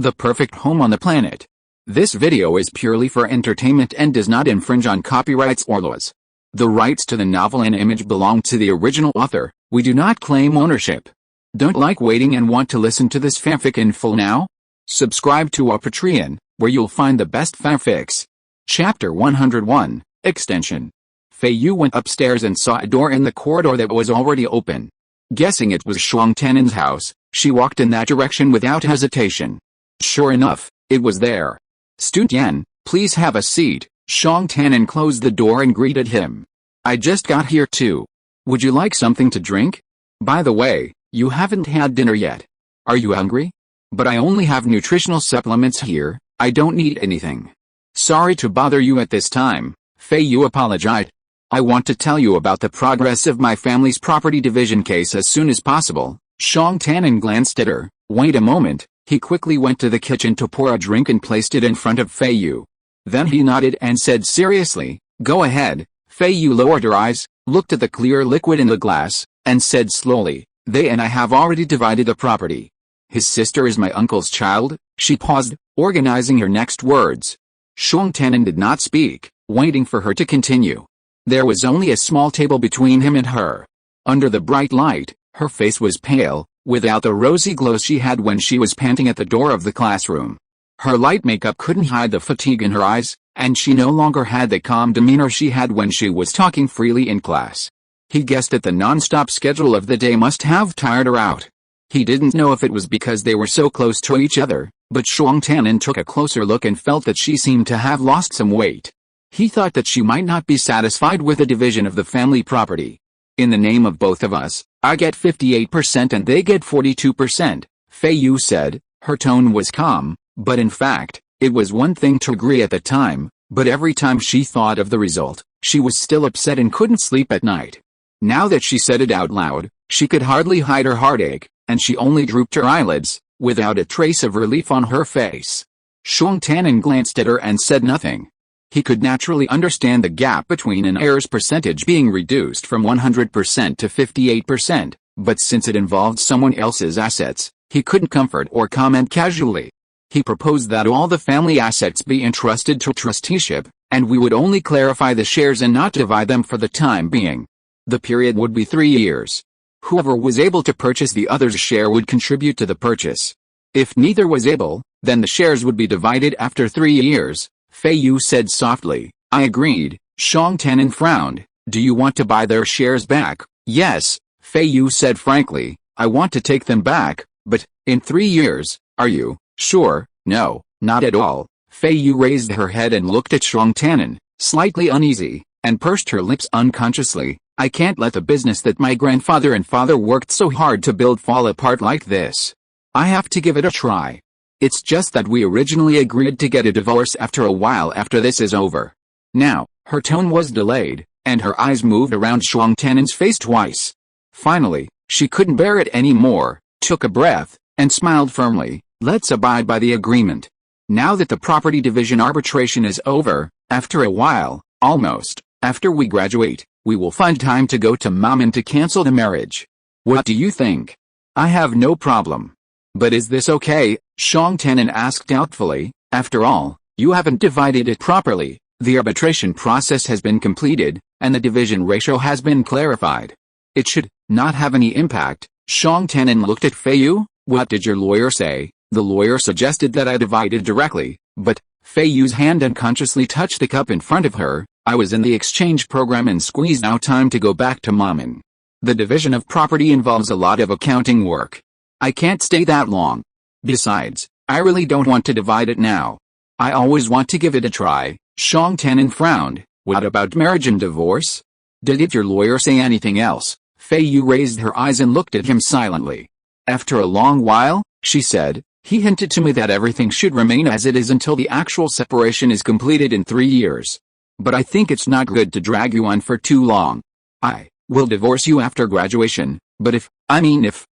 the perfect home on the planet. This video is purely for entertainment and does not infringe on copyrights or laws. The rights to the novel and image belong to the original author. We do not claim ownership. Don't like waiting and want to listen to this fanfic in full now? Subscribe to our Patreon, where you'll find the best fanfics. Chapter 101, Extension. Feiyu went upstairs and saw a door in the corridor that was already open. Guessing it was Shuang Tian's house, she walked in that direction without hesitation. Sure enough, it was there. "Student, please have a seat." Shuang Tian closed the door and greeted him. "I just got here too. Would you like something to drink? By the way, you haven't had dinner yet. Are you hungry? But I only have nutritional supplements here, I don't need anything." "Sorry to bother you at this time," Feiyu apologized. "I want to tell you about the progress of my family's property division case as soon as possible." Shuang Tian glanced at her. "Wait a moment." He quickly went to the kitchen to pour a drink and placed it in front of Feiyu. Then he nodded and said seriously, "Go ahead." Feiyu lowered her eyes, looked at the clear liquid in the glass, and said slowly, "They and I have already divided the property." "His sister is my uncle's child?" She paused, organizing her next words. Shuang Tian did not speak, waiting for her to continue. There was only a small table between him and her. Under the bright light, her face was pale, without the rosy glow she had when she was panting at the door of the classroom. Her light makeup couldn't hide the fatigue in her eyes, and she no longer had the calm demeanor she had when she was talking freely in class. He guessed that the non-stop schedule of the day must have tired her out. He didn't know if it was because they were so close to each other, but Shuang Tian took a closer look and felt that she seemed to have lost some weight. He thought that she might not be satisfied with the division of the family property. "In the name of both of us, I get 58% and they get 42%, Feiyu said. Her tone was calm, but in fact, it was one thing to agree at the time, but every time she thought of the result, she was still upset and couldn't sleep at night. Now that she said it out loud, she could hardly hide her heartache, and she only drooped her eyelids, without a trace of relief on her face. Shuang Tian glanced at her and said nothing. He could naturally understand the gap between an heir's percentage being reduced from 100% to 58%, but since it involved someone else's assets, he couldn't comfort or comment casually. He proposed that all the family assets be entrusted to trusteeship, and we would only clarify the shares and not divide them for the time being. The period would be 3 years. Whoever was able to purchase the other's share would contribute to the purchase. If neither was able, then the shares would be divided after 3 years. Feiyu said softly. "I agreed." Shuang Tian frowned. "Do you want to buy their shares back?" "Yes," Feiyu said frankly. "I want to take them back, but, in 3 years, are you sure?" "No, not at all." Feiyu raised her head and looked at Shuang Tian, slightly uneasy, and pursed her lips unconsciously. "I can't let the business that my grandfather and father worked so hard to build fall apart like this. I have to give it a try. It's just that we originally agreed to get a divorce after a while after this is over." Now, her tone was delayed, and her eyes moved around Shuang Tian's face twice. Finally, she couldn't bear it anymore, took a breath, and smiled firmly. "Let's abide by the agreement. Now that the property division arbitration is over, after a while, almost, after we graduate, we will find time to go to Mom to cancel the marriage. What do you think?" "I have no problem. But is this okay?" Shuang Tian asked doubtfully. "After all, you haven't divided it properly. The arbitration process has been completed, and the division ratio has been clarified. It should not have any impact." Shuang Tian looked at Feiyu. "What did your lawyer say?" "The lawyer suggested that I divide it directly, but..." Feiyu's hand unconsciously touched the cup in front of her. "I was in the exchange program and squeezed out time to go back to Mom. The division of property involves a lot of accounting work. I can't stay that long. Besides, I really don't want to divide it now. I always want to give it a try." Shuang Tian frowned. "What about marriage and divorce? Did your lawyer say anything else?" Feiyu raised her eyes and looked at him silently. "After a long while," she said, "he hinted to me that everything should remain as it is until the actual separation is completed in 3 years. But I think it's not good to drag you on for too long. I will divorce you after graduation, but if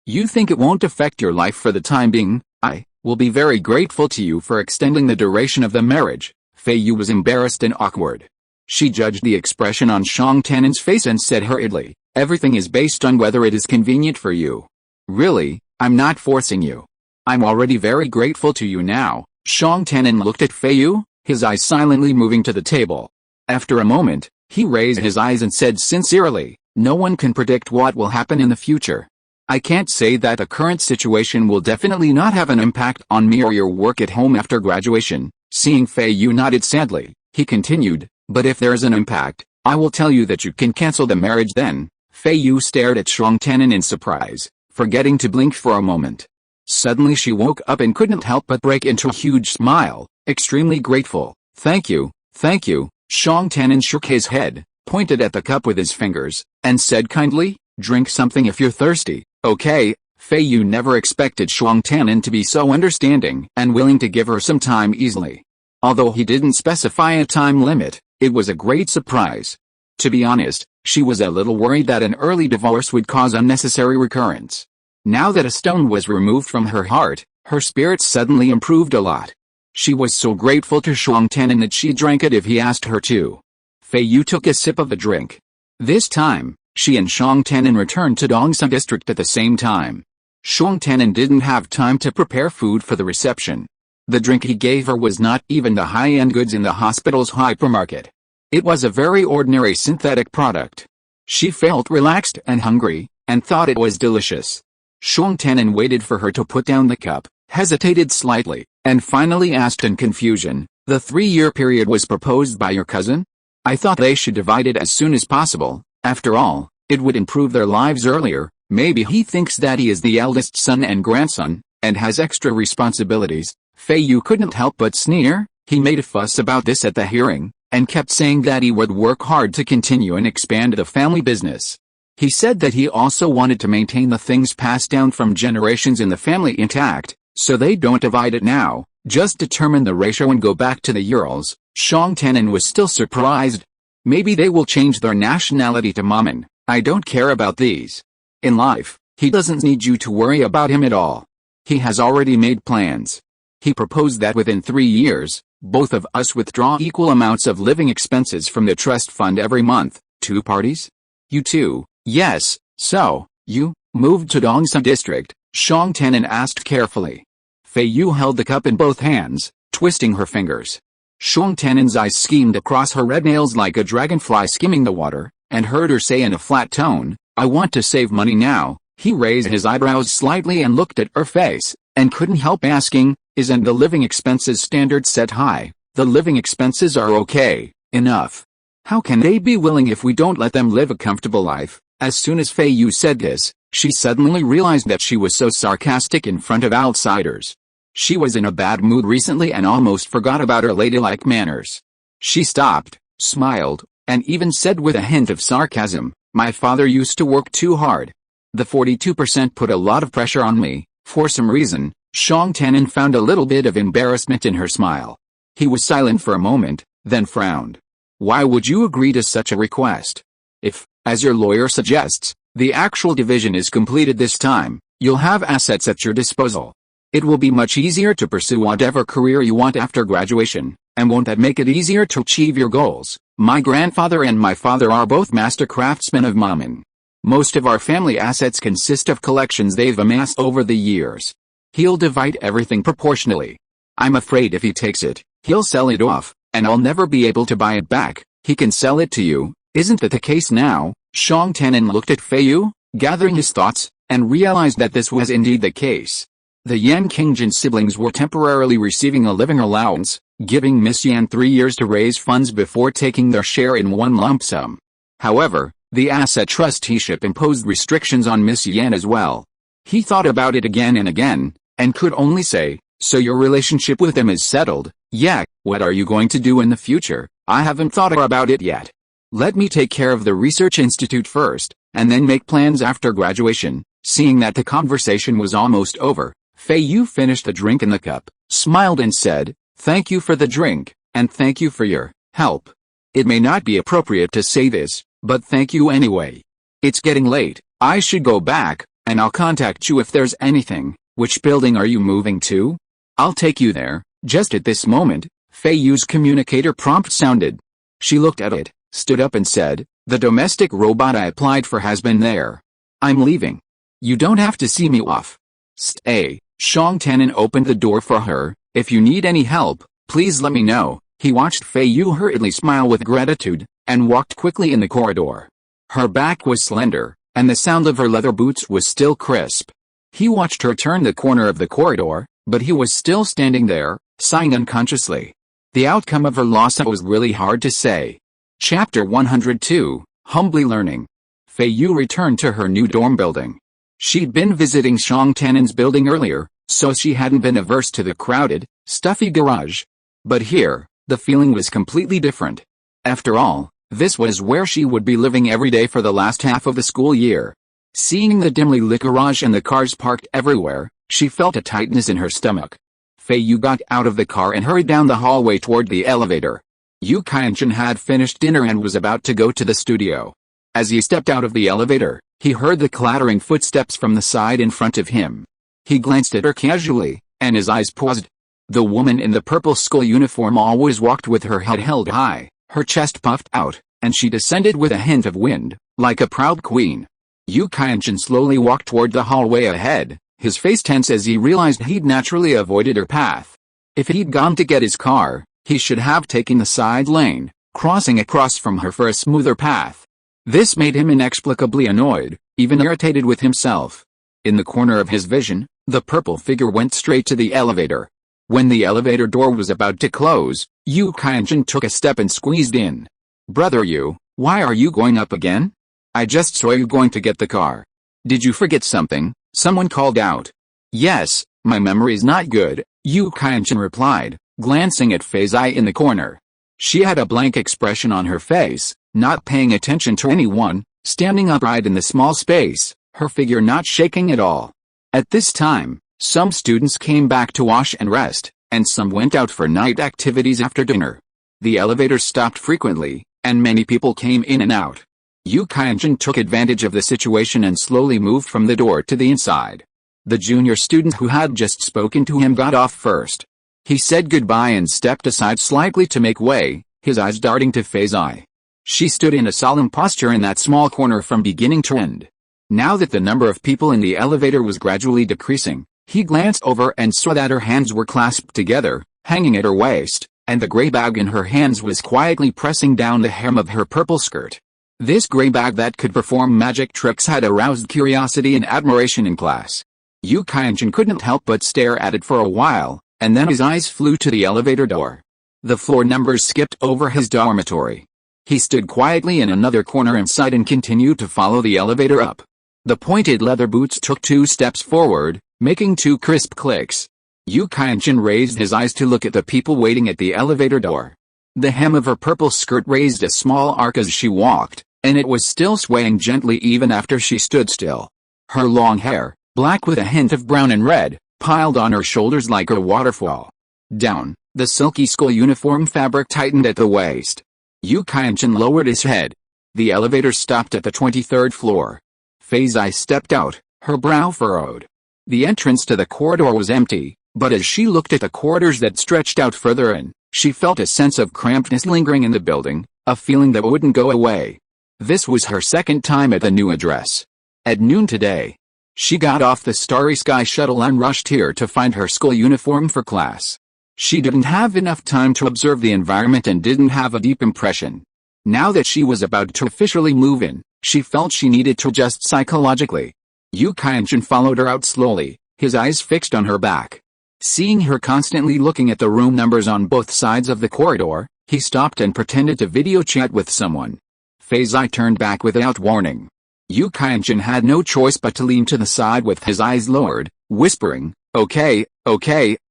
you think it won't affect your life for the time being, I will be very grateful to you for extending the duration of the marriage." Feiyu was embarrassed and awkward. She judged the expression on Shuang Tian's face and said hurriedly, "Everything is based on whether it is convenient for you. Really, I'm not forcing you. I'm already very grateful to you now. Shang Tian'an looked at Feiyu, his eyes silently moving to the table. After a moment, he raised his eyes and said sincerely, no one can predict what will happen in the future. I can't say that the current situation will definitely not have an impact on me or your work at home after graduation. Seeing Feiyu nodded sadly, he continued, but if there's an impact, I will tell you that you can cancel the marriage then. Feiyu stared at Shang Tian'an in surprise, forgetting to blink for a moment. Suddenly she woke up and couldn't help but break into a huge smile, extremely grateful. Thank you, thank you. Shang Tian'an shook his head, pointed at the cup with his fingers, and said kindly, drink something if you're thirsty. Okay. Feiyu never expected Shang Tian'an to be so understanding and willing to give her some time easily. Although he didn't specify a time limit, it was a great surprise. To be honest, she was a little worried that an early divorce would cause unnecessary recurrence. Now that a stone was removed from her heart, her spirits suddenly improved a lot. She was so grateful to Shang Tian'an that she drank it if he asked her to. Feiyu took a sip of the drink. This time, she and Shang Tian'an returned to Dongsa district at the same time. Shang Tian'an didn't have time to prepare food for the reception. The drink he gave her was not even the high-end goods in the hospital's hypermarket. It was a very ordinary synthetic product. She felt relaxed and hungry, and thought it was delicious. Shang Tian'an waited for her to put down the cup, hesitated slightly, and finally asked in confusion, the 3-year period was proposed by your cousin? I thought they should divide it as soon as possible. After all, it would improve their lives earlier. Maybe he thinks that he is the eldest son and grandson, and has extra responsibilities. Feiyu couldn't help but sneer. He made a fuss about this at the hearing, and kept saying that he would work hard to continue and expand the family business. He said that he also wanted to maintain the things passed down from generations in the family intact, so they don't divide it now, just determine the ratio and go back to the Urals. Shang Tian'an was still surprised. Maybe they will change their nationality to Maman. I don't care about these. In life, he doesn't need you to worry about him at all. He has already made plans. He proposed that within 3 years, both of us withdraw equal amounts of living expenses from the trust fund every month. 2 parties? You too. Yes, so, you moved to Dongsa district? Shang Tian'an asked carefully. Feiyu held the cup in both hands, twisting her fingers. Shang Tian'an's eyes schemed across her red nails like a dragonfly skimming the water, and heard her say in a flat tone, I want to save money now. He raised his eyebrows slightly and looked at her face, and couldn't help asking, isn't the living expenses standard set high? The living expenses are okay, enough. How can they be willing if we don't let them live a comfortable life? As soon as Feiyu said this, she suddenly realized that she was so sarcastic in front of outsiders. She was in a bad mood recently and almost forgot about her ladylike manners. She stopped, smiled, and even said with a hint of sarcasm, my father used to work too hard. The 42% put a lot of pressure on me. For some reason, Shang Tian'an found a little bit of embarrassment in her smile. He was silent for a moment, then frowned. Why would you agree to such a request? If, as your lawyer suggests, the actual division is completed this time, you'll have assets at your disposal. It will be much easier to pursue whatever career you want after graduation, and won't that make it easier to achieve your goals? My grandfather and my father are both master craftsmen of Maman. Most of our family assets consist of collections they've amassed over the years. He'll divide everything proportionally. I'm afraid if he takes it, he'll sell it off, and I'll never be able to buy it back. He can sell it to you, isn't that the case now? Shang Tian'an looked at Feiyu, gathering his thoughts, and realized that this was indeed the case. The Yan Qingjin siblings were temporarily receiving a living allowance, giving Miss Yan 3 years to raise funds before taking their share in one lump sum. However, the asset trusteeship imposed restrictions on Miss Yan as well. He thought about it again and again, and could only say, so your relationship with him is settled? Yeah, what are you going to do in the future? I haven't thought about it yet. Let me take care of the research institute first, and then make plans after graduation. Seeing that the conversation was almost over, Feiyu finished the drink in the cup, smiled and said, thank you for the drink, and thank you for your help. It may not be appropriate to say this, but thank you anyway. It's getting late, I should go back, and I'll contact you if there's anything. Which building are you moving to? I'll take you there. Just at this moment, Feiyu's communicator prompt sounded. She looked at it, stood up and said, the domestic robot I applied for has been there. I'm leaving. You don't have to see me off. Stay. Shang Tannen opened the door for her. "If you need any help, please let me know." He watched Feiyu hurriedly smile with gratitude, and walked quickly in the corridor. Her back was slender, and the sound of her leather boots was still crisp. He watched her turn the corner of the corridor, but he was still standing there, sighing unconsciously. The outcome of her lawsuit was really hard to say. Chapter 102, Humbly Learning. Feiyu returned to her new dorm building. She'd been visiting Shang Tannen's building earlier, so she hadn't been averse to the crowded, stuffy garage. But here, the feeling was completely different. After all, this was where she would be living every day for the last half of the school year. Seeing the dimly lit garage and the cars parked everywhere, she felt a tightness in her stomach. Feiyu got out of the car and hurried down the hallway toward the elevator. Yu Qianchen had finished dinner and was about to go to the studio. As he stepped out of the elevator, he heard the clattering footsteps from the side in front of him. He glanced at her casually, and his eyes paused. The woman in the purple school uniform always walked with her head held high, her chest puffed out, and she descended with a hint of wind, like a proud queen. Yu Qianchen slowly walked toward the hallway ahead, his face tense as he realized he'd naturally avoided her path. If he'd gone to get his car, he should have taken the side lane, crossing across from her for a smoother path. This made him inexplicably annoyed, even irritated with himself. In the corner of his vision, the purple figure went straight to the elevator. When the elevator door was about to close, Yu Qianchen took a step and squeezed in. "Brother Yu, why are you going up again? I just saw you going to get the car. Did you forget something?" someone called out. "Yes, my memory's not good," Yu Qianchen replied, glancing at Feiyu in the corner. She had a blank expression on her face, not paying attention to anyone, standing upright in the small space, her figure not shaking at all. At this time, some students came back to wash and rest, and some went out for night activities after dinner. The elevator stopped frequently, and many people came in and out. Yu Qianchen took advantage of the situation and slowly moved from the door to the inside. The junior student who had just spoken to him got off first. He said goodbye and stepped aside slightly to make way, his eyes darting to Feiyu. She stood in a solemn posture in that small corner from beginning to end. Now that the number of people in the elevator was gradually decreasing, he glanced over and saw that her hands were clasped together, hanging at her waist, and the gray bag in her hands was quietly pressing down the hem of her purple skirt. This gray bag that could perform magic tricks had aroused curiosity and admiration in class. Yu Qianchen couldn't help but stare at it for a while, and then his eyes flew to the elevator door. The floor numbers skipped over his dormitory. He stood quietly in another corner inside and continued to follow the elevator up. The pointed leather boots took 2 steps forward, making 2 crisp clicks. Yu Qianchen raised his eyes to look at the people waiting at the elevator door. The hem of her purple skirt raised a small arc as she walked, and it was still swaying gently even after she stood still. Her long hair, black with a hint of brown and red, piled on her shoulders like a waterfall. Down, the silky school uniform fabric tightened at the waist. Yu Qianchen lowered his head. The elevator stopped at the 23rd floor. Feiyu stepped out, her brow furrowed. The entrance to the corridor was empty, but as she looked at the corridors that stretched out further in, she felt a sense of crampedness lingering in the building, a feeling that wouldn't go away. This was her second time at the new address. At noon today, she got off the Starry Sky shuttle and rushed here to find her school uniform for class. She didn't have enough time to observe the environment and didn't have a deep impression. Now that she was about to officially move in, she felt she needed to adjust psychologically. Yu Qianchen followed her out slowly, his eyes fixed on her back. Seeing her constantly looking at the room numbers on both sides of the corridor, he stopped and pretended to video chat with someone. Feiyu turned back without warning. Yu Qianchen had no choice but to lean to the side with his eyes lowered, whispering, okay,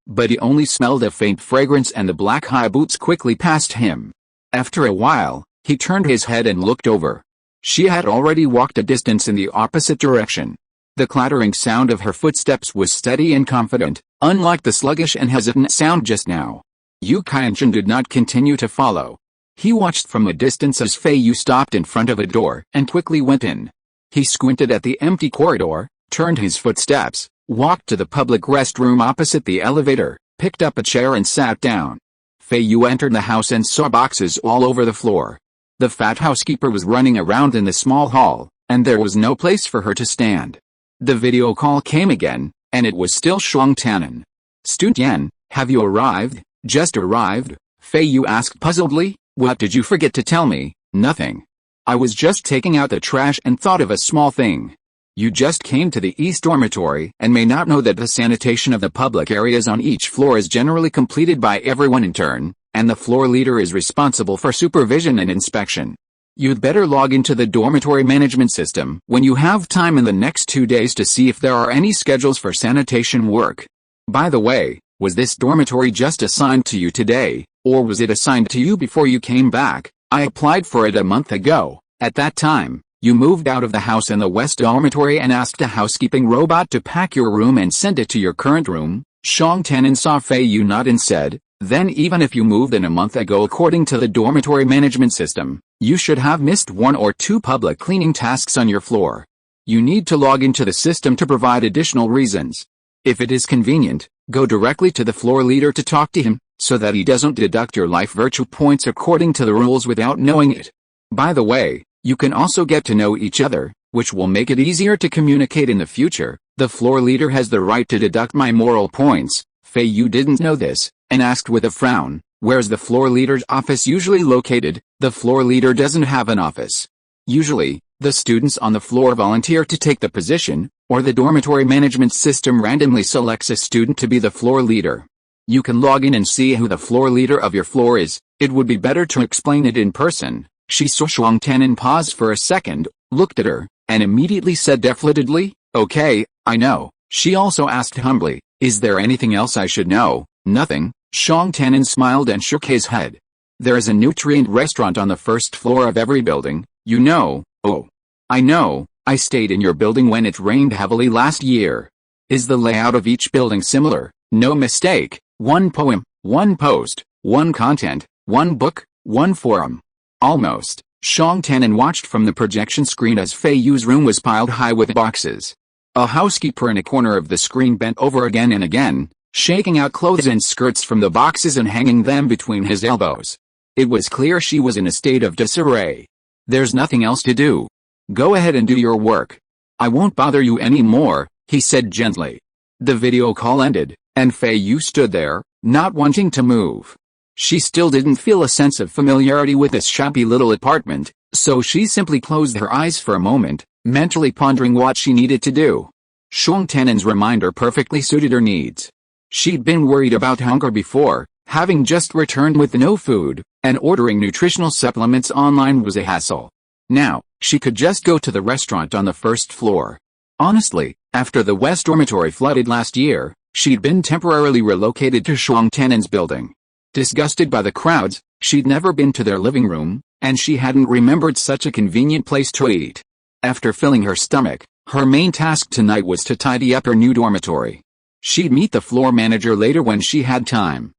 but he only smelled a faint fragrance and the black high boots quickly passed him. After a while, he turned his head and looked over. She had already walked a distance in the opposite direction. The clattering sound of her footsteps was steady and confident, unlike the sluggish and hesitant sound just now. Yu Qianchen did not continue to follow. He watched from a distance as Feiyu stopped in front of a door and quickly went in. He squinted at the empty corridor, turned his footsteps, walked to the public restroom opposite the elevator, picked up a chair and sat down. Feiyu entered the house and saw boxes all over the floor. The fat housekeeper was running around in the small hall, and there was no place for her to stand. The video call came again, and it was still Shuang Tannen. "Student Yan, have you arrived?" "Just arrived," Feiyu asked puzzledly. "What did you forget to tell me?" "Nothing. I was just taking out the trash and thought of a small thing. You just came to the East Dormitory and may not know that the sanitation of the public areas on each floor is generally completed by everyone in turn, and the floor leader is responsible for supervision and inspection. You'd better log into the dormitory management system when you have time in the next 2 days to see if there are any schedules for sanitation work. By the way, was this dormitory just assigned to you today, or was it assigned to you before you came back? I applied for it a month ago. At that time, you moved out of the house in the West Dormitory and asked a housekeeping robot to pack your room and send it to your current room." Shuang Tannen saw Feiyu nod and said, "Then even if you moved in a month ago according to the dormitory management system, you should have missed 1 or 2 public cleaning tasks on your floor. You need to log into the system to provide additional reasons. If it is convenient, go directly to the floor leader to talk to him, so that he doesn't deduct your life virtue points according to the rules without knowing it. By the way, you can also get to know each other, which will make it easier to communicate in the future. The floor leader has the right to deduct my moral points." Feiyu didn't know this, and asked with a frown, "Where's the floor leader's office usually located?" "The floor leader doesn't have an office. Usually, the students on the floor volunteer to take the position, or the dormitory management system randomly selects a student to be the floor leader. You can log in and see who the floor leader of your floor is. It would be better to explain it in person." She saw Shuang Tannen paused for a second, looked at her, and immediately said deflatedly, "Okay, I know." She also asked humbly, "Is there anything else I should know?" "Nothing." Shuang Tannen smiled and shook his head. "There is a nutrient restaurant on the first floor of every building, you know." "Oh. I know, I stayed in your building when it rained heavily last year." "Is the layout of each building similar?" "No mistake, 1 poem, 1 post, 1 content, 1 book, 1 forum." "Almost." Shuang Tannen watched from the projection screen as Feiyu's room was piled high with boxes. A housekeeper in a corner of the screen bent over again and again, shaking out clothes and skirts from the boxes and hanging them between his elbows. It was clear she was in a state of disarray. "There's nothing else to do. Go ahead and do your work. I won't bother you anymore," he said gently. The video call ended, and Feiyu stood there, not wanting to move. She still didn't feel a sense of familiarity with this shabby little apartment, so she simply closed her eyes for a moment, mentally pondering what she needed to do. Shuang Tannen's reminder perfectly suited her needs. She'd been worried about hunger before, having just returned with no food, and ordering nutritional supplements online was a hassle. Now, she could just go to the restaurant on the first floor. Honestly, after the West Dormitory flooded last year, she'd been temporarily relocated to Shuang Tannen's building. Disgusted by the crowds, she'd never been to their living room, and she hadn't remembered such a convenient place to eat. After filling her stomach, her main task tonight was to tidy up her new dormitory. She'd meet the floor manager later when she had time.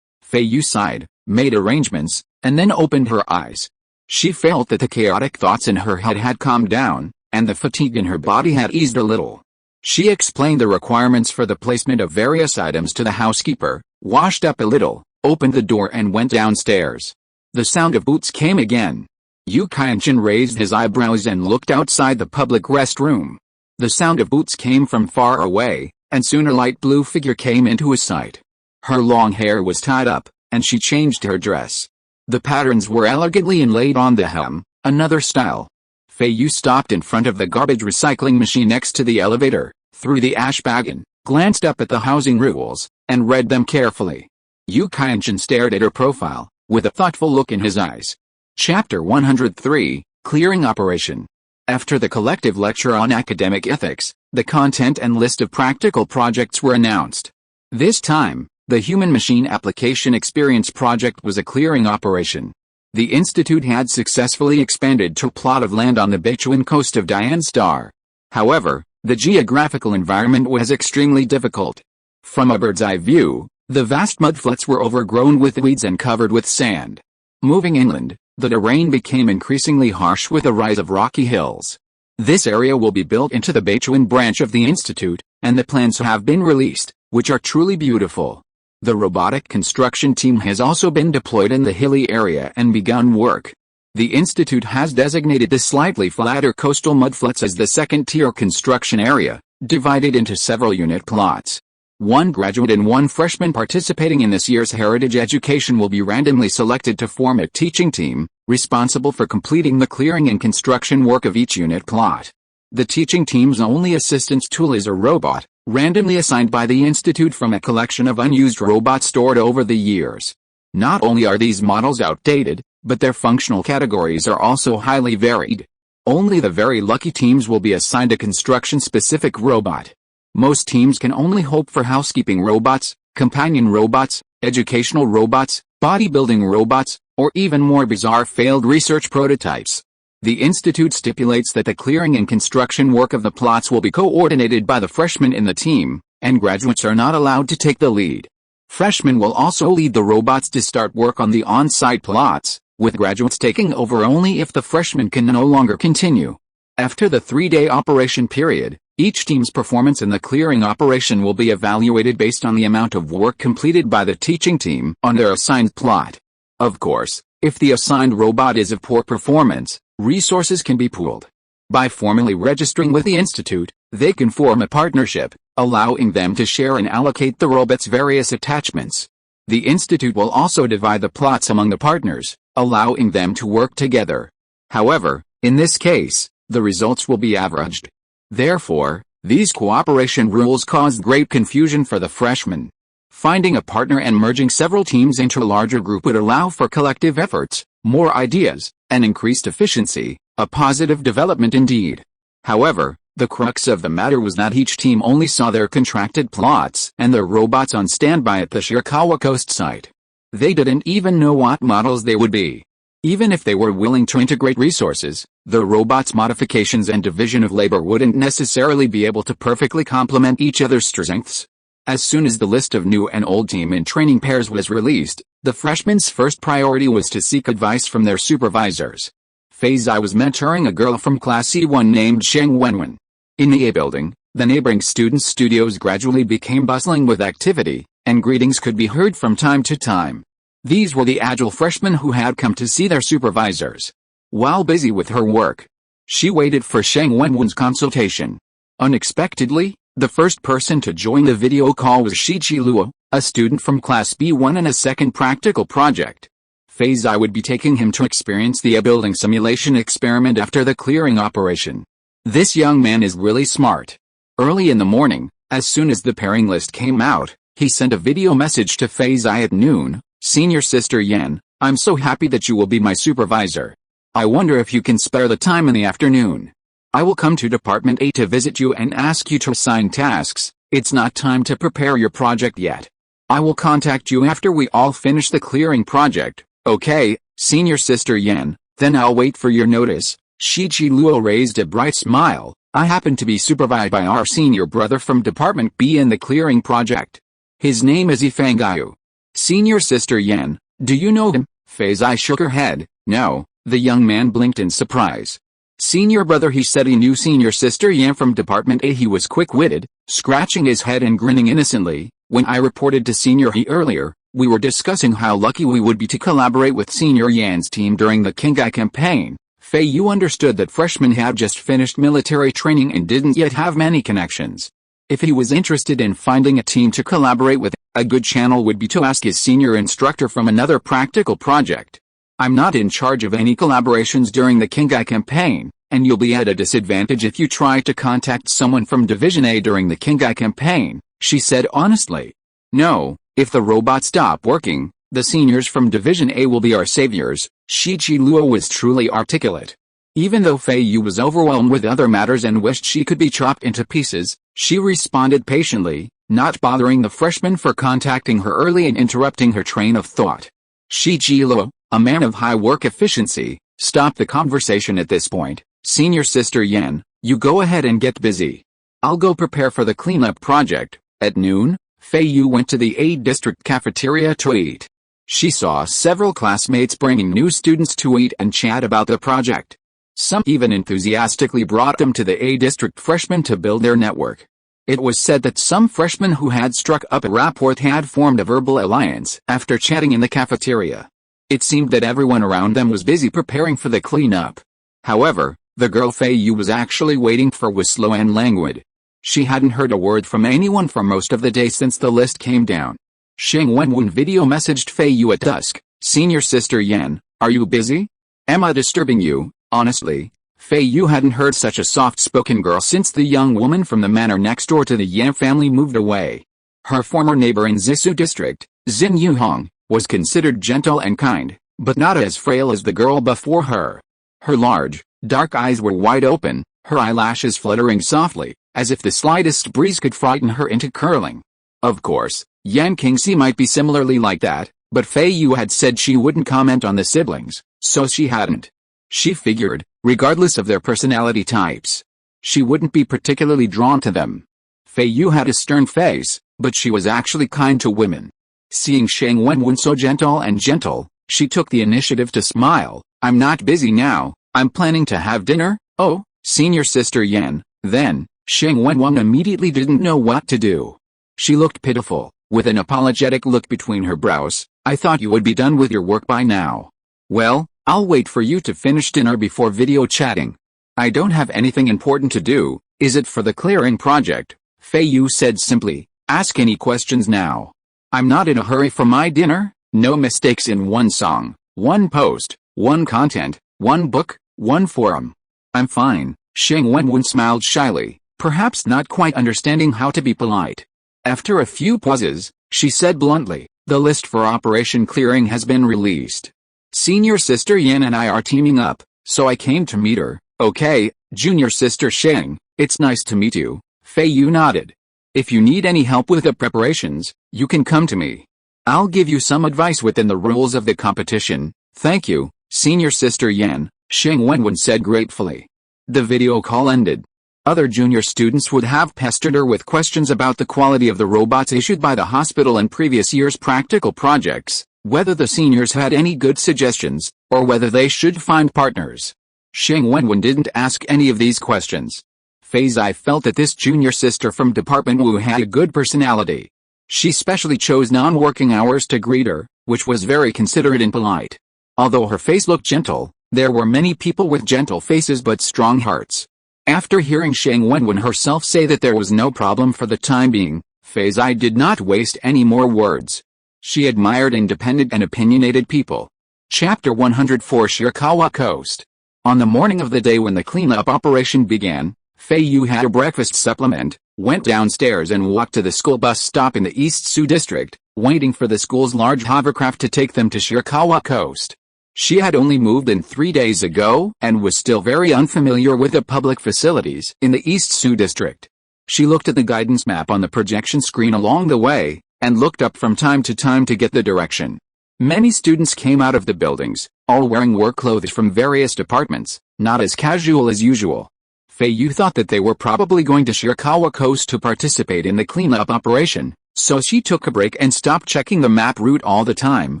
Feiyu sighed, made arrangements, and then opened her eyes. She felt that the chaotic thoughts in her head had calmed down, and the fatigue in her body had eased a little. She explained the requirements for the placement of various items to the housekeeper, washed up a little, opened the door and went downstairs. The sound of boots came again. Yu Qianchen raised his eyebrows and looked outside the public restroom. The sound of boots came from far away, and soon a light blue figure came into his sight. Her long hair was tied up, and she changed her dress. The patterns were elegantly inlaid on the hem, another style. Feiyu stopped in front of the garbage recycling machine next to the elevator, threw the ash bag in, glanced up at the housing rules, and read them carefully. Yu Qianchen stared at her profile, with a thoughtful look in his eyes. Chapter 103, Clearing Operation. After the collective lecture on academic ethics, the content and list of practical projects were announced. This time, the Human-Machine Application Experience project was a clearing operation. The institute had successfully expanded to a plot of land on the Beichuan coast of Dian Star. However, the geographical environment was extremely difficult. From a bird's-eye view, the vast mudflats were overgrown with weeds and covered with sand. Moving inland, the terrain became increasingly harsh with a rise of rocky hills. This area will be built into the Beichuan branch of the institute, and the plans have been released, which are truly beautiful. The robotic construction team has also been deployed in the hilly area and begun work. The institute has designated the slightly flatter coastal mudflats as the second-tier construction area, divided into several unit plots. One graduate and one freshman participating in this year's Heritage Education will be randomly selected to form a teaching team, responsible for completing the clearing and construction work of each unit plot. The teaching team's only assistance tool is a robot, randomly assigned by the Institute from a collection of unused robots stored over the years. Not only are these models outdated, but their functional categories are also highly varied. Only the very lucky teams will be assigned a construction-specific robot. Most teams can only hope for housekeeping robots, companion robots, educational robots, bodybuilding robots, or even more bizarre failed research prototypes. The Institute stipulates that the clearing and construction work of the plots will be coordinated by the freshmen in the team, and graduates are not allowed to take the lead. Freshmen will also lead the robots to start work on the on-site plots, with graduates taking over only if the freshmen can no longer continue. After the 3-day operation period, each team's performance in the clearing operation will be evaluated based on the amount of work completed by the teaching team on their assigned plot. Of course, if the assigned robot is of poor performance, resources can be pooled. By formally registering with the Institute, they can form a partnership, allowing them to share and allocate the robot's various attachments. The Institute will also divide the plots among the partners, allowing them to work together. However, in this case, the results will be averaged. Therefore, these cooperation rules caused great confusion for the freshmen. Finding a partner and merging several teams into a larger group would allow for collective efforts, more ideas, and increased efficiency, a positive development indeed. However, the crux of the matter was that each team only saw their contracted plots and their robots on standby at the Shirakawa coast site. They didn't even know what models they would be. Even if they were willing to integrate resources, the robots' modifications and division of labor wouldn't necessarily be able to perfectly complement each other's strengths. As soon as the list of new and old team and training pairs was released, the freshmen's first priority was to seek advice from their supervisors. Feiyu was mentoring a girl from Class C1 named Sheng Wenwen. In the A building, the neighboring students' studios gradually became bustling with activity, and greetings could be heard from time to time. These were the agile freshmen who had come to see their supervisors. While busy with her work, she waited for Sheng Wenwen's consultation. Unexpectedly, the first person to join the video call was Shichi Luo, a student from Class B1 in a second practical project. Feiyu would be taking him to experience the building simulation experiment after the clearing operation. This young man is really smart. Early in the morning, as soon as the pairing list came out, he sent a video message to Feiyu at noon. Senior Sister Yan, I'm so happy that you will be my supervisor. I wonder if you can spare the time in the afternoon. I will come to Department A to visit you and ask you to assign tasks. It's not time to prepare your project yet. I will contact you after we all finish the clearing project. Okay, Senior Sister Yan, then I'll wait for your notice. Shichi Luo raised a bright smile. I happen to be supervised by our senior brother from Department B in the clearing project. His name is Ifangyu. Senior Sister Yan, do you know him? Feiyu shook her head. No. The young man blinked in surprise. Senior brother, he said he knew Senior Sister Yan from Department A. He was quick-witted, scratching his head and grinning innocently. When I reported to Senior He earlier, we were discussing how lucky we would be to collaborate with Senior Yan's team during the Qinghai campaign. Feiyu understood that freshmen had just finished military training and didn't yet have many connections. If he was interested in finding a team to collaborate with, a good channel would be to ask his senior instructor from another practical project. I'm not in charge of any collaborations during the Qinghai campaign, and you'll be at a disadvantage if you try to contact someone from Division A during the Qinghai campaign, she said honestly. No, if the robots stop working, the seniors from Division A will be our saviors. Shichi Luo was truly articulate. Even though Feiyu was overwhelmed with other matters and wished she could be chopped into pieces, she responded patiently, not bothering the freshman for contacting her early and interrupting her train of thought. Shichi Luo, a man of high work efficiency, stopped the conversation at this point. Senior Sister Yan, you go ahead and get busy. I'll go prepare for the cleanup project. At noon, Feiyu went to the A district cafeteria to eat. She saw several classmates bringing new students to eat and chat about the project. Some even enthusiastically brought them to the A district freshmen to build their network. It was said that some freshmen who had struck up a rapport had formed a verbal alliance after chatting in the cafeteria. It seemed that everyone around them was busy preparing for the cleanup. However, the girl Feiyu was actually waiting for was slow and languid. She hadn't heard a word from anyone for most of the day since the list came down. Sheng Wenwen video messaged Feiyu at dusk. Senior Sister Yan, are you busy? Am I disturbing you? Honestly, Feiyu hadn't heard such a soft-spoken girl since the young woman from the manor next door to the Yan family moved away. Her former neighbor in Zisu district, Xin Yuhong, was considered gentle and kind, but not as frail as the girl before her. Her large, dark eyes were wide open, her eyelashes fluttering softly, as if the slightest breeze could frighten her into curling. Of course, Yan Qingxi might be similarly like that, but Feiyu had said she wouldn't comment on the siblings, so she hadn't. She figured, regardless of their personality types, she wouldn't be particularly drawn to them. Feiyu had a stern face, but she was actually kind to women. Seeing Sheng Wenwen so gentle, she took the initiative to smile. I'm not busy now, I'm planning to have dinner. Oh, Senior Sister Yan. Then, Sheng Wenwen immediately didn't know what to do. She looked pitiful, with an apologetic look between her brows. I thought you would be done with your work by now. Well, I'll wait for you to finish dinner before video chatting. I don't have anything important to do. Is it for the clearing project? Feiyu said simply. Ask any questions now. I'm not in a hurry for my dinner. No mistakes in one song, one post, one content, one book, one forum. I'm fine. Sheng Wenwen smiled shyly, perhaps not quite understanding how to be polite. After a few pauses, she said bluntly, the list for Operation Clearing has been released. Senior Sister Yan and I are teaming up, so I came to meet her. Okay, Junior Sister Sheng, it's nice to meet you. Feiyu nodded. If you need any help with the preparations, you can come to me. I'll give you some advice within the rules of the competition. Thank you, Senior Sister Yan, Sheng Wenwen said gratefully. The video call ended. Other junior students would have pestered her with questions about the quality of the robots issued by the hospital and previous year's practical projects, whether the seniors had any good suggestions, or whether they should find partners. Sheng Wenwen didn't ask any of these questions. Feiyu felt that this junior sister from Department Wu had a good personality. She specially chose non-working hours to greet her, which was very considerate and polite. Although her face looked gentle, there were many people with gentle faces but strong hearts. After hearing Sheng Wenwen herself say that there was no problem for the time being, Feiyu did not waste any more words. She admired independent and opinionated people. Chapter 104 Shirakawa Coast. On the morning of the day when the cleanup operation began, Feiyu had a breakfast supplement, went downstairs and walked to the school bus stop in the East Sioux district, waiting for the school's large hovercraft to take them to Shirakawa Coast. She had only moved in 3 days ago and was still very unfamiliar with the public facilities in the East Sioux district. She looked at the guidance map on the projection screen along the way, and looked up from time to time to get the direction. Many students came out of the buildings, all wearing work clothes from various departments, not as casual as usual. Feiyu thought that they were probably going to Shirakawa Coast to participate in the cleanup operation, so she took a break and stopped checking the map route all the time,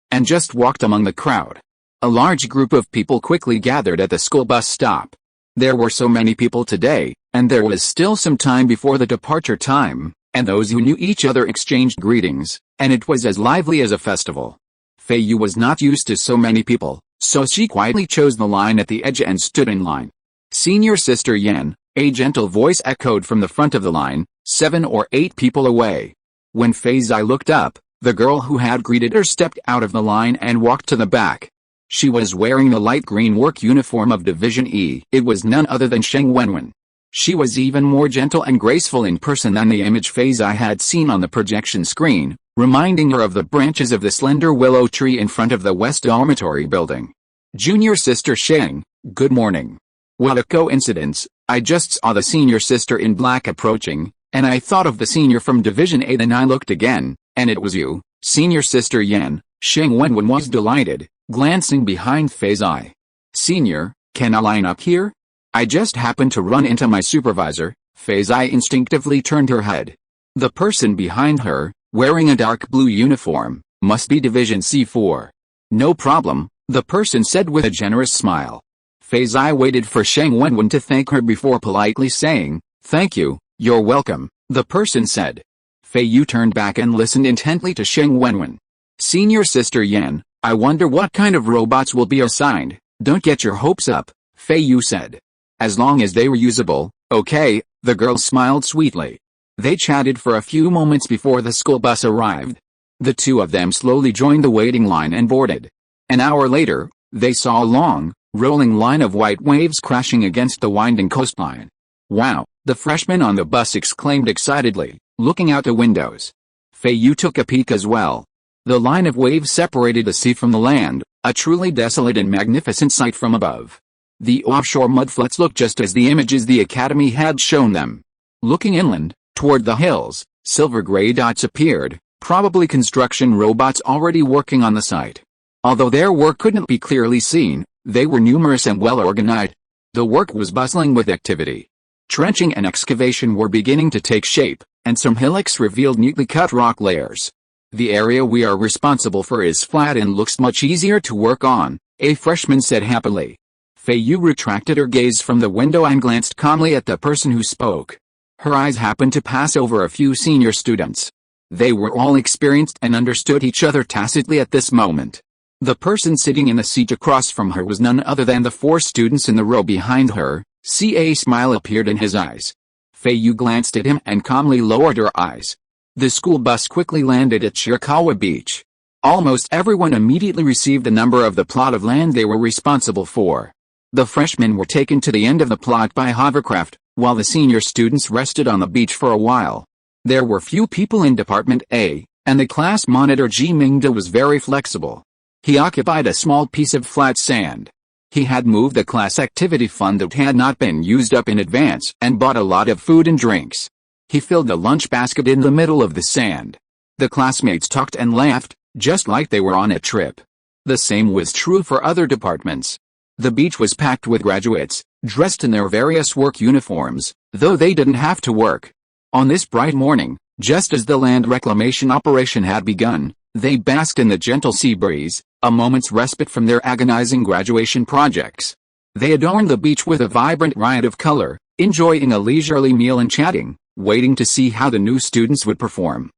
and just walked among the crowd. A large group of people quickly gathered at the school bus stop. There were so many people today, and there was still some time before the departure time, and those who knew each other exchanged greetings, and it was as lively as a festival. Feiyu was not used to so many people, so she quietly chose the line at the edge and stood in line. Senior Sister Yan, a gentle voice echoed from the front of the line, 7 or 8 people away. When Feiyu looked up, the girl who had greeted her stepped out of the line and walked to the back. She was wearing the light green work uniform of Division E. It was none other than Sheng Wenwen. She was even more gentle and graceful in person than the image Feiyu had seen on the projection screen, reminding her of the branches of the slender willow tree in front of the West Dormitory building. Junior Sister Sheng, good morning. What a coincidence, I just saw the senior sister in black approaching, and I thought of the senior from Division A. Then I looked again, and it was you, Senior Sister Yan. Sheng Wenwen was delighted, glancing behind Feiyu. Senior, can I line up here? I just happened to run into my supervisor. Feiyu instinctively turned her head. The person behind her, wearing a dark blue uniform, must be Division C4. No problem, the person said with a generous smile. Feiyu waited for Sheng Wenwen to thank her before politely saying, thank you, you're welcome, the person said. Feiyu turned back and listened intently to Sheng Wenwen. Senior Sister Yan, I wonder what kind of robots will be assigned. Don't get your hopes up, Feiyu said. As long as they were usable, okay, The girls smiled sweetly. They chatted for a few moments before the school bus arrived. The two of them slowly joined the waiting line and boarded. An hour later, they saw a long, rolling line of white waves crashing against the winding coastline. "Wow," the freshman on the bus exclaimed excitedly, looking out the windows. Feiyu took a peek as well. The line of waves separated the sea from the land, a truly desolate and magnificent sight from above. The offshore mudflats looked just as the images the academy had shown them. Looking inland, toward the hills, silver-gray dots appeared, probably construction robots already working on the site. Although their work couldn't be clearly seen, they were numerous and well-organized. The work was bustling with activity. Trenching and excavation were beginning to take shape, and some hillocks revealed neatly cut rock layers. "The area we are responsible for is flat and looks much easier to work on," a freshman said happily. Feiyu retracted her gaze from the window and glanced calmly at the person who spoke. Her eyes happened to pass over a few senior students. They were all experienced and understood each other tacitly at this moment. The person sitting in the seat across from her was none other than the four students in the row behind her. A smile appeared in his eyes. Feiyu glanced at him and calmly lowered her eyes. The school bus quickly landed at Shirakawa Beach. Almost everyone immediately received a number of the plot of land they were responsible for. The freshmen were taken to the end of the plot by hovercraft, while the senior students rested on the beach for a while. There were few people in Department A, and the class monitor Ji Mingda was very flexible. He occupied a small piece of flat sand. He had moved the class activity fund that had not been used up in advance and bought a lot of food and drinks. He filled a lunch basket in the middle of the sand. The classmates talked and laughed, just like they were on a trip. The same was true for other departments. The beach was packed with graduates, dressed in their various work uniforms, though they didn't have to work. On this bright morning, just as the land reclamation operation had begun, they basked in the gentle sea breeze, a moment's respite from their agonizing graduation projects. They adorned the beach with a vibrant riot of color, enjoying a leisurely meal and chatting, waiting to see how the new students would perform.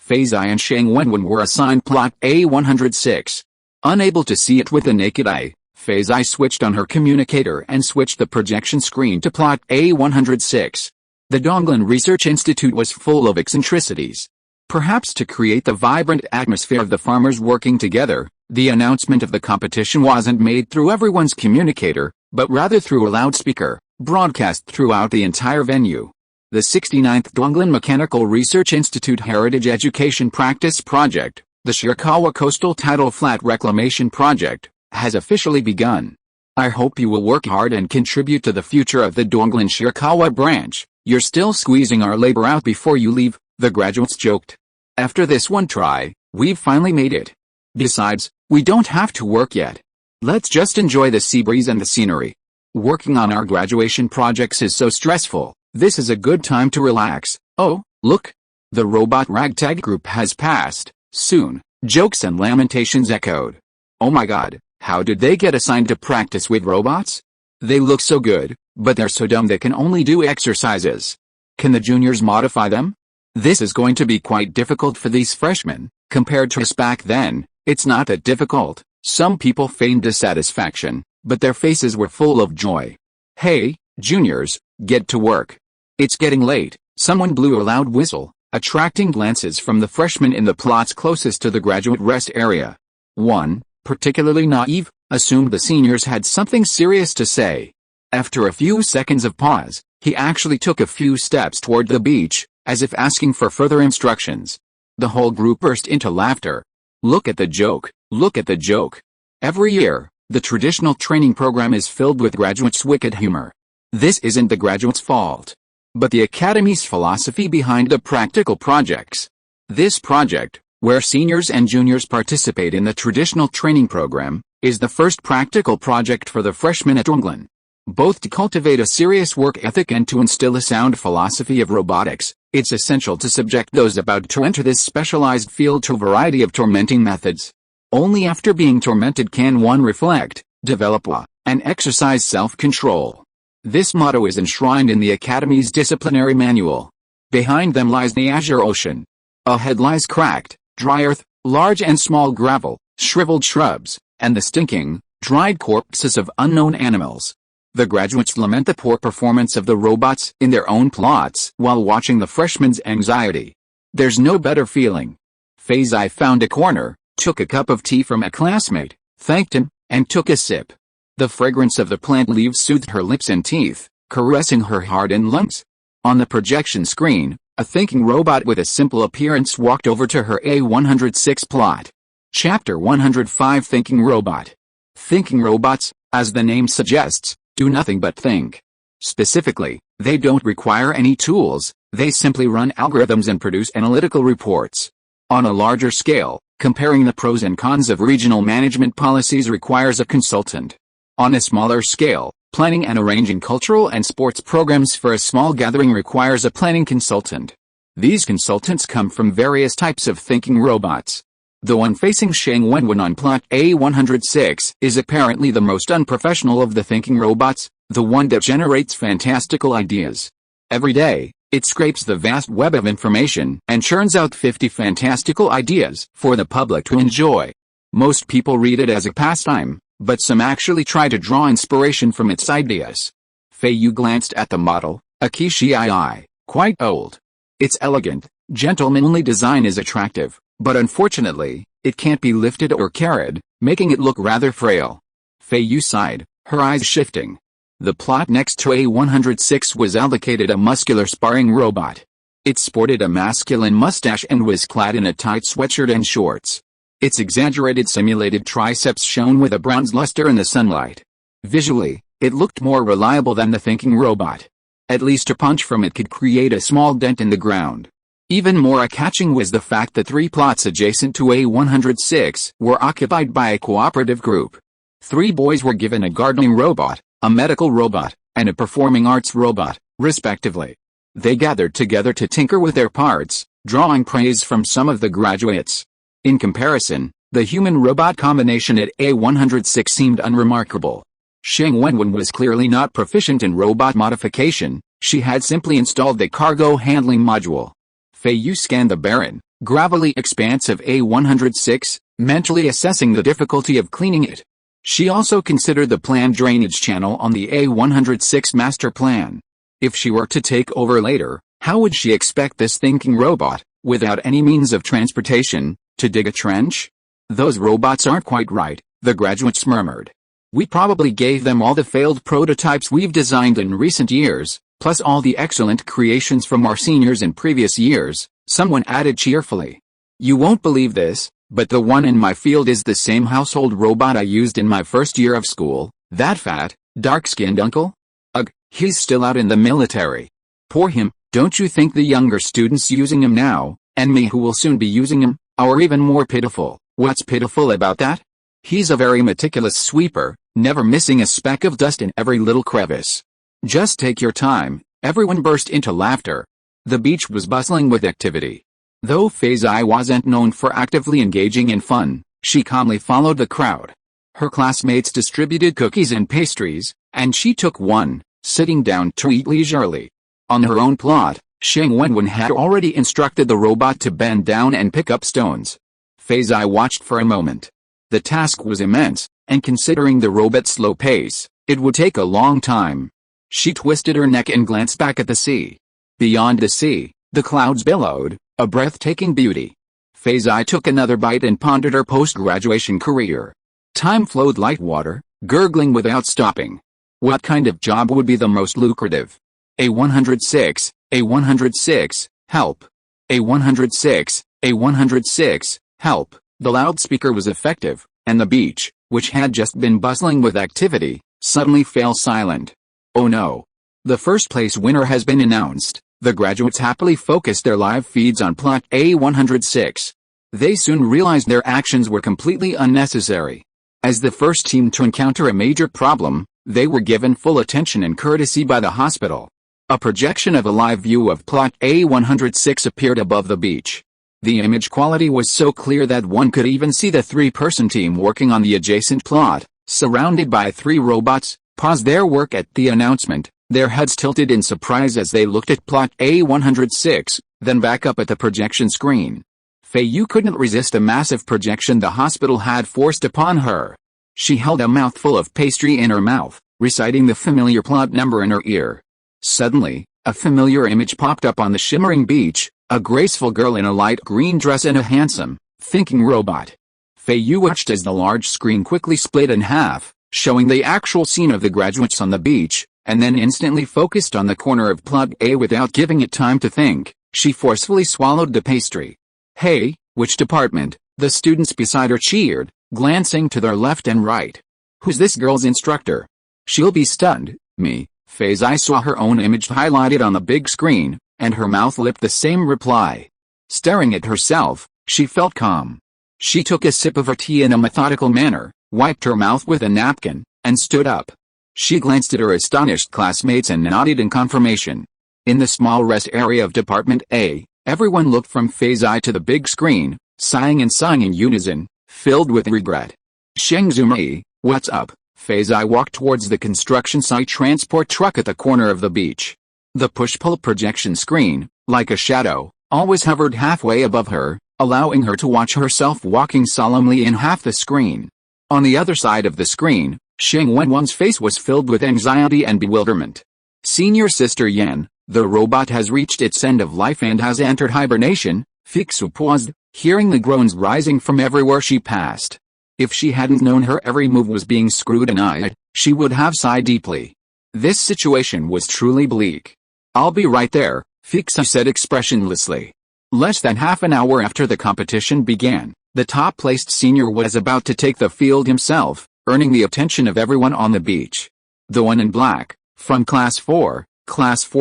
Feiyu and Shang Wenwen were assigned plot A106. Unable to see it with the naked eye, Feiyu switched on her communicator and switched the projection screen to plot A106. The Donglan Research Institute was full of eccentricities. Perhaps to create the vibrant atmosphere of the farmers working together, the announcement of the competition wasn't made through everyone's communicator, but rather through a loudspeaker, broadcast throughout the entire venue. The 69th Donglan Mechanical Research Institute Heritage Education Practice Project, the Shirakawa Coastal Tidal Flat Reclamation Project, has officially begun. I hope you will work hard and contribute to the future of the Donglan Shirakawa branch. You're still squeezing our labor out before you leave, the graduates joked. After this one try, we've finally made it. Besides, we don't have to work yet. Let's just enjoy the sea breeze and the scenery. Working on our graduation projects is so stressful. This is a good time to relax. Oh, look! The robot ragtag group has passed. Soon, jokes and lamentations echoed. Oh my god, how did they get assigned to practice with robots? They look so good, but they're so dumb they can only do exercises. Can the juniors modify them? This is going to be quite difficult for these freshmen. Compared to us back then, it's not that difficult. Some people feigned dissatisfaction, but their faces were full of joy. Hey, juniors, get to work. It's getting late. Someone blew a loud whistle, attracting glances from the freshmen in the plots closest to the graduate rest area. One, particularly naive, assumed the seniors had something serious to say. After a few seconds of pause, he actually took a few steps toward the beach, as if asking for further instructions. The whole group burst into laughter. Look at the joke, look at the joke. Every year, the traditional training program is filled with graduates' wicked humor. This isn't the graduates' fault, but the Academy's philosophy behind the practical projects. This project, where seniors and juniors participate in the traditional training program, is the first practical project for the freshmen at Donglan. Both to cultivate a serious work ethic and to instill a sound philosophy of robotics, it's essential to subject those about to enter this specialized field to a variety of tormenting methods. Only after being tormented can one reflect, develop and exercise self-control. This motto is enshrined in the Academy's disciplinary manual. Behind them lies the azure ocean. Ahead lies cracked, dry earth, large and small gravel, shriveled shrubs, and the stinking, dried corpses of unknown animals. The graduates lament the poor performance of the robots in their own plots while watching the freshmen's anxiety. There's no better feeling. Feiyu found a corner, took a cup of tea from a classmate, thanked him, and took a sip. The fragrance of the plant leaves soothed her lips and teeth, caressing her heart and lungs. On the projection screen, a thinking robot with a simple appearance walked over to her A106 plot. Chapter 105 Thinking Robot. Thinking robots, as the name suggests, do nothing but think. Specifically, they don't require any tools, they simply run algorithms and produce analytical reports. On a larger scale, comparing the pros and cons of regional management policies requires a consultant. On a smaller scale, planning and arranging cultural and sports programs for a small gathering requires a planning consultant. These consultants come from various types of thinking robots. The one facing Sheng Wenwen on plot A106 is apparently the most unprofessional of the thinking robots, the one that generates fantastical ideas. Every day, it scrapes the vast web of information and churns out 50 fantastical ideas for the public to enjoy. Most people read it as a pastime, but some actually try to draw inspiration from its ideas. Feiyu glanced at the model, a Qi Changgong, quite old. Its elegant, gentlemanly design is attractive, but unfortunately, it can't be lifted or carried, making it look rather frail. Feiyu sighed, her eyes shifting. The plot next to A106 was allocated a muscular sparring robot. It sported a masculine mustache and was clad in a tight sweatshirt and shorts. Its exaggerated simulated triceps shone with a bronze luster in the sunlight. Visually, it looked more reliable than the thinking robot. At least a punch from it could create a small dent in the ground. Even more eye-catching was the fact that 3 plots adjacent to A106 were occupied by a cooperative group. 3 boys were given a gardening robot, a medical robot, and a performing arts robot, respectively. They gathered together to tinker with their parts, drawing praise from some of the graduates. In comparison, the human-robot combination at A106 seemed unremarkable. Sheng Wenwen was clearly not proficient in robot modification, she had simply installed the cargo handling module. Feiyu scanned the barren, gravelly expanse of A106, mentally assessing the difficulty of cleaning it. She also considered the planned drainage channel on the A106 master plan. If she were to take over later, how would she expect this thinking robot, without any means of transportation, to dig a trench? Those robots aren't quite right, the graduates murmured. We probably gave them all the failed prototypes we've designed in recent years, plus all the excellent creations from our seniors in previous years, someone added cheerfully. You won't believe this, but the one in my field is the same household robot I used in my first year of school, that fat, dark-skinned uncle. Ugh, he's still out in the military. Poor him, don't you think the younger students using him now, and me who will soon be using him, are even more pitiful? What's pitiful about that? He's a very meticulous sweeper, never missing a speck of dust in every little crevice. Just take your time, everyone burst into laughter. The beach was bustling with activity. Though Feiyu wasn't known for actively engaging in fun, she calmly followed the crowd. Her classmates distributed cookies and pastries, and she took one, sitting down to eat leisurely. On her own plot, Sheng Wenwen had already instructed the robot to bend down and pick up stones. Feiyu watched for a moment. The task was immense, and considering the robot's slow pace, it would take a long time. She twisted her neck and glanced back at the sea. Beyond the sea, the clouds billowed, a breathtaking beauty. Feiyu took another bite and pondered her post-graduation career. Time flowed like water, gurgling without stopping. What kind of job would be the most lucrative? A106, A106, help. A106, A106, help. The loudspeaker was effective, and the beach, which had just been bustling with activity, suddenly fell silent. Oh no. The first place winner has been announced. The graduates happily focused their live feeds on plot A106. They soon realized their actions were completely unnecessary. As the first team to encounter a major problem, they were given full attention and courtesy by the hospital. A projection of a live view of plot A106 appeared above the beach. The image quality was so clear that one could even see the 3-person team working on the adjacent plot, surrounded by 3 robots, pause their work at the announcement, their heads tilted in surprise as they looked at plot A106, then back up at the projection screen. Feiyu couldn't resist a massive projection the hospital had forced upon her. She held a mouthful of pastry in her mouth, reciting the familiar plot number in her ear. Suddenly, a familiar image popped up on the shimmering beach, a graceful girl in a light green dress and a handsome, thinking robot. Feiyu watched as the large screen quickly split in half, showing the actual scene of the graduates on the beach, and then instantly focused on the corner of plot A. Without giving it time to think, she forcefully swallowed the pastry. "Hey, which department?" the students beside her cheered, glancing to their left and right. "Who's this girl's instructor?" "She'll be stunned." Me. Feiyu saw her own image highlighted on the big screen, and her mouth lipped the same reply. Staring at herself, she felt calm. She took a sip of her tea in a methodical manner, wiped her mouth with a napkin, and stood up. She glanced at her astonished classmates and nodded in confirmation. In the small rest area of Department A, everyone looked from Feiyu to the big screen, sighing and sighing in unison, filled with regret. "Shengzumi, what's up?" Feiyu walked towards the construction site transport truck at the corner of the beach. The push-pull projection screen, like a shadow, always hovered halfway above her, allowing her to watch herself walking solemnly in half the screen. On the other side of the screen, Sheng Wenwen's face was filled with anxiety and bewilderment. "Senior Sister Yan, the robot has reached its end of life and has entered hibernation," Feiyu paused, hearing the groans rising from everywhere she passed. If she hadn't known her every move was being scrutinized, she would have sighed deeply. This situation was truly bleak. "I'll be right there," Feiyu said expressionlessly. Less than half an hour after the competition began, the top-placed senior was about to take the field himself, earning the attention of everyone on the beach. The one in black, from Class 4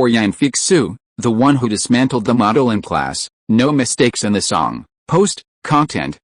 Yan Feiyu, the one who dismantled the model in class, no mistakes in the song, post, content,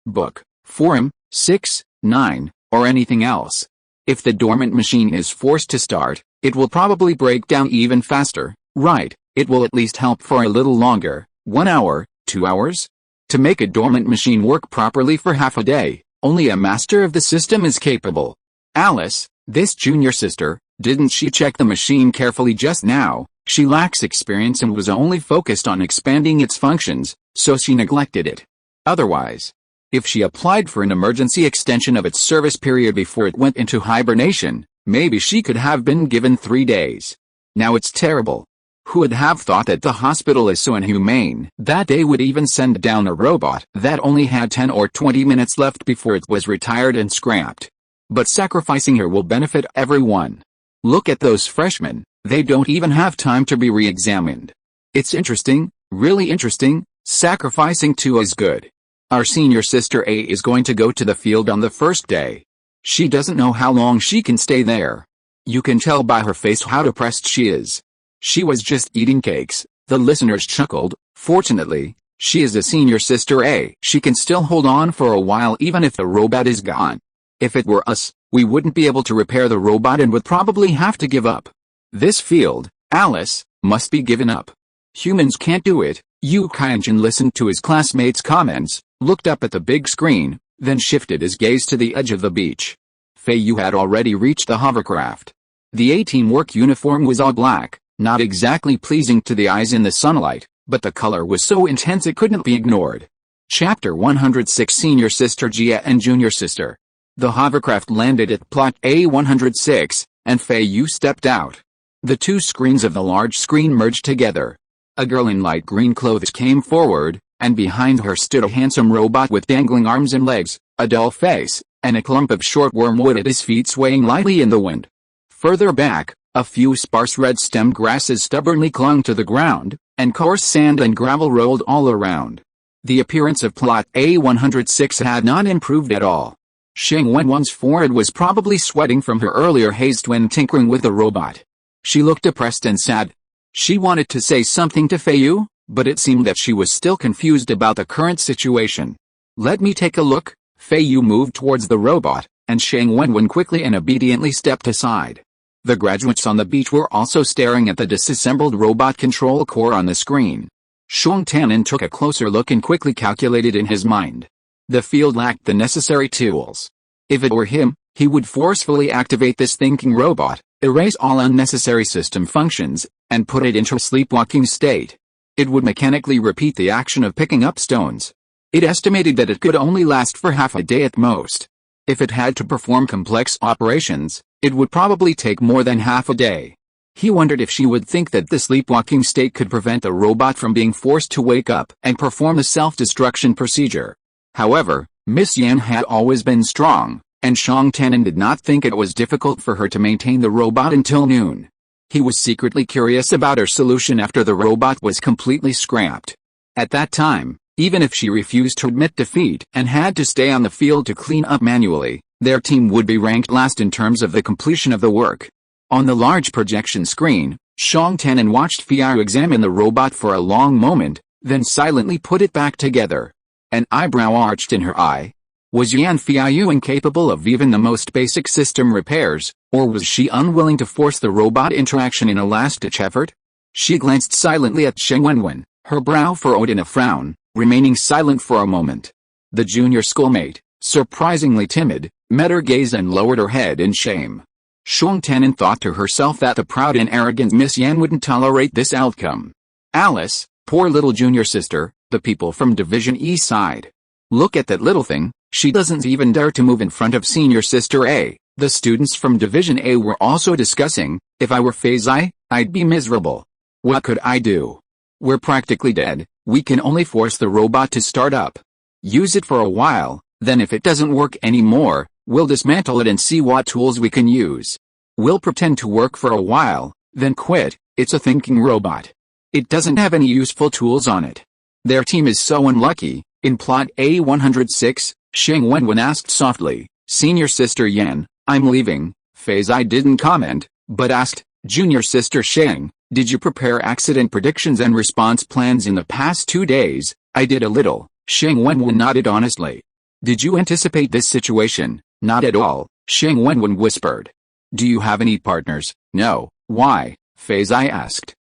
book, forum, 6, 9, or anything else. If the dormant machine is forced to start, it will probably break down even faster, right? It will at least help for a little longer, 1 hour, 2 hours? To make a dormant machine work properly for half a day, only a master of the system is capable. Alice, this junior sister, didn't she check the machine carefully just now? She lacks experience and was only focused on expanding its functions, so she neglected it. Otherwise, if she applied for an emergency extension of its service period before it went into hibernation, maybe she could have been given 3 days. Now it's terrible. Who would have thought that the hospital is so inhumane that they would even send down a robot that only had 10 or 20 minutes left before it was retired and scrapped? But sacrificing her will benefit everyone. Look at those freshmen, they don't even have time to be re-examined. It's interesting, really interesting, sacrificing two is good. Our senior sister A is going to go to the field on the first day. She doesn't know how long she can stay there. You can tell by her face how depressed she is. She was just eating cakes, the listeners chuckled. Fortunately, she is a senior sister A. She can still hold on for a while even if the robot is gone. If it were us, we wouldn't be able to repair the robot and would probably have to give up. This field, Alice, must be given up. Humans can't do it. Yu Qianjun listened to his classmates' comments, looked up at the big screen, then shifted his gaze to the edge of the beach. Feiyu had already reached the hovercraft. The A-team work uniform was all black, not exactly pleasing to the eyes in the sunlight, but the color was so intense it couldn't be ignored. Chapter 106 Senior Sister Jia and Junior Sister. The hovercraft landed at plot A106, and Feiyu stepped out. The two screens of the large screen merged together. A girl in light green clothes came forward, and behind her stood a handsome robot with dangling arms and legs, a dull face, and a clump of short wormwood at his feet swaying lightly in the wind. Further back, a few sparse red-stemmed grasses stubbornly clung to the ground, and coarse sand and gravel rolled all around. The appearance of plot A106 had not improved at all. Sheng Wenwen's forehead was probably sweating from her earlier haste when tinkering with the robot. She looked depressed and sad. She wanted to say something to Feiyu, but it seemed that she was still confused about the current situation. "Let me take a look." Feiyu moved towards the robot, and Sheng Wenwen quickly and obediently stepped aside. The graduates on the beach were also staring at the disassembled robot control core on the screen. Shuang Tanin took a closer look and quickly calculated in his mind. The field lacked the necessary tools. If it were him, he would forcefully activate this thinking robot, erase all unnecessary system functions, and put it into a sleepwalking state. It would mechanically repeat the action of picking up stones. It estimated that it could only last for half a day at most. If it had to perform complex operations, It would probably take more than half a day. He wondered if she would think that the sleepwalking state could prevent the robot from being forced to wake up and perform the self-destruction procedure. However, Miss Yan had always been strong, and Shang Tannen did not think it was difficult for her to maintain the robot until noon. He was secretly curious about her solution after the robot was completely scrapped. At that time, even if she refused to admit defeat and had to stay on the field to clean up manually, their team would be ranked last in terms of the completion of the work. On the large projection screen, Shang Tannen watched Feiyu examine the robot for a long moment, then silently put it back together. An eyebrow arched in her eye. Was Yan Feiyu incapable of even the most basic system repairs, or was she unwilling to force the robot interaction in a last-ditch effort? She glanced silently at Shen Wenwen, her brow furrowed in a frown, remaining silent for a moment. The junior schoolmate, surprisingly timid, met her gaze and lowered her head in shame. Shang Tannen thought to herself that the proud and arrogant Miss Yan wouldn't tolerate this outcome. Alice, poor little junior sister, the people from Division E sighed. Look at that little thing, she doesn't even dare to move in front of senior sister A. The students from Division A were also discussing, if I were Feiyu, I'd be miserable. What could I do? We're practically dead, we can only force the robot to start up. Use it for a while, then if it doesn't work anymore, we'll dismantle it and see what tools we can use. We'll pretend to work for a while, then quit. It's a thinking robot. It doesn't have any useful tools on it. Their team is so unlucky. In plot A106, Shang Wenwen asked softly, Senior Sister Yan, I'm leaving. Feiyu didn't comment, but asked, Junior Sister Shang, did you prepare accident predictions and response plans in the past 2 days? I did a little. Shang Wenwen nodded honestly. Did you anticipate this situation? Not at all, Shang Wenwen whispered. Do you have any partners? No. Why? Feiyu asked.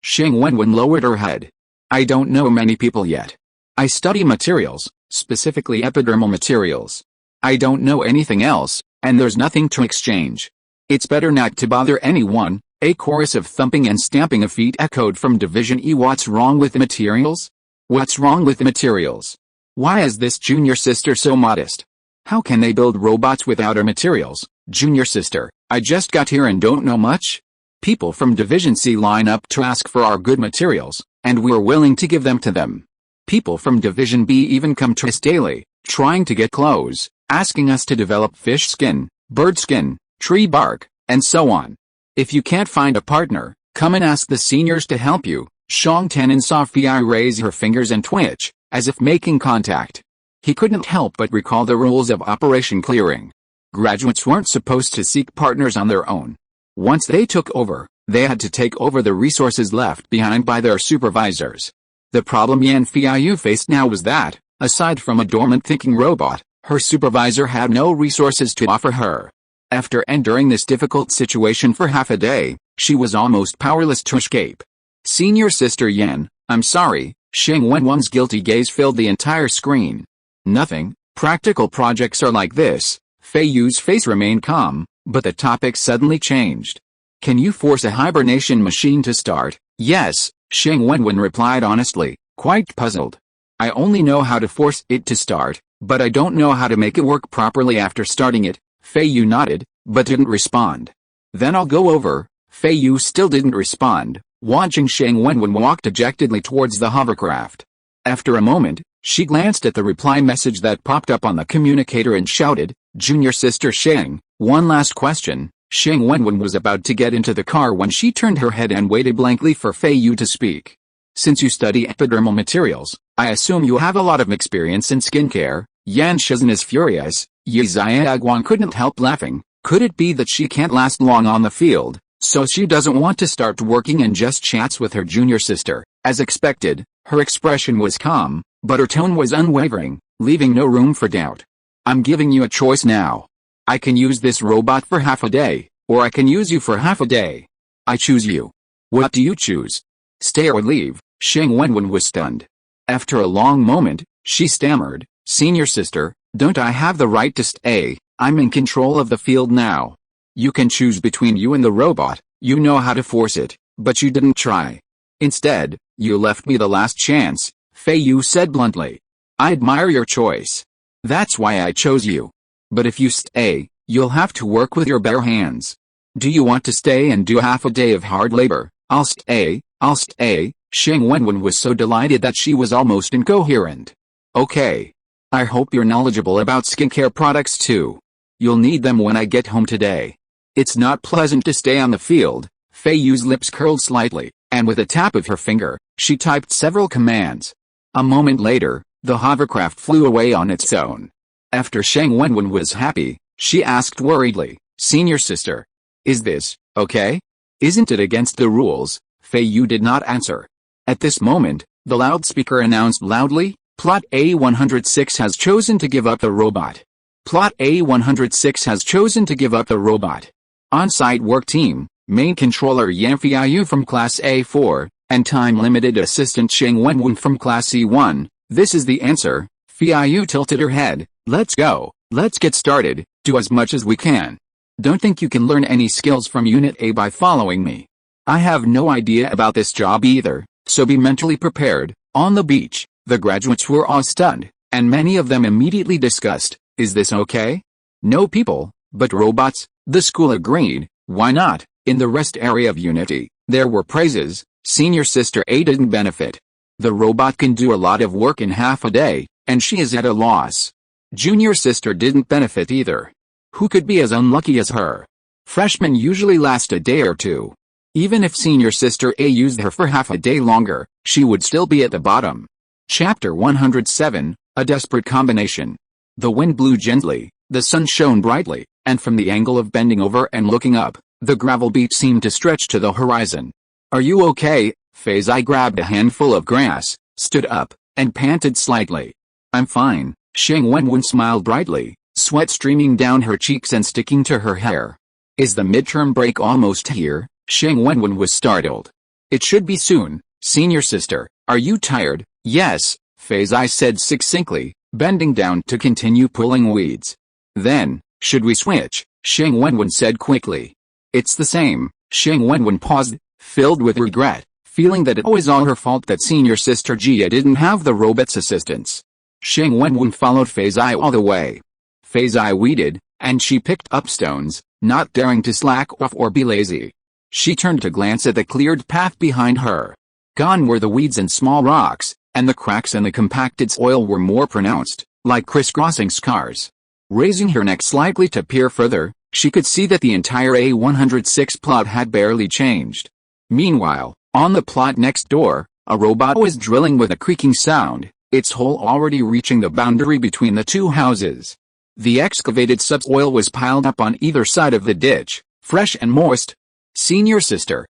Shang Wenwen lowered her head. I don't know many people yet. I study materials, specifically epidermal materials. I don't know anything else, and there's nothing to exchange. It's better not to bother anyone. A chorus of thumping and stamping of feet echoed from Division E. What's wrong with the materials? What's wrong with the materials? Why is this junior sister so modest? How can they build robots without our materials? Junior sister, I just got here and don't know much. People from Division C line up to ask for our good materials, and we're willing to give them to them. People from Division B even come to us daily, trying to get clothes, asking us to develop fish skin, bird skin, tree bark, and so on. If you can't find a partner, come and ask the seniors to help you. Shang Tannen saw Feiyu raise her fingers and twitch, as if making contact. He couldn't help but recall the rules of Operation Clearing. Graduates weren't supposed to seek partners on their own. Once they took over, they had to take over the resources left behind by their supervisors. The problem Yan Feiyu faced now was that, aside from a dormant thinking robot, her supervisor had no resources to offer her. After enduring this difficult situation for half a day, she was almost powerless to escape. Senior Sister Yan, I'm sorry, Shang Wenwen's guilty gaze filled the entire screen. Nothing, practical projects are like this. Feiyu's face remained calm, but the topic suddenly changed. Can you force a hibernation machine to start? Yes, Shang Wenwen replied honestly, quite puzzled. I only know how to force it to start, but I don't know how to make it work properly after starting it. Feiyu nodded, but didn't respond. Then I'll go over. Feiyu still didn't respond, watching Shang Wenwen walk dejectedly towards the hovercraft. After a moment, she glanced at the reply message that popped up on the communicator and shouted, Junior Sister Shang, one last question. Shang Wenwen was about to get into the car when she turned her head and waited blankly for Feiyu to speak. Since you study epidermal materials, I assume you have a lot of experience in skincare. Yan Shizhen is furious. Yi Xiaoguang couldn't help laughing. Could it be that she can't last long on the field, so she doesn't want to start working and just chats with her junior sister? As expected, her expression was calm, but her tone was unwavering, leaving no room for doubt. I'm giving you a choice now. I can use this robot for half a day, or I can use you for half a day. I choose you. What do you choose? Stay or leave? Shang Wenwen was stunned. After a long moment, she stammered, Senior sister, don't I have the right to stay? I'm in control of the field now. You can choose between you and the robot. You know how to force it, but you didn't try. Instead, you left me the last chance, Feiyu said bluntly. I admire your choice. That's why I chose you. But if you stay, You'll have to work with your bare hands. Do you want to stay and do half a day of hard labor? I'll stay, I'll stay. Sheng Wenwen was so delighted that she was almost incoherent. Okay. I hope you're knowledgeable about skincare products too. You'll need them when I get home today. It's not pleasant to stay on the field. Feiyu's lips curled slightly, and with a tap of her finger, she typed several commands. A moment later, the hovercraft flew away on its own. After Sheng Wenwen was happy, she asked worriedly, "Senior sister, is this okay? Isn't it against the rules?" Feiyu did not answer. At this moment, the loudspeaker announced loudly, "Plot A106 has chosen to give up the robot. Plot A106 has chosen to give up the robot. On-site work team, main controller Yan Feiyu from Class A4, and time-limited assistant Sheng Wenwen from Class C1, this is the answer." Feiyu tilted her head. "Let's go, let's get started, do as much as we can. Don't think you can learn any skills from Unit A by following me. I have no idea about this job either, so be mentally prepared." On the beach, the graduates were all stunned, and many of them immediately discussed, "Is this okay? No people, but robots?" The school agreed, "Why not?" In the rest area of Unity, there were praises. Senior Sister A didn't benefit. The robot can do a lot of work in half a day, and she is at a loss. Junior Sister didn't benefit either. Who could be as unlucky as her? Freshmen usually last a day or two. Even if Senior Sister A used her for half a day longer, she would still be at the bottom. Chapter 107, A Desperate Combination. The wind blew gently, the sun shone brightly, and from the angle of bending over and looking up, the gravel beach seemed to stretch to the horizon. "Are you okay?" Feiyu grabbed a handful of grass, stood up, and panted slightly. "I'm fine." Sheng Wenwen smiled brightly, sweat streaming down her cheeks and sticking to her hair. "Is the midterm break almost here?" Sheng Wenwen was startled. "It should be soon." "Senior sister, are you tired?" "Yes," Feiyu said succinctly, bending down to continue pulling weeds. "Then, should we switch?" Sheng Wenwen said quickly. "It's the same." Sheng Wenwen paused, filled with regret, feeling that it was all her fault that Senior Sister Jia didn't have the robot's assistance. Sheng Wenwen followed Feiyu all the way. Feiyu weeded, and she picked up stones, not daring to slack off or be lazy. She turned to glance at the cleared path behind her. Gone were the weeds and small rocks, and the cracks in the compacted soil were more pronounced, like crisscrossing scars. Raising her neck slightly to peer further, she could see that the entire A106 plot had barely changed. Meanwhile, on the plot next door, a robot was drilling with a creaking sound, its hole already reaching the boundary between the two houses. The excavated subsoil was piled up on either side of the ditch, fresh and moist. "Senior sister,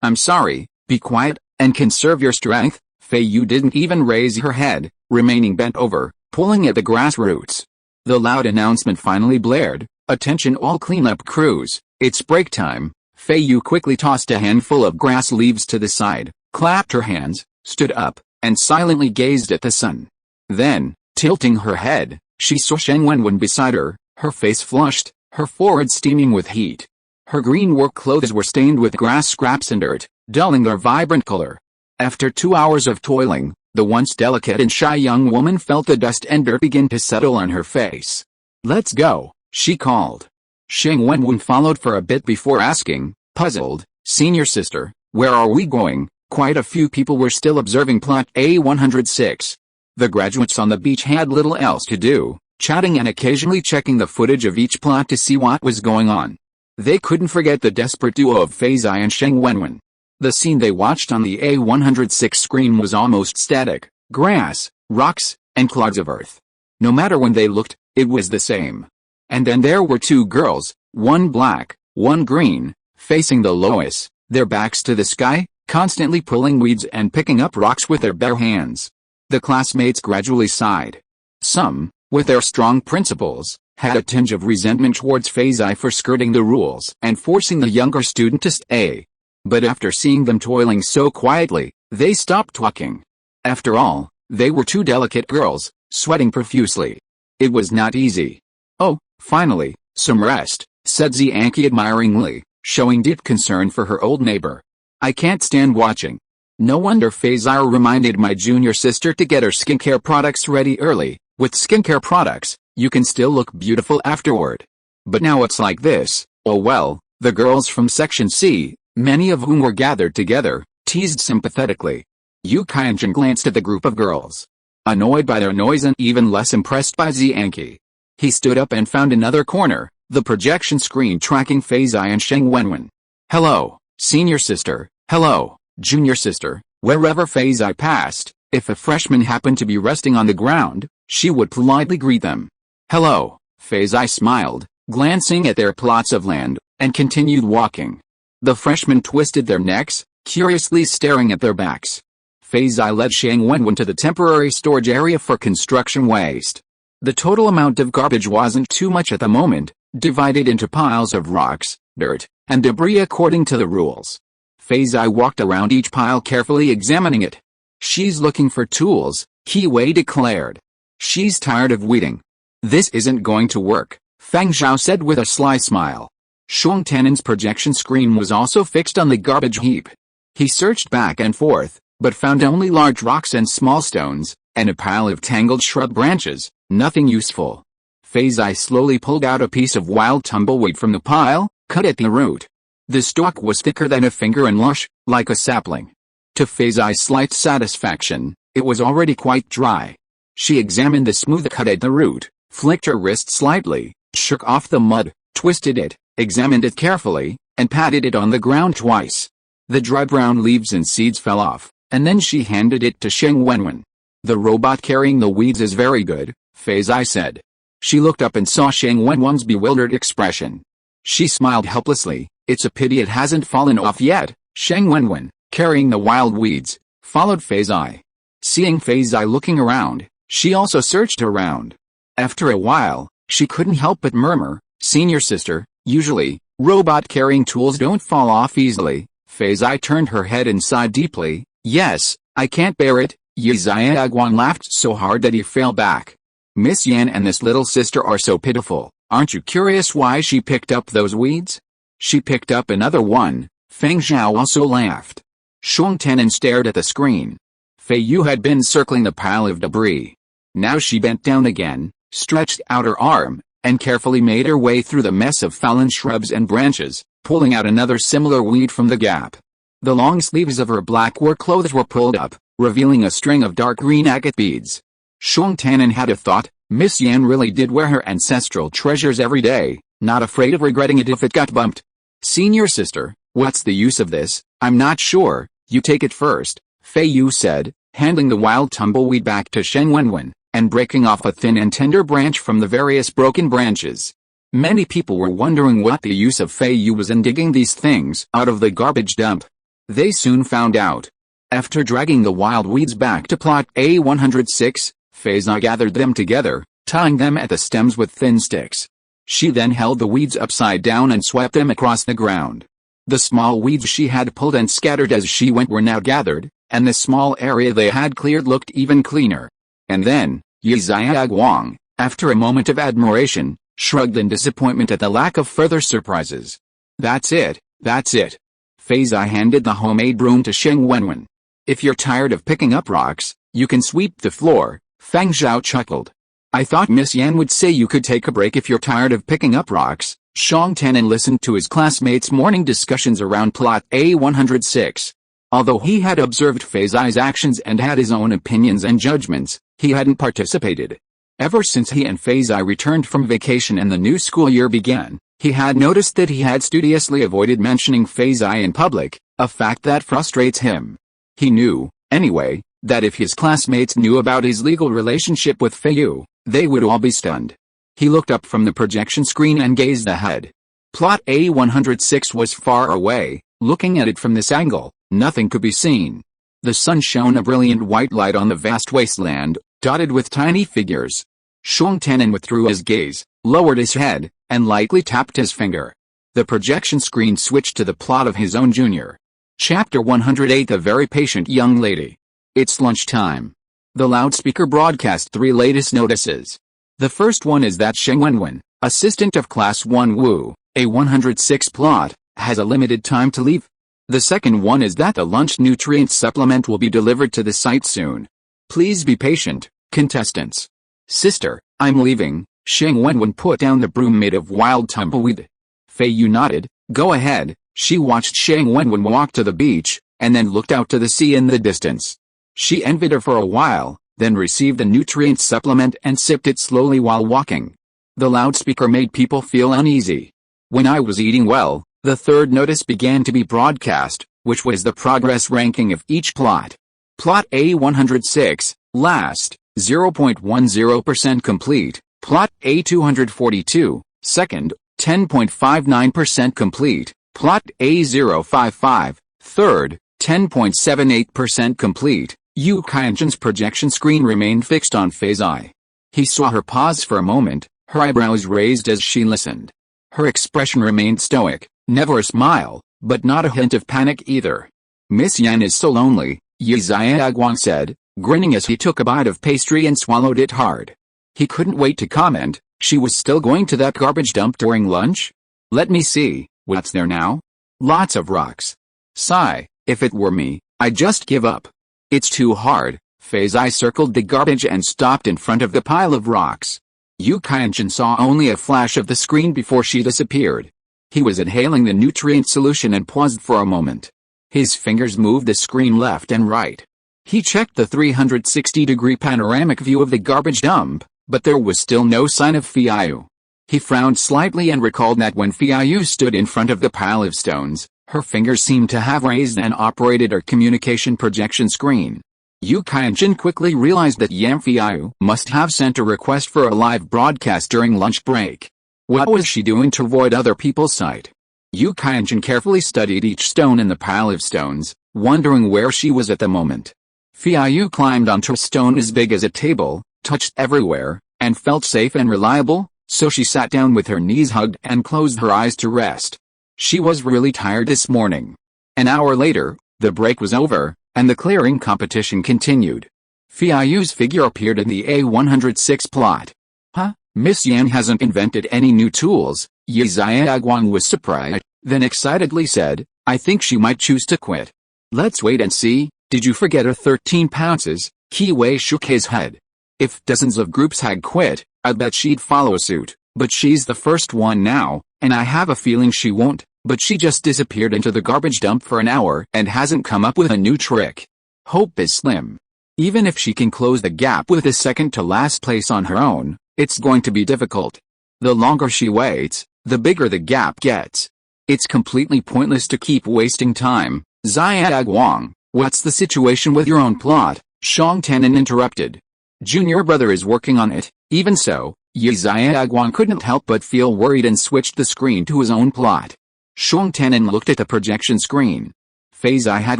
I'm sorry, be quiet, and conserve your strength." Feiyu didn't even raise her head, remaining bent over, pulling at the grass roots. The loud announcement finally blared, "Attention all cleanup crews, it's break time." Feiyu quickly tossed a handful of grass leaves to the side, clapped her hands, stood up, and silently gazed at the sun. Then, tilting her head, she saw Sheng Wenwen beside her, her face flushed, her forehead steaming with heat. Her green work clothes were stained with grass scraps and dirt, dulling their vibrant color. After 2 hours of toiling, the once delicate and shy young woman felt the dust and dirt begin to settle on her face. "Let's go," she called. Sheng Wenwen followed for a bit before asking, puzzled, "Senior sister, where are we going?" Quite a few people were still observing plot A106. The graduates on the beach had little else to do, chatting and occasionally checking the footage of each plot to see what was going on. They couldn't forget the desperate duo of Feiyu and Sheng Wenwen. The scene they watched on the A106 screen was almost static: grass, rocks, and clods of earth. No matter when they looked, it was the same. And then there were two girls, one black, one green, facing the Lois, their backs to the sky, constantly pulling weeds and picking up rocks with their bare hands. The classmates gradually sighed. Some, with their strong principles, had a tinge of resentment towards Feiyu for skirting the rules and forcing the younger student to stay. But after seeing them toiling so quietly, they stopped talking. After all, they were two delicate girls, sweating profusely. It was not easy. "Oh, finally, some rest," said Xianqi admiringly, showing deep concern for her old neighbor. "I can't stand watching. No wonder." Feiyu reminded my junior sister to get her skincare products ready early. With skincare products, you can still look beautiful afterward. But now it's like this. Oh well, the girls from Section C, many of whom were gathered together, teased sympathetically. Yu Qianzhen glanced at the group of girls. Annoyed by their noise and even less impressed by Xianqi. He stood up and found another corner, the projection screen tracking Feiyu and Sheng Wenwen. Hello, senior sister, hello, junior sister. Wherever Feiyu passed, if a freshman happened to be resting on the ground, she would politely greet them. Hello, Feiyu smiled, glancing at their plots of land, and continued walking. The freshmen twisted their necks, curiously staring at their backs. Feiyu led Sheng Wenwen to the temporary storage area for construction waste. The total amount of garbage wasn't too much at the moment, divided into piles of rocks, dirt, and debris according to the rules. Feiyu walked around each pile carefully examining it. She's looking for tools, Qi Wei declared. She's tired of waiting. This isn't going to work, Feng Zhao said with a sly smile. Shuang Tenen's projection screen was also fixed on the garbage heap. He searched back and forth, but found only large rocks and small stones, and a pile of tangled shrub branches, nothing useful. Feiyu slowly pulled out a piece of wild tumbleweed from the pile, cut at the root. The stalk was thicker than a finger and lush, like a sapling. To Feiyu's slight satisfaction, it was already quite dry. She examined the smooth cut at the root, flicked her wrist slightly, shook off the mud, twisted it, examined it carefully, and patted it on the ground twice. The dry brown leaves and seeds fell off, and then she handed it to Sheng Wenwen. The robot carrying the weeds is very good, Feiyu said. She looked up and saw Sheng Wenwen's bewildered expression. She smiled helplessly. It's a pity it hasn't fallen off yet. Sheng Wenwen, carrying the wild weeds, followed Feiyu. Seeing Feiyu looking around, she also searched around. After a while, she couldn't help but murmur, "Senior sister, usually, robot-carrying tools don't fall off easily." Feiyu turned her head and sighed deeply. "Yes, I can't bear it." Yi Xiaoguang laughed so hard that he fell back. "Miss Yan and this little sister are so pitiful. Aren't you curious why she picked up those weeds?" She picked up another one. Feng Zhao also laughed. Shuang Tenen stared at the screen. Feiyu had been circling the pile of debris. Now she bent down again, stretched out her arm, and carefully made her way through the mess of fallen shrubs and branches, pulling out another similar weed from the gap. The long sleeves of her black work clothes were pulled up, revealing a string of dark green agate beads. Shuang Tenen had a thought. Miss Yan really did wear her ancestral treasures every day, not afraid of regretting it if it got bumped. "Senior sister, what's the use of this?" "I'm not sure, you take it first," Feiyu said, handing the wild tumbleweed back to Sheng Wenwen, and breaking off a thin and tender branch from the various broken branches. Many people were wondering what the use of Feiyu was in digging these things out of the garbage dump. They soon found out. After dragging the wild weeds back to plot A106, Feiyu gathered them together, tying them at the stems with thin sticks. She then held the weeds upside down and swept them across the ground. The small weeds she had pulled and scattered as she went were now gathered, and the small area they had cleared looked even cleaner. And then, Yi Xiaoguang, after a moment of admiration, shrugged in disappointment at the lack of further surprises. That's it. Feiyu handed the homemade broom to Sheng Wenwen. "If you're tired of picking up rocks, you can sweep the floor," Feng Zhao chuckled. "I thought Miss Yan would say you could take a break if you're tired of picking up rocks." Shuang Tenen listened to his classmates' morning discussions around plot A106. Although he had observed Feiyu's actions and had his own opinions and judgments, he hadn't participated. Ever since he and Feiyu returned from vacation and the new school year began, he had noticed that he had studiously avoided mentioning Feiyu in public, a fact that frustrates him. He knew, anyway, that if his classmates knew about his legal relationship with Feiyu, they would all be stunned. He looked up from the projection screen and gazed ahead. Plot A106 was far away. Looking at it from this angle, nothing could be seen. The sun shone a brilliant white light on the vast wasteland, dotted with tiny figures. Shuang Tenen withdrew his gaze, lowered his head, and lightly tapped his finger. The projection screen switched to the plot of his own junior. Chapter 108. A very patient young lady. It's lunchtime. The loudspeaker broadcast 3 latest notices. The first one is that Sheng Wenwen, assistant of Class 1 Wu, A106 plot, has a limited time to leave. The second one is that the lunch nutrient supplement will be delivered to the site soon. Please be patient, contestants. Sister, I'm leaving, Xing Wenwen put down the broom made of wild tumbleweed. Feiyu nodded. Go ahead. She watched Xing Wenwen walk to the beach, and then looked out to the sea in the distance. She envied her for a while, then received a nutrient supplement and sipped it slowly while walking. The loudspeaker made people feel uneasy. When I was eating well, the third notice began to be broadcast, which was the progress ranking of each plot. Plot A106, last, 0.10% complete. Plot A242, second, 10.59% complete. Plot A055, third, 10.78% complete. Yu Qianzhen's projection screen remained fixed on Feiyu. He saw her pause for a moment, her eyebrows raised as she listened. Her expression remained stoic, never a smile, but not a hint of panic either. Miss Yan is so lonely, Yi Xiaoguang said, grinning as he took a bite of pastry and swallowed it hard. He couldn't wait to comment. She was still going to that garbage dump during lunch? Let me see, what's there now? Lots of rocks. Sigh, if it were me, I'd just give up. It's too hard. Feiyu circled the garbage and stopped in front of the pile of rocks. Yu Qianzhen saw only a flash of the screen before she disappeared. He was inhaling the nutrient solution and paused for a moment. His fingers moved the screen left and right. He checked the 360-degree panoramic view of the garbage dump, but there was still no sign of Feiyu. He frowned slightly and recalled that when Feiyu stood in front of the pile of stones, her fingers seemed to have raised and operated her communication projection screen. Yu Qianzhen quickly realized that Yan Feiyu must have sent a request for a live broadcast during lunch break. What was she doing to avoid other people's sight? Yu Qianzhen carefully studied each stone in the pile of stones, wondering where she was at the moment. Feiyu climbed onto a stone as big as a table, touched everywhere, and felt safe and reliable, so she sat down with her knees hugged and closed her eyes to rest. She was really tired this morning. An hour later, the break was over, and the clearing competition continued. Feiyu's figure appeared in the A106 plot. Huh? Miss Yan hasn't invented any new tools, Yi Xiaoguang was surprised, then excitedly said, I think she might choose to quit. Let's wait and see. Did you forget her 13 pounces? Qi Wei shook his head. If dozens of groups had quit, I'd bet she'd follow suit, but she's the first one now, and I have a feeling she won't, but she just disappeared into the garbage dump for an hour and hasn't come up with a new trick. Hope is slim. Even if she can close the gap with the second to last place on her own, it's going to be difficult. The longer she waits, the bigger the gap gets. It's completely pointless to keep wasting time. Xiaoguang, what's the situation with your own plot? Shang Tenin interrupted. Junior brother is working on it. Even so, Yi Xiaoguang couldn't help but feel worried and switched the screen to his own plot. Shang Tenin looked at the projection screen. Feiyu had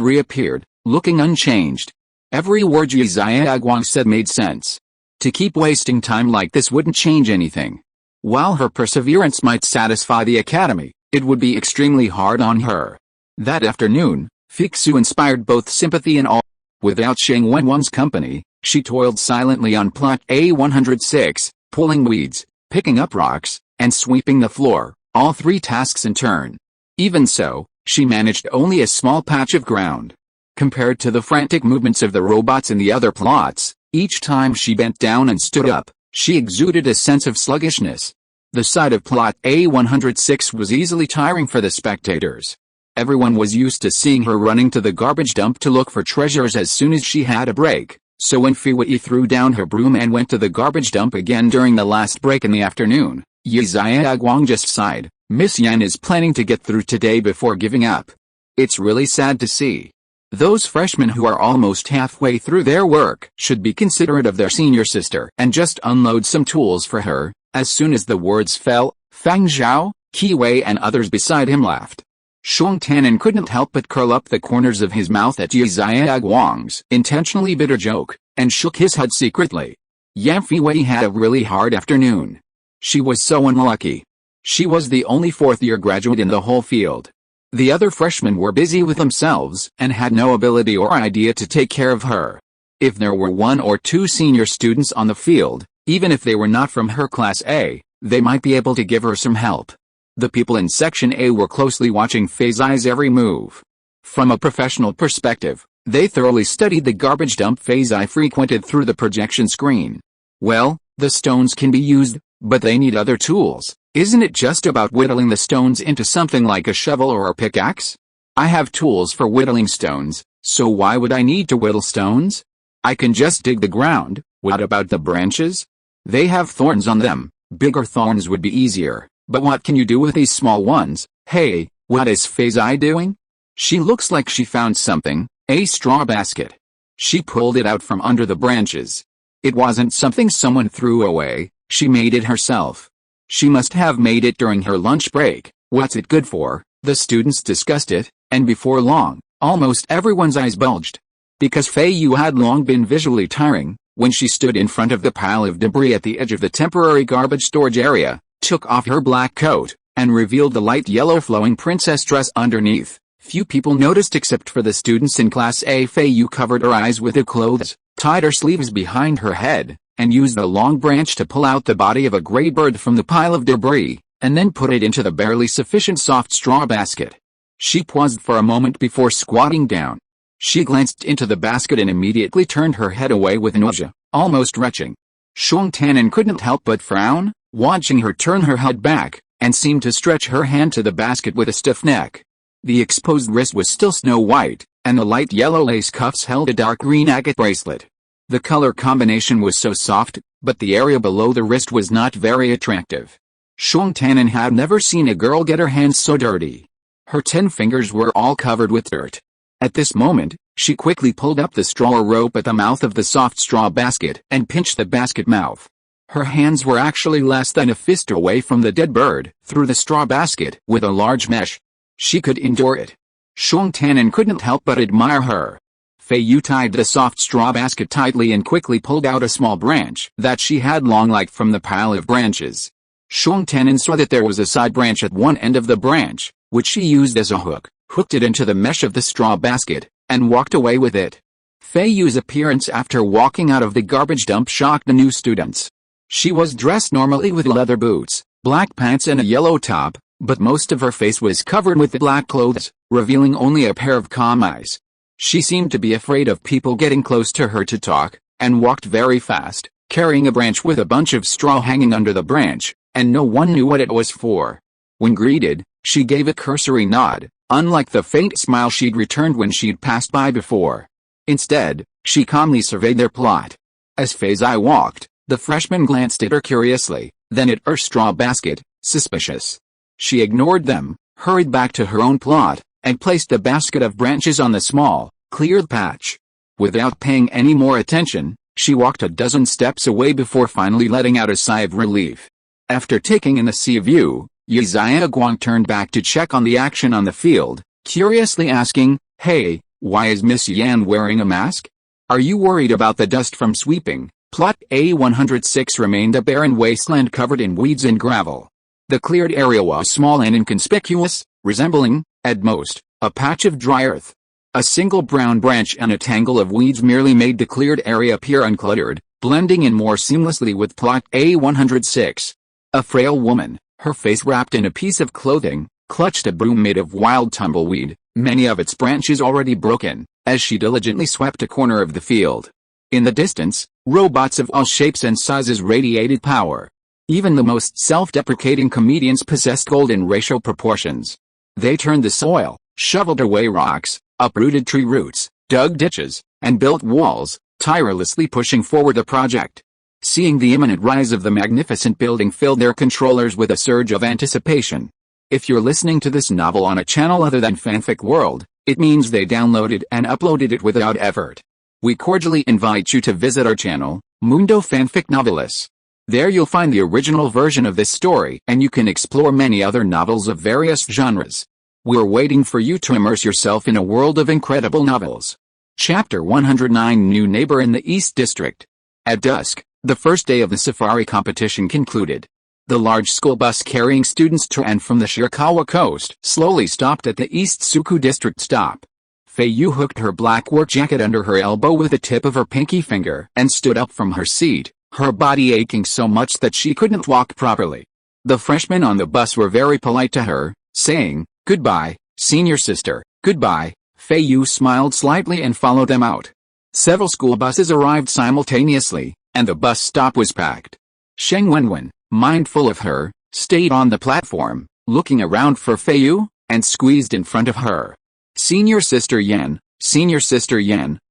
reappeared, looking unchanged. Every word Yi Xiaoguang said made sense. To keep wasting time like this wouldn't change anything. While her perseverance might satisfy the academy, it would be extremely hard on her. That afternoon, Feiyu inspired both sympathy and awe. Without Xing Wenwen's company, she toiled silently on plot A106, pulling weeds, picking up rocks, and sweeping the floor, all three tasks in turn. Even so, she managed only a small patch of ground. Compared to the frantic movements of the robots in the other plots, each time she bent down and stood up, she exuded a sense of sluggishness. The sight of plot A106 was easily tiring for the spectators. Everyone was used to seeing her running to the garbage dump to look for treasures as soon as she had a break, so when Feiyu threw down her broom and went to the garbage dump again during the last break in the afternoon, Yi Xiaoguang just sighed. Miss Yan is planning to get through today before giving up. It's really sad to see. Those freshmen who are almost halfway through their work should be considerate of their senior sister and just unload some tools for her. As soon as the words fell, Fang Zhao, Qi Wei and others beside him laughed. Shang Tenin couldn't help but curl up the corners of his mouth at Yi Xiaoguang's intentionally bitter joke, and shook his head secretly. Yan Feiyu had a really hard afternoon. She was so unlucky. She was the only fourth-year graduate in the whole field. The other freshmen were busy with themselves and had no ability or idea to take care of her. If there were one or two senior students on the field, even if they were not from her class A, they might be able to give her some help. The people in Section A were closely watching Feiyu's every move. From a professional perspective, they thoroughly studied the garbage dump Feiyu frequented through the projection screen. Well, the stones can be used, But they need other tools. Isn't it just about whittling the stones into something like a shovel or a pickaxe? I have tools for whittling stones, so why would I need to whittle stones? I can just dig the ground. What about the branches? They have thorns on them. Bigger thorns would be easier, but what can you do with these small ones? Hey, what is Feiyu doing? She looks like she found something, a straw basket. She pulled it out from under the branches. It wasn't something someone threw away, she made it herself. She must have made it during her lunch break. What's it good for? The students discussed it, and before long, almost everyone's eyes bulged. Because Feiyu had long been visually tiring, when she stood in front of the pile of debris at the edge of the temporary garbage storage area, took off her black coat, and revealed the light yellow flowing princess dress underneath. Few people noticed except for the students in Class A. Feiyu covered her eyes with the clothes, tied her sleeves behind her head, and used a long branch to pull out the body of a gray bird from the pile of debris, and then put it into the barely sufficient soft straw basket. She paused for a moment before squatting down. She glanced into the basket and immediately turned her head away with nausea, almost retching. Shuang Tanan couldn't help but frown, watching her turn her head back, and seemed to stretch her hand to the basket with a stiff neck. The exposed wrist was still snow white, and the light yellow lace cuffs held a dark green agate bracelet. The color combination was so soft, but the area below the wrist was not very attractive. Shuang Tanan had never seen a girl get her hands so dirty. Her 10 fingers were all covered with dirt. At this moment, she quickly pulled up the straw rope at the mouth of the soft straw basket and pinched the basket mouth. Her hands were actually less than a fist away from the dead bird, through the straw basket with a large mesh. She could endure it. Shuang Tanan couldn't help but admire her. Feiyu tied the soft straw basket tightly and quickly pulled out a small branch that she had long liked from the pile of branches. Shuang Tanan saw that there was a side branch at one end of the branch, which she used as a hook, hooked it into the mesh of the straw basket, and walked away with it. Feiyu's appearance after walking out of the garbage dump shocked the new students. She was dressed normally with leather boots, black pants and a yellow top, but most of her face was covered with black clothes, revealing only a pair of calm eyes. She seemed to be afraid of people getting close to her to talk, and walked very fast, carrying a branch with a bunch of straw hanging under the branch, and no one knew what it was for. When greeted, she gave a cursory nod, unlike the faint smile she'd returned when she'd passed by before. Instead, she calmly surveyed their plot. As Feiyu walked, the freshman glanced at her curiously, then at her straw basket, suspicious. She ignored them, hurried back to her own plot, and placed the basket of branches on the small, cleared patch. Without paying any more attention, she walked a dozen steps away before finally letting out a sigh of relief. After taking in the sea view, Qi Changgong turned back to check on the action on the field, curiously asking, "Hey, why is Miss Yan wearing a mask? Are you worried about the dust from sweeping?" Plot A106 remained a barren wasteland covered in weeds and gravel. The cleared area was small and inconspicuous, resembling, at most, a patch of dry earth. A single brown branch and a tangle of weeds merely made the cleared area appear uncluttered, blending in more seamlessly with plot A106. A frail woman, her face wrapped in a piece of clothing, clutched a broom made of wild tumbleweed, many of its branches already broken, as she diligently swept a corner of the field. In the distance, robots of all shapes and sizes radiated power. Even the most self-deprecating comedians possessed golden racial proportions. They turned the soil, shoveled away rocks, uprooted tree roots, dug ditches, and built walls, tirelessly pushing forward the project. Seeing the imminent rise of the magnificent building filled their controllers with a surge of anticipation. If you're listening to this novel on a channel other than Fanfic World, it means they downloaded and uploaded it without effort. We cordially invite you to visit our channel, Mundo Fanfic Novelis. There you'll find the original version of this story and you can explore many other novels of various genres. We're waiting for you to immerse yourself in a world of incredible novels. Chapter 109 New Neighbor in the East District. At dusk, the first day of the safari competition concluded. The large school bus carrying students to and from the Shirakawa coast slowly stopped at the East Suku District stop. Feiyu hooked her black work jacket under her elbow with the tip of her pinky finger and stood up from her seat, her body aching so much that she couldn't walk properly. The freshmen on the bus were very polite to her, saying, "Goodbye, senior sister, goodbye." Feiyu smiled slightly and followed them out. Several school buses arrived simultaneously, and the bus stop was packed. Sheng Wenwen, mindful of her, stayed on the platform, looking around for Feiyu, and squeezed in front of her. Senior Sister Yan,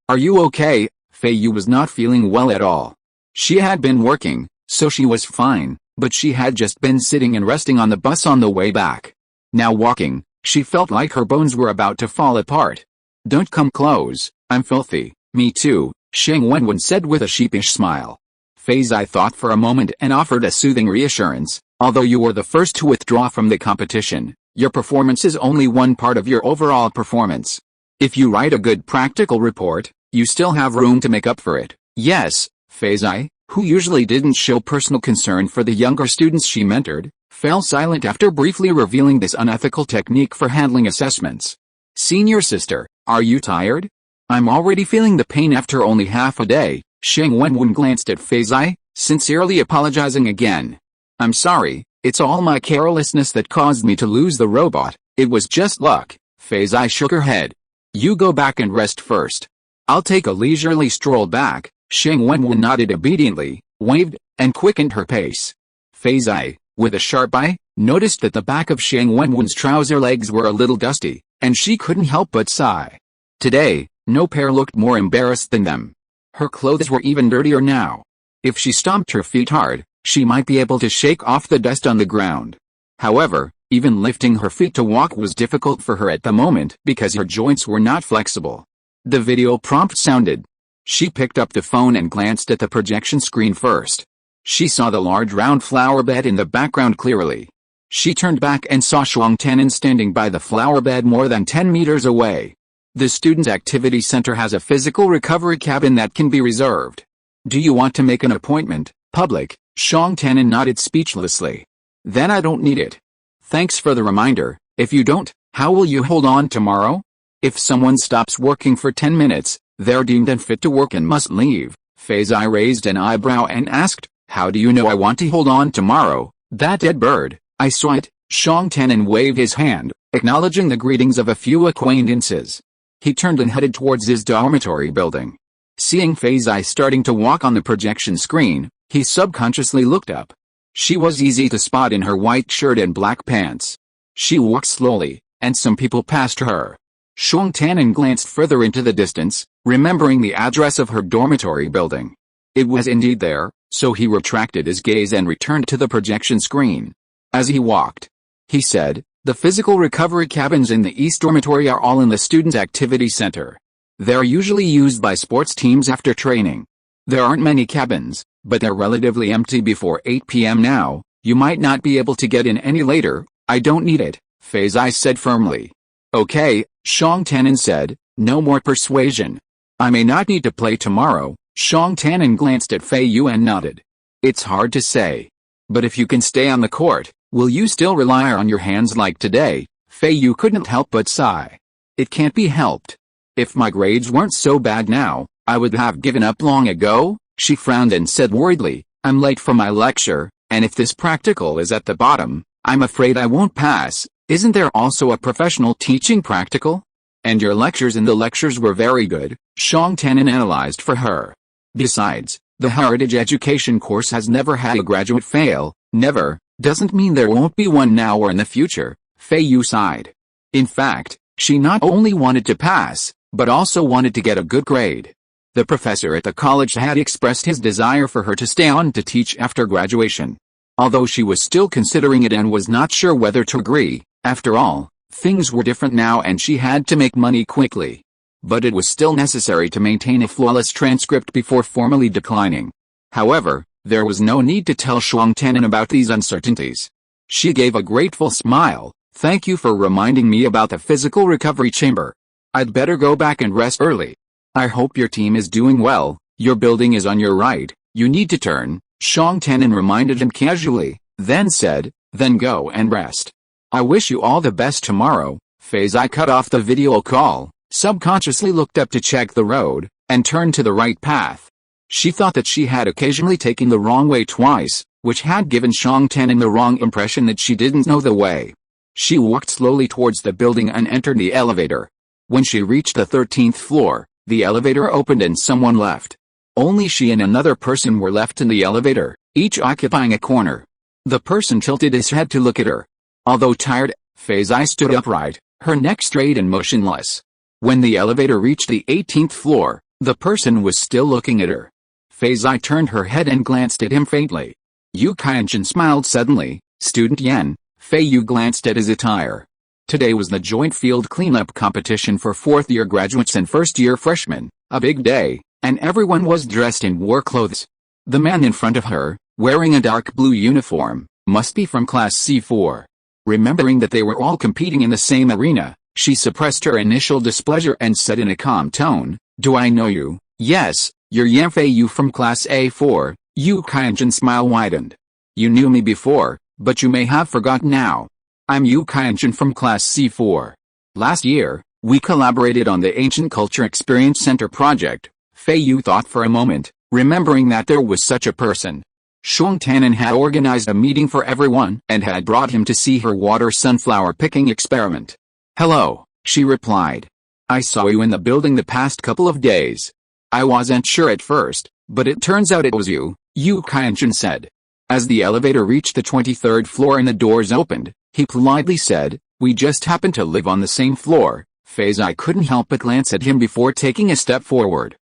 are you okay? Feiyu was not feeling well at all. She had been working, so she was fine, but she had just been sitting and resting on the bus on the way back. Now walking, she felt like her bones were about to fall apart. Don't come close, I'm filthy. Me too, Shang Wenwen said with a sheepish smile. Fei Zai thought for a moment and offered a soothing reassurance. Although you were the first to withdraw from the competition, your performance is only one part of your overall performance. If you write a good practical report, you still have room to make up for it. Yes, Fei Zai, who usually didn't show personal concern for the younger students she mentored, fell silent after briefly revealing this unethical technique for handling assessments. Senior sister, are you tired? I'm already feeling the pain after only half a day. Shang Wenwen glanced at Fei Zai, sincerely apologizing again. I'm sorry, it's all my carelessness that caused me to lose the robot. It was just luck. Fei Zai shook her head. You go back and rest first. I'll take a leisurely stroll back. Shang Wenwen nodded obediently, waved, and quickened her pace. Fei Zai, with a sharp eye, noticed that the back of Shang Wenwen's trouser legs were a little dusty, and she couldn't help but sigh. Today, no pair looked more embarrassed than them. Her clothes were even dirtier now. If she stomped her feet hard, she might be able to shake off the dust on the ground. However, even lifting her feet to walk was difficult for her at the moment because her joints were not flexible. The video prompt sounded. She picked up the phone and glanced at the projection screen first. She saw the large round flower bed in the background clearly. She turned back and saw Shuang Tianan standing by the flower bed more than 10 meters away. The Students' Activity Center has a physical recovery cabin that can be reserved. Do you want to make an appointment, public? Shuang Tianan nodded speechlessly. Then I don't need it. Thanks for the reminder. If you don't, how will you hold on tomorrow? If someone stops working for 10 minutes, they're deemed unfit to work and must leave. Fei Zai raised an eyebrow and asked, how do you know I want to hold on tomorrow? That dead bird, I saw it. Shuang Tianan waved his hand, acknowledging the greetings of a few acquaintances. He turned and headed towards his dormitory building. Seeing Fei Zai starting to walk on the projection screen, he subconsciously looked up. She was easy to spot in her white shirt and black pants. She walked slowly, and some people passed her. Shuang Tianan glanced further into the distance, remembering the address of her dormitory building. It was indeed there, so he retracted his gaze and returned to the projection screen. As he walked, he said, the physical recovery cabins in the East Dormitory are all in the Students' Activity Center. They're usually used by sports teams after training. There aren't many cabins, but they're relatively empty before 8 p.m. now. You might not be able to get in any later. I don't need it, Fei Zai said firmly. Okay, Shuang Tianan said, no more persuasion. I may not need to play tomorrow. Shuang Tianan glanced at Feiyu and nodded. It's hard to say. But if you can stay on the court, will you still rely on your hands like today? Feiyu couldn't help but sigh. It can't be helped. If my grades weren't so bad now, I would have given up long ago. She frowned and said worriedly, I'm late for my lecture, and if this practical is at the bottom, I'm afraid I won't pass. Isn't there also a professional teaching practical? And your lectures in the lectures were very good, Shuang Tianan analyzed for her. Besides, the heritage education course has never had a graduate fail. Never, doesn't mean there won't be one now or in the future, Feiyu sighed. In fact, she not only wanted to pass, but also wanted to get a good grade. The professor at the college had expressed his desire for her to stay on to teach after graduation. Although she was still considering it and was not sure whether to agree, after all, things were different now and she had to make money quickly. But it was still necessary to maintain a flawless transcript before formally declining. However, there was no need to tell Shuang Tianan about these uncertainties. She gave a grateful smile. Thank you for reminding me about the physical recovery chamber. I'd better go back and rest early. I hope your team is doing well. Your building is on your right. You need to turn. Shuang Tianan reminded him casually, then said, then go and rest. I wish you all the best tomorrow. Fei Zai cut off the video call, subconsciously looked up to check the road, and turned to the right path. She thought that she had occasionally taken the wrong way twice, which had given Shuang Tianan the wrong impression that she didn't know the way. She walked slowly towards the building and entered the elevator. When she reached the 13th floor, the elevator opened and someone left. Only she and another person were left in the elevator, each occupying a corner. The person tilted his head to look at her. Although tired, Feiyu stood upright, her neck straight and motionless. When the elevator reached the 18th floor, the person was still looking at her. Feiyu turned her head and glanced at him faintly. Yu Qianjun smiled suddenly. Student Yan. Feiyu glanced at his attire. Today was the joint field cleanup competition for fourth-year graduates and first-year freshmen, a big day, and everyone was dressed in war clothes. The man in front of her, wearing a dark blue uniform, must be from class C4. Remembering that they were all competing in the same arena, she suppressed her initial displeasure and said in a calm tone, "Do I know you?" "Yes, you're Yan Feiyu from class A4, Yu Qianjun's smile widened. "You knew me before, but you may have forgotten now. I'm Yu Qianjun from class C4. Last year, we collaborated on the Ancient Culture Experience Center project." Feiyu thought for a moment, remembering that there was such a person. Shuang Tannen had organized a meeting for everyone and had brought him to see her water sunflower picking experiment. "Hello," she replied. "I saw you in the building the past couple of days. I wasn't sure at first, but it turns out it was you," Yu Qianjun said. As the elevator reached the 23rd floor and the doors opened, he politely said, "We just happen to live on the same floor." Feiyu couldn't help but glance at him before taking a step forward.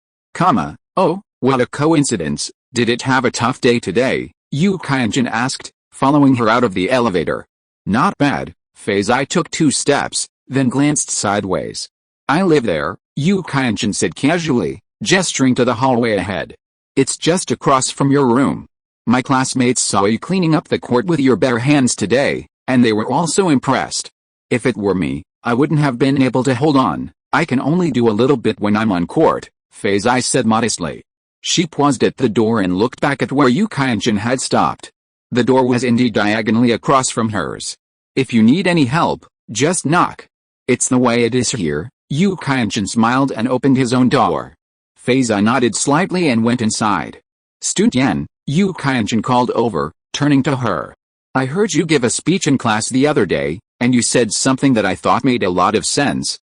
"Oh, what a coincidence. Did it have a tough day today?" Yu Qianjun asked, following her out of the elevator. "Not bad." Feiyu took 2 steps, then glanced sideways. "I live there," Yu Qianjun said casually, gesturing to the hallway ahead. "It's just across from your room. My classmates saw you cleaning up the court with your bare hands today, and they were also impressed. If it were me, I wouldn't have been able to hold on. I can only do a little bit when I'm on court," Feiyu said modestly. She paused at the door and looked back at where Yu Qianjun had stopped. The door was indeed diagonally across from hers. "If you need any help, just knock. It's the way it is here." Yu Qianjun smiled and opened his own door. Feiyu nodded slightly and went inside. "Student Yan," Yu Qianjun called over, turning to her. "I heard you give a speech in class the other day, and you said something that I thought made a lot of sense."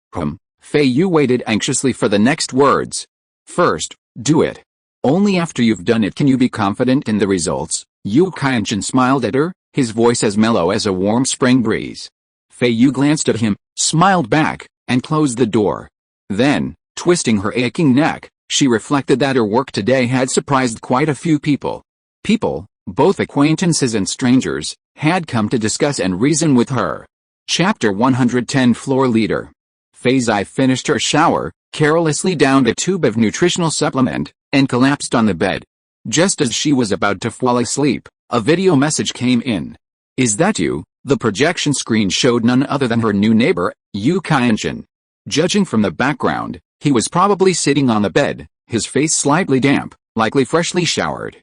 Feiyu waited anxiously for the next words. "First, do it. Only after you've done it can you be confident in the results." Yu Qianjun smiled at her, his voice as mellow as a warm spring breeze. Feiyu glanced at him, smiled back, and closed the door. Then, twisting her aching neck, she reflected that her work today had surprised quite a few people. People, both acquaintances and strangers, had come to discuss and reason with her. Chapter 110 Floor Leader. Feiyu finished her shower, carelessly downed a tube of nutritional supplement, and collapsed on the bed. Just as she was about to fall asleep, a video message came in. "Is that you?" The projection screen showed none other than her new neighbor, Yu Qianjun. Judging from the background, he was probably sitting on the bed, his face slightly damp, likely freshly showered.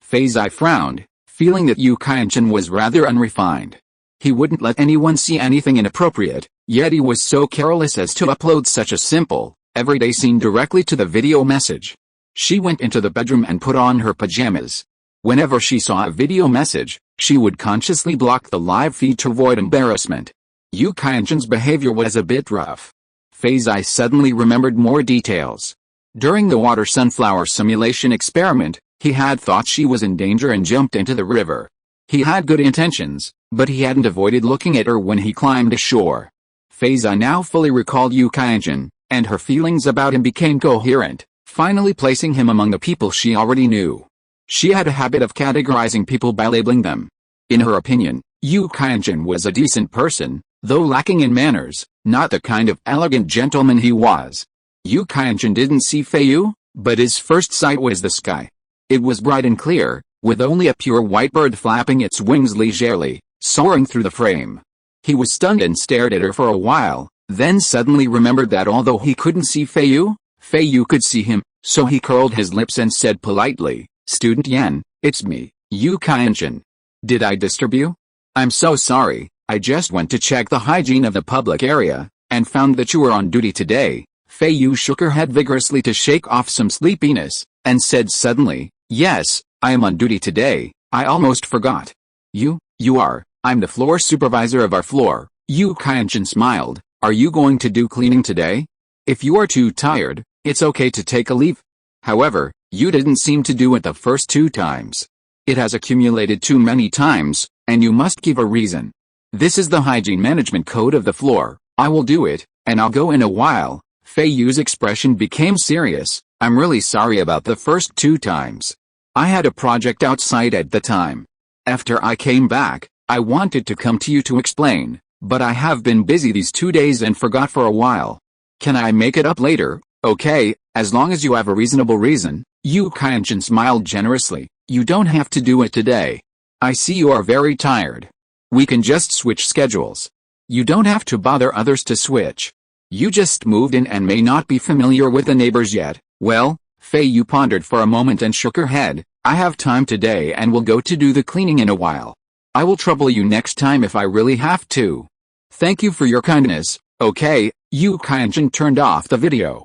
Feiyu frowned, feeling that Yu Qianjun was rather unrefined. He wouldn't let anyone see anything inappropriate, yet he was so careless as to upload such a simple, everyday scene directly to the video message. She went into the bedroom and put on her pajamas. Whenever she saw a video message, she would consciously block the live feed to avoid embarrassment. Yu Qianjun's behavior was a bit rough. Feiyu suddenly remembered more details. During the water sunflower simulation experiment, he had thought she was in danger and jumped into the river. He had good intentions, but he hadn't avoided looking at her when he climbed ashore. Feiyu now fully recalled Yu Qianjun, and her feelings about him became coherent, finally placing him among the people she already knew. She had a habit of categorizing people by labeling them. In her opinion, Yu Qianjun was a decent person, though lacking in manners, not the kind of elegant gentleman he was. Yu Qianjun didn't see Feiyu, but his first sight was the sky. It was bright and clear, with only a pure white bird flapping its wings leisurely, soaring through the frame. He was stunned and stared at her for a while, then suddenly remembered that although he couldn't see Feiyu, Feiyu could see him, so he curled his lips and said politely, "Student Yan, it's me, Yu Qianjun. Did I disturb you? I'm so sorry, I just went to check the hygiene of the public area, and found that you were on duty today." Feiyu shook her head vigorously to shake off some sleepiness, and said suddenly, "Yes, I am on duty today, I almost forgot." You are. I'm the floor supervisor of our floor." Yu Qianjun smiled. "Are you going to do cleaning today? If you are too tired, it's okay to take a leave. However, you didn't seem to do it the first 2 times. It has accumulated too many times, and you must give a reason. This is the hygiene management code of the floor. I will do it, and I'll go in a while. Feiyu's expression became serious. I'm really sorry about the first 2 times. I had a project outside at the time. After I came back, I wanted to come to you to explain, but I have been busy these 2 days and forgot for a while. Can I make it up later? Okay, as long as you have a reasonable reason. Yu Qianzhen smiled generously. You don't have to do it today. I see you are very tired. We can just switch schedules. You don't have to bother others to switch. You just moved in and may not be familiar with the neighbors yet. Well, Feiyu pondered for a moment and shook her head. I have time today and will go to do the cleaning in a while. I will trouble you next time if I really have to. Thank you for your kindness. Okay. Yu Qianzhen turned off the video.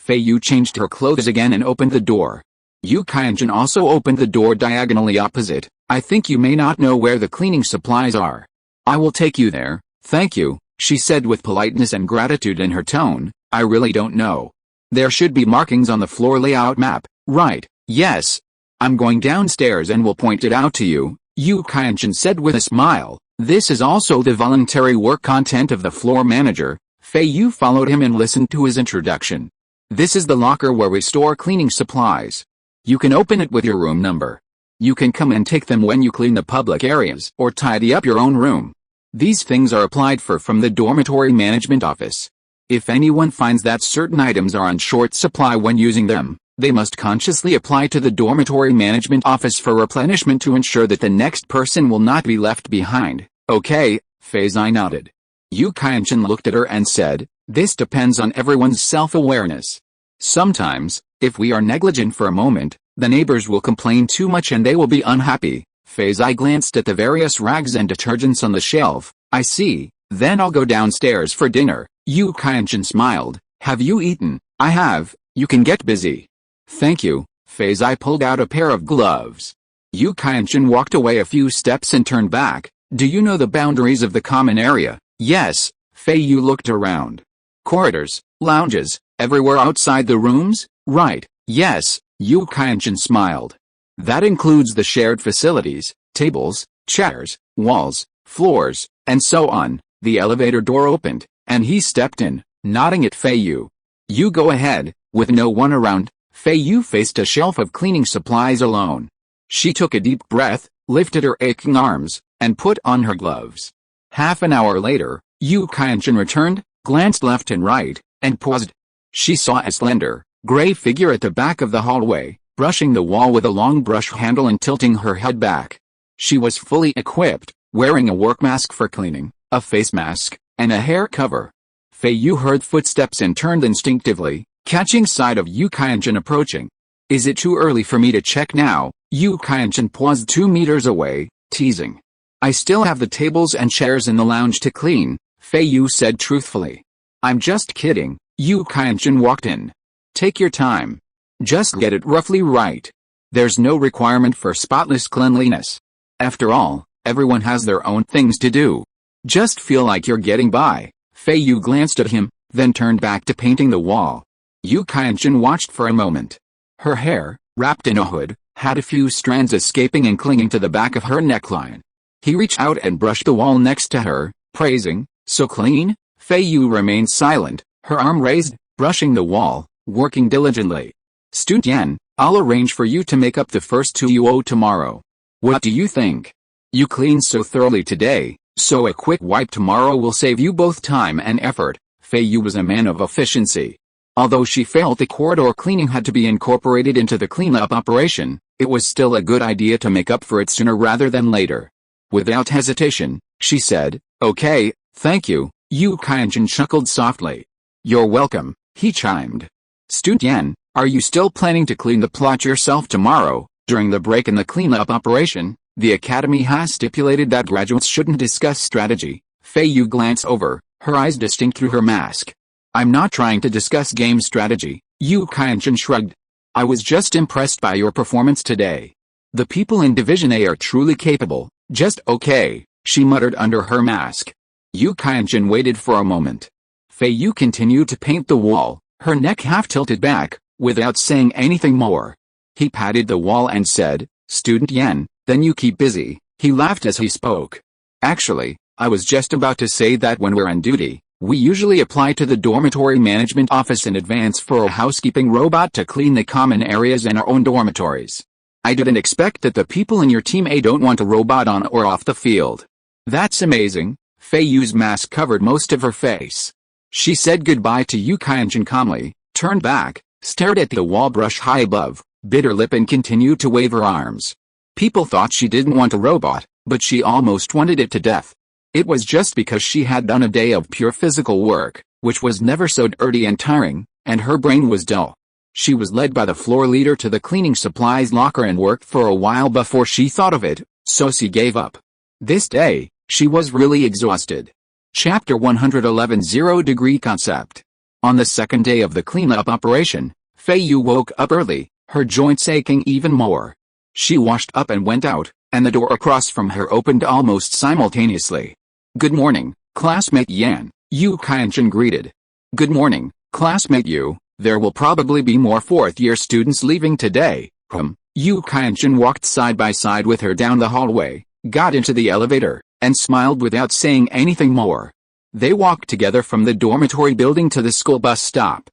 Feiyu changed her clothes again and opened the door. Yu Qianzhen also opened the door diagonally opposite. I think you may not know where the cleaning supplies are. I will take you there, thank you, she said with politeness and gratitude in her tone. I really don't know. There should be markings on the floor layout map, right? Yes. I'm going downstairs and will point it out to you, Yu Qianzhen said with a smile. This is also the voluntary work content of the floor manager. Feiyu followed him and listened to his introduction. This is the locker where we store cleaning supplies. You can open it with your room number. You can come and take them when you clean the public areas or tidy up your own room. These things are applied for from the dormitory management office. If anyone finds that certain items are on short supply when using them, they must consciously apply to the dormitory management office for replenishment to ensure that the next person will not be left behind. Okay, Feiyu nodded. Yu Qianzhen looked at her and said, this depends on everyone's self-awareness. Sometimes, if we are negligent for a moment, the neighbors will complain too much and they will be unhappy. Feiyu glanced at the various rags and detergents on the shelf. I see, then I'll go downstairs for dinner. Yu Qianzhen smiled. Have you eaten? I have, you can get busy. Thank you. Feiyu pulled out a pair of gloves. Yu Qianzhen walked away a few steps and turned back. Do you know the boundaries of the common area? Yes. Feiyu looked around. Corridors, lounges, everywhere outside the rooms? Right, yes, Yu Qianzhen smiled. That includes the shared facilities, tables, chairs, walls, floors, and so on. The elevator door opened, and he stepped in, nodding at Feiyu. You go ahead. With no one around, Feiyu faced a shelf of cleaning supplies alone. She took a deep breath, lifted her aching arms, and put on her gloves. Half an hour later, Yu Qianzhen returned, glanced left and right, and paused. She saw a slender, gray figure at the back of the hallway, brushing the wall with a long brush handle and tilting her head back. She was fully equipped, wearing a work mask for cleaning, a face mask, and a hair cover. Feiyu heard footsteps and turned instinctively, catching sight of Yu Qianzhen approaching. Is it too early for me to check now? Yu Qianzhen paused 2 meters away, teasing. I still have the tables and chairs in the lounge to clean, Feiyu said truthfully. I'm just kidding. Yu Qianzhen walked in. Take your time. Just get it roughly right. There's no requirement for spotless cleanliness. After all, everyone has their own things to do. Just feel like you're getting by. Feiyu glanced at him, then turned back to painting the wall. Yu Qianzhen watched for a moment. Her hair, wrapped in a hood, had a few strands escaping and clinging to the back of her neckline. He reached out and brushed the wall next to her, praising, so clean? Feiyu remained silent, her arm raised, brushing the wall, working diligently. Student Yan, I'll arrange for you to make up the first 2 you owe tomorrow. What do you think? You cleaned so thoroughly today, so a quick wipe tomorrow will save you both time and effort. Feiyu was a man of efficiency. Although she felt the corridor cleaning had to be incorporated into the cleanup operation, it was still a good idea to make up for it sooner rather than later. Without hesitation, she said, okay, thank you. Yu Qianzhen chuckled softly. You're welcome, he chimed. Student Yan, are you still planning to clean the plot yourself tomorrow? During the break in the cleanup operation, the academy has stipulated that graduates shouldn't discuss strategy. Feiyu glanced over, her eyes distinct through her mask. I'm not trying to discuss game strategy, Yu Qianzhen shrugged. I was just impressed by your performance today. The people in Division A are truly capable, just okay, she muttered under her mask. Yu Qianzhen waited for a moment. Feiyu continued to paint the wall, her neck half tilted back, without saying anything more. He patted the wall and said, Student Yan, Then you keep busy, he laughed as he spoke. Actually, I was just about to say that when we're on duty, we usually apply to the dormitory management office in advance for a housekeeping robot to clean the common areas in our own dormitories. I didn't expect that the people in your team A don't want a robot on or off the field. That's amazing. Feiyu's mask covered most of her face. She said goodbye to Yu Qianjun calmly, turned back, stared at the wall brush high above, bit her lip and continued to wave her arms. People thought she didn't want a robot, but she almost wanted it to death. It was just because she had done a day of pure physical work, which was never so dirty and tiring, and her brain was dull. She was led by the floor leader to the cleaning supplies locker and worked for a while before she thought of it, so she gave up. This day, she was really exhausted. Chapter 111 Zero-Degree Concept. On the second day of the cleanup operation, Feiyu woke up early, her joints aching even more. She washed up and went out, and the door across from her opened almost simultaneously. "Good morning, classmate Yan," Yu Qianjun greeted. "Good morning, classmate Yu. There will probably be more fourth-year students leaving today." Yu Qianjun walked side by side with her down the hallway, got into the elevator, and smiled without saying anything more. They walked together from the dormitory building to the school bus stop.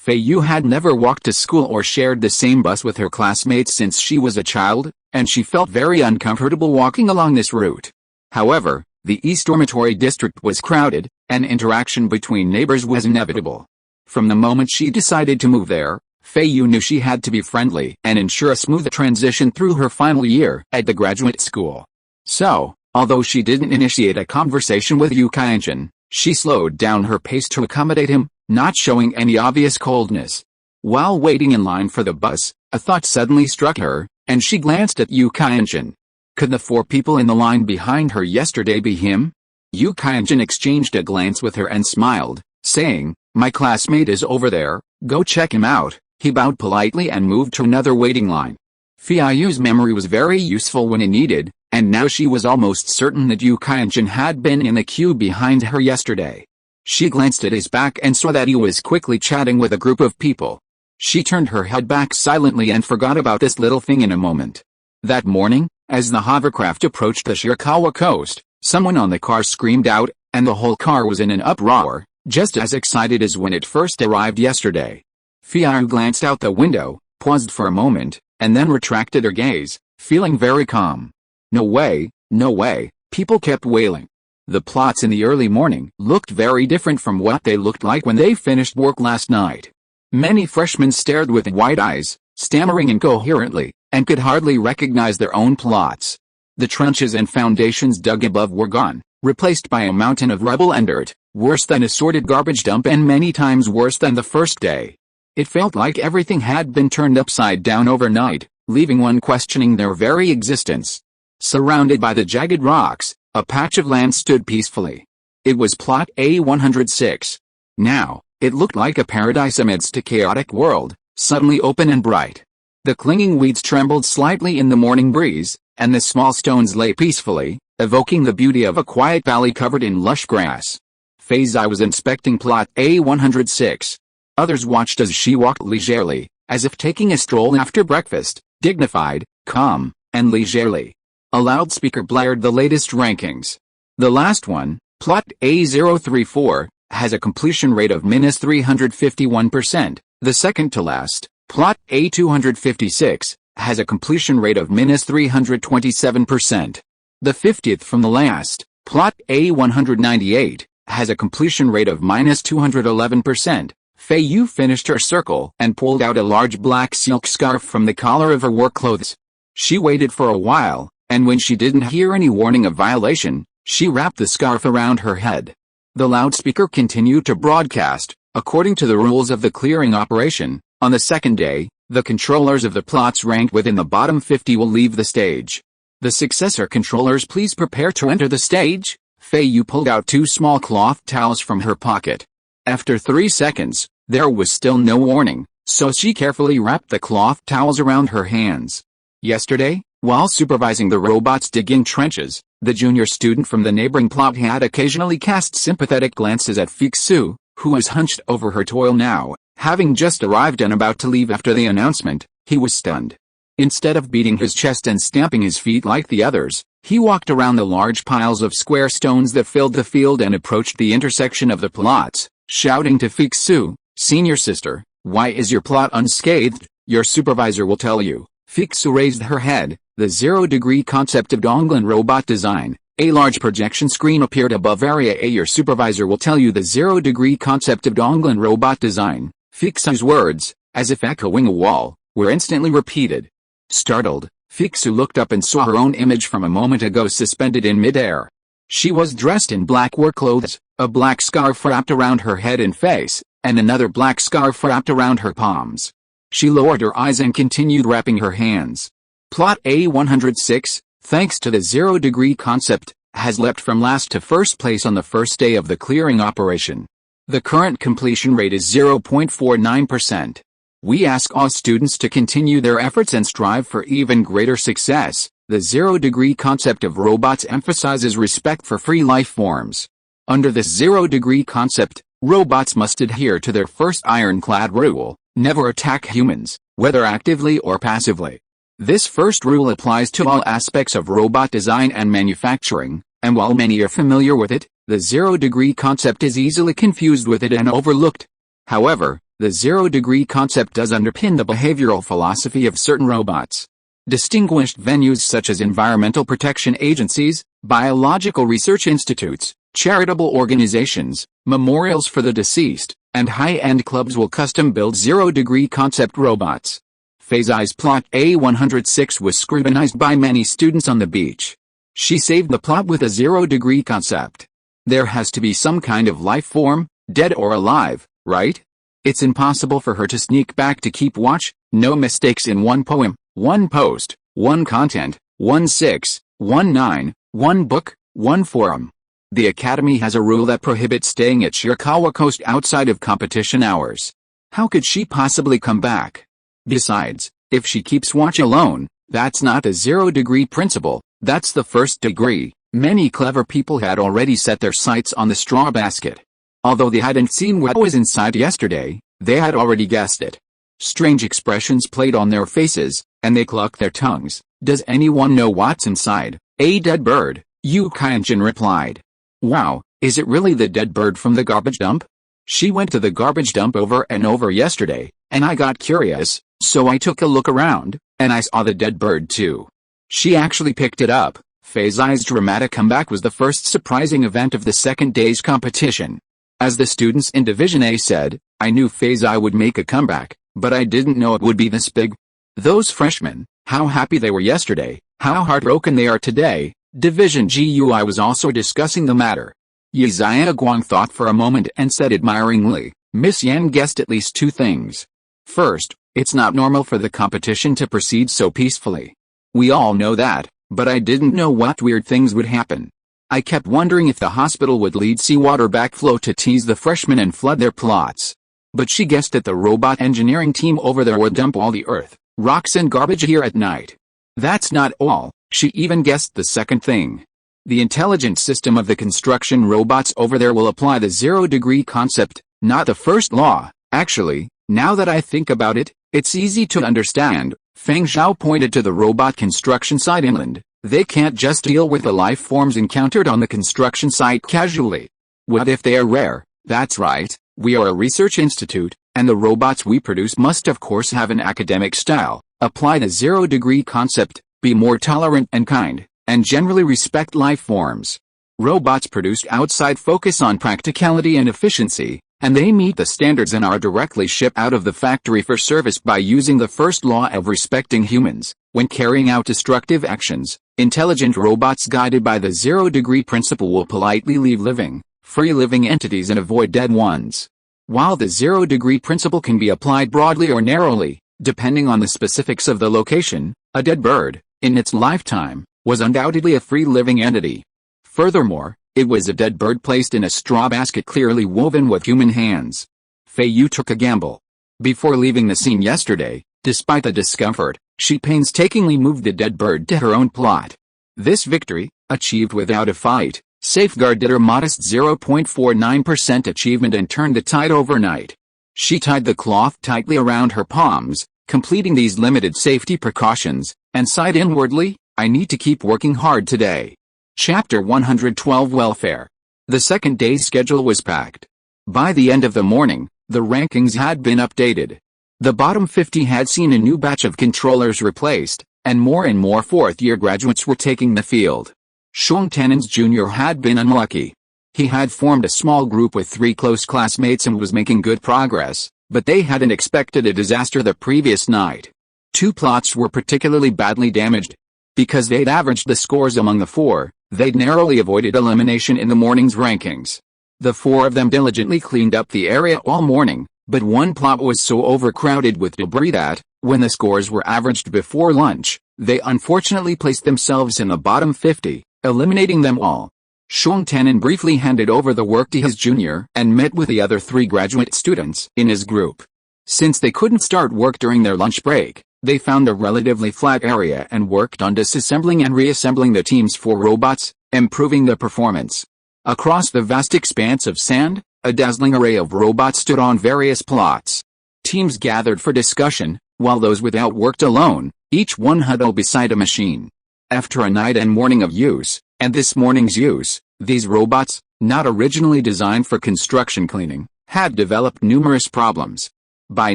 Feiyu had never walked to school or shared the same bus with her classmates since she was a child, and she felt very uncomfortable walking along this route. However, the East Dormitory district was crowded, and interaction between neighbors was inevitable. From the moment she decided to move there, Feiyu knew she had to be friendly and ensure a smooth transition through her final year at the graduate school. So, although she didn't initiate a conversation with Yu Qianjun, she slowed down her pace to accommodate him, not showing any obvious coldness. While waiting in line for the bus, a thought suddenly struck her, and she glanced at Yu Qianjun. Could the four people in the line behind her yesterday be him? Yu Qianjun exchanged a glance with her and smiled, saying, "My classmate is over there, go check him out." He bowed politely and moved to another waiting line. Feiyu's memory was very useful when it needed, and now she was almost certain that Yu Qianjun had been in the queue behind her yesterday. She glanced at his back and saw that he was quickly chatting with a group of people. She turned her head back silently and forgot about this little thing in a moment. That morning, as the hovercraft approached the Shirakawa coast, someone on the car screamed out, and the whole car was in an uproar, just as excited as when it first arrived yesterday. Feiyu glanced out the window, paused for a moment, and then retracted her gaze, feeling very calm. No way, no way, people kept wailing. The plots in the early morning looked very different from what they looked like when they finished work last night. Many freshmen stared with wide eyes, stammering incoherently, and could hardly recognize their own plots. The trenches and foundations dug above were gone, replaced by a mountain of rubble and dirt, worse than a sorted garbage dump and many times worse than the first day. It felt like everything had been turned upside down overnight, leaving one questioning their very existence. Surrounded by the jagged rocks, a patch of land stood peacefully. It was plot A106. Now, it looked like a paradise amidst a chaotic world, suddenly open and bright. The clinging weeds trembled slightly in the morning breeze, and the small stones lay peacefully, evoking the beauty of a quiet valley covered in lush grass. Feiyu was inspecting plot A106. Others watched as she walked leisurely, as if taking a stroll after breakfast, dignified, calm, and leisurely. A loudspeaker blared the latest rankings. The last one, plot A034, has a completion rate of -351%. The second to last, plot A256, has a completion rate of -327%. The 50th from the last, plot A198, has a completion rate of -211%. Feiyu finished her circle and pulled out a large black silk scarf from the collar of her work clothes. She waited for a while, and when she didn't hear any warning of violation, she wrapped the scarf around her head. The loudspeaker continued to broadcast, according to the rules of the clearing operation. On the second day, the controllers of the plots ranked within the bottom 50 will leave the stage. The successor controllers please prepare to enter the stage. Feiyu pulled out 2 small cloth towels from her pocket. After 3 seconds, there was still no warning, so she carefully wrapped the cloth towels around her hands. Yesterday, while supervising the robots digging trenches, the junior student from the neighboring plot had occasionally cast sympathetic glances at Feiyu, who was hunched over her toil now. Having just arrived and about to leave after the announcement, he was stunned. Instead of beating his chest and stamping his feet like the others, he walked around the large piles of square stones that filled the field and approached the intersection of the plots, shouting to Feiyu, "Senior sister, why is your plot unscathed? Your supervisor will tell you." Feiyu raised her head. The zero-degree concept of Donglan robot design. A large projection screen appeared above Area A. Your supervisor will tell you the zero-degree concept of Donglan robot design. Feiyu's words, as if echoing a wall, were instantly repeated. Startled, Feiyu looked up and saw her own image from a moment ago suspended in midair. She was dressed in black work clothes, a black scarf wrapped around her head and face, and another black scarf wrapped around her palms. She lowered her eyes and continued wrapping her hands. Plot A106, thanks to the zero-degree concept, has leapt from last to first place on the first day of the clearing operation. The current completion rate is 0.49%. We ask all students to continue their efforts and strive for even greater success. The zero-degree concept of robots emphasizes respect for free life forms. Under this zero-degree concept, robots must adhere to their first ironclad rule: never attack humans, whether actively or passively. This first rule applies to all aspects of robot design and manufacturing, and while many are familiar with it, the zero-degree concept is easily confused with it and overlooked. However, the zero-degree concept does underpin the behavioral philosophy of certain robots. Distinguished venues such as environmental protection agencies, biological research institutes, charitable organizations, memorials for the deceased, and high-end clubs will custom-build zero-degree concept robots. Feiyu's plot A106 was scrutinized by many students on the beach. She saved the plot with a zero-degree concept. There has to be some kind of life form, dead or alive, right? It's impossible for her to sneak back to keep watch. No mistakes in one poem, one post, one content, 1619, one book, one forum. The Academy has a rule that prohibits staying at Shirakawa Coast outside of competition hours. How could she possibly come back? Besides, if she keeps watch alone, that's not the zero-degree principle, that's the first degree. Many clever people had already set their sights on the straw basket. Although they hadn't seen what was inside yesterday, they had already guessed it. Strange expressions played on their faces, and they clucked their tongues. Does anyone know what's inside? A dead bird, Yu Qianjin replied. Wow, is it really the dead bird from the garbage dump? She went to the garbage dump over and over yesterday, and I got curious, so I took a look around, and I saw the dead bird too. She actually picked it up. Feiyu's dramatic comeback was the first surprising event of the second day's competition. As the students in Division A said, I knew Feiyu would make a comeback, but I didn't know it would be this big. Those freshmen, how happy they were yesterday, how heartbroken they are today. Division GUI was also discussing the matter. Yi Xiaoguang thought for a moment and said admiringly, Miss Yan guessed at least two things. First, it's not normal for the competition to proceed so peacefully. We all know that, but I didn't know what weird things would happen. I kept wondering if the hospital would lead seawater backflow to tease the freshmen and flood their plots. But she guessed that the robot engineering team over there would dump all the earth, rocks and garbage here at night. That's not all, she even guessed the second thing. The intelligence system of the construction robots over there will apply the zero-degree concept, not the first law. Actually, now that I think about it, it's easy to understand. Feng Zhao pointed to the robot construction site inland. They can't just deal with the life forms encountered on the construction site casually. What if they are rare? That's right, we are a research institute, and the robots we produce must of course have an academic style, apply the zero-degree concept, be more tolerant and kind, and generally respect life forms. Robots produced outside focus on practicality and efficiency, and they meet the standards and are directly shipped out of the factory for service by using the first law of respecting humans. When carrying out destructive actions, intelligent robots guided by the zero-degree principle will politely leave living, free living entities and avoid dead ones. While the zero-degree principle can be applied broadly or narrowly, depending on the specifics of the location, a dead bird, in its lifetime, was undoubtedly a free living entity. Furthermore, it was a dead bird placed in a straw basket clearly woven with human hands. Feiyu took a gamble. Before leaving the scene yesterday, despite the discomfort, she painstakingly moved the dead bird to her own plot. This victory, achieved without a fight, safeguarded her modest 0.49% achievement and turned the tide overnight. She tied the cloth tightly around her palms, Completing these limited safety precautions, and sighed inwardly, I need to keep working hard today. Chapter 112 Welfare. The second day's schedule was packed. By the end of the morning, the rankings had been updated. The bottom 50 had seen a new batch of controllers replaced, and more fourth-year graduates were taking the field. Xiong Tenan's Jr. had been unlucky. He had formed a small group with 3 close classmates and was making good progress, but they hadn't expected a disaster the previous night. 2 plots were particularly badly damaged. Because they'd averaged the scores among the 4, they'd narrowly avoided elimination in the morning's rankings. The 4 of them diligently cleaned up the area all morning, but one plot was so overcrowded with debris that, when the scores were averaged before lunch, they unfortunately placed themselves in the bottom 50, eliminating them all. Xiong Tenan briefly handed over the work to his junior and met with the other 3 graduate students in his group. Since they couldn't start work during their lunch break, they found a relatively flat area and worked on disassembling and reassembling the teams for robots, improving their performance. Across the vast expanse of sand, a dazzling array of robots stood on various plots. Teams gathered for discussion, while those without worked alone, each one huddled beside a machine. After a night and morning of use, and this morning's use, these robots, not originally designed for construction cleaning, had developed numerous problems. By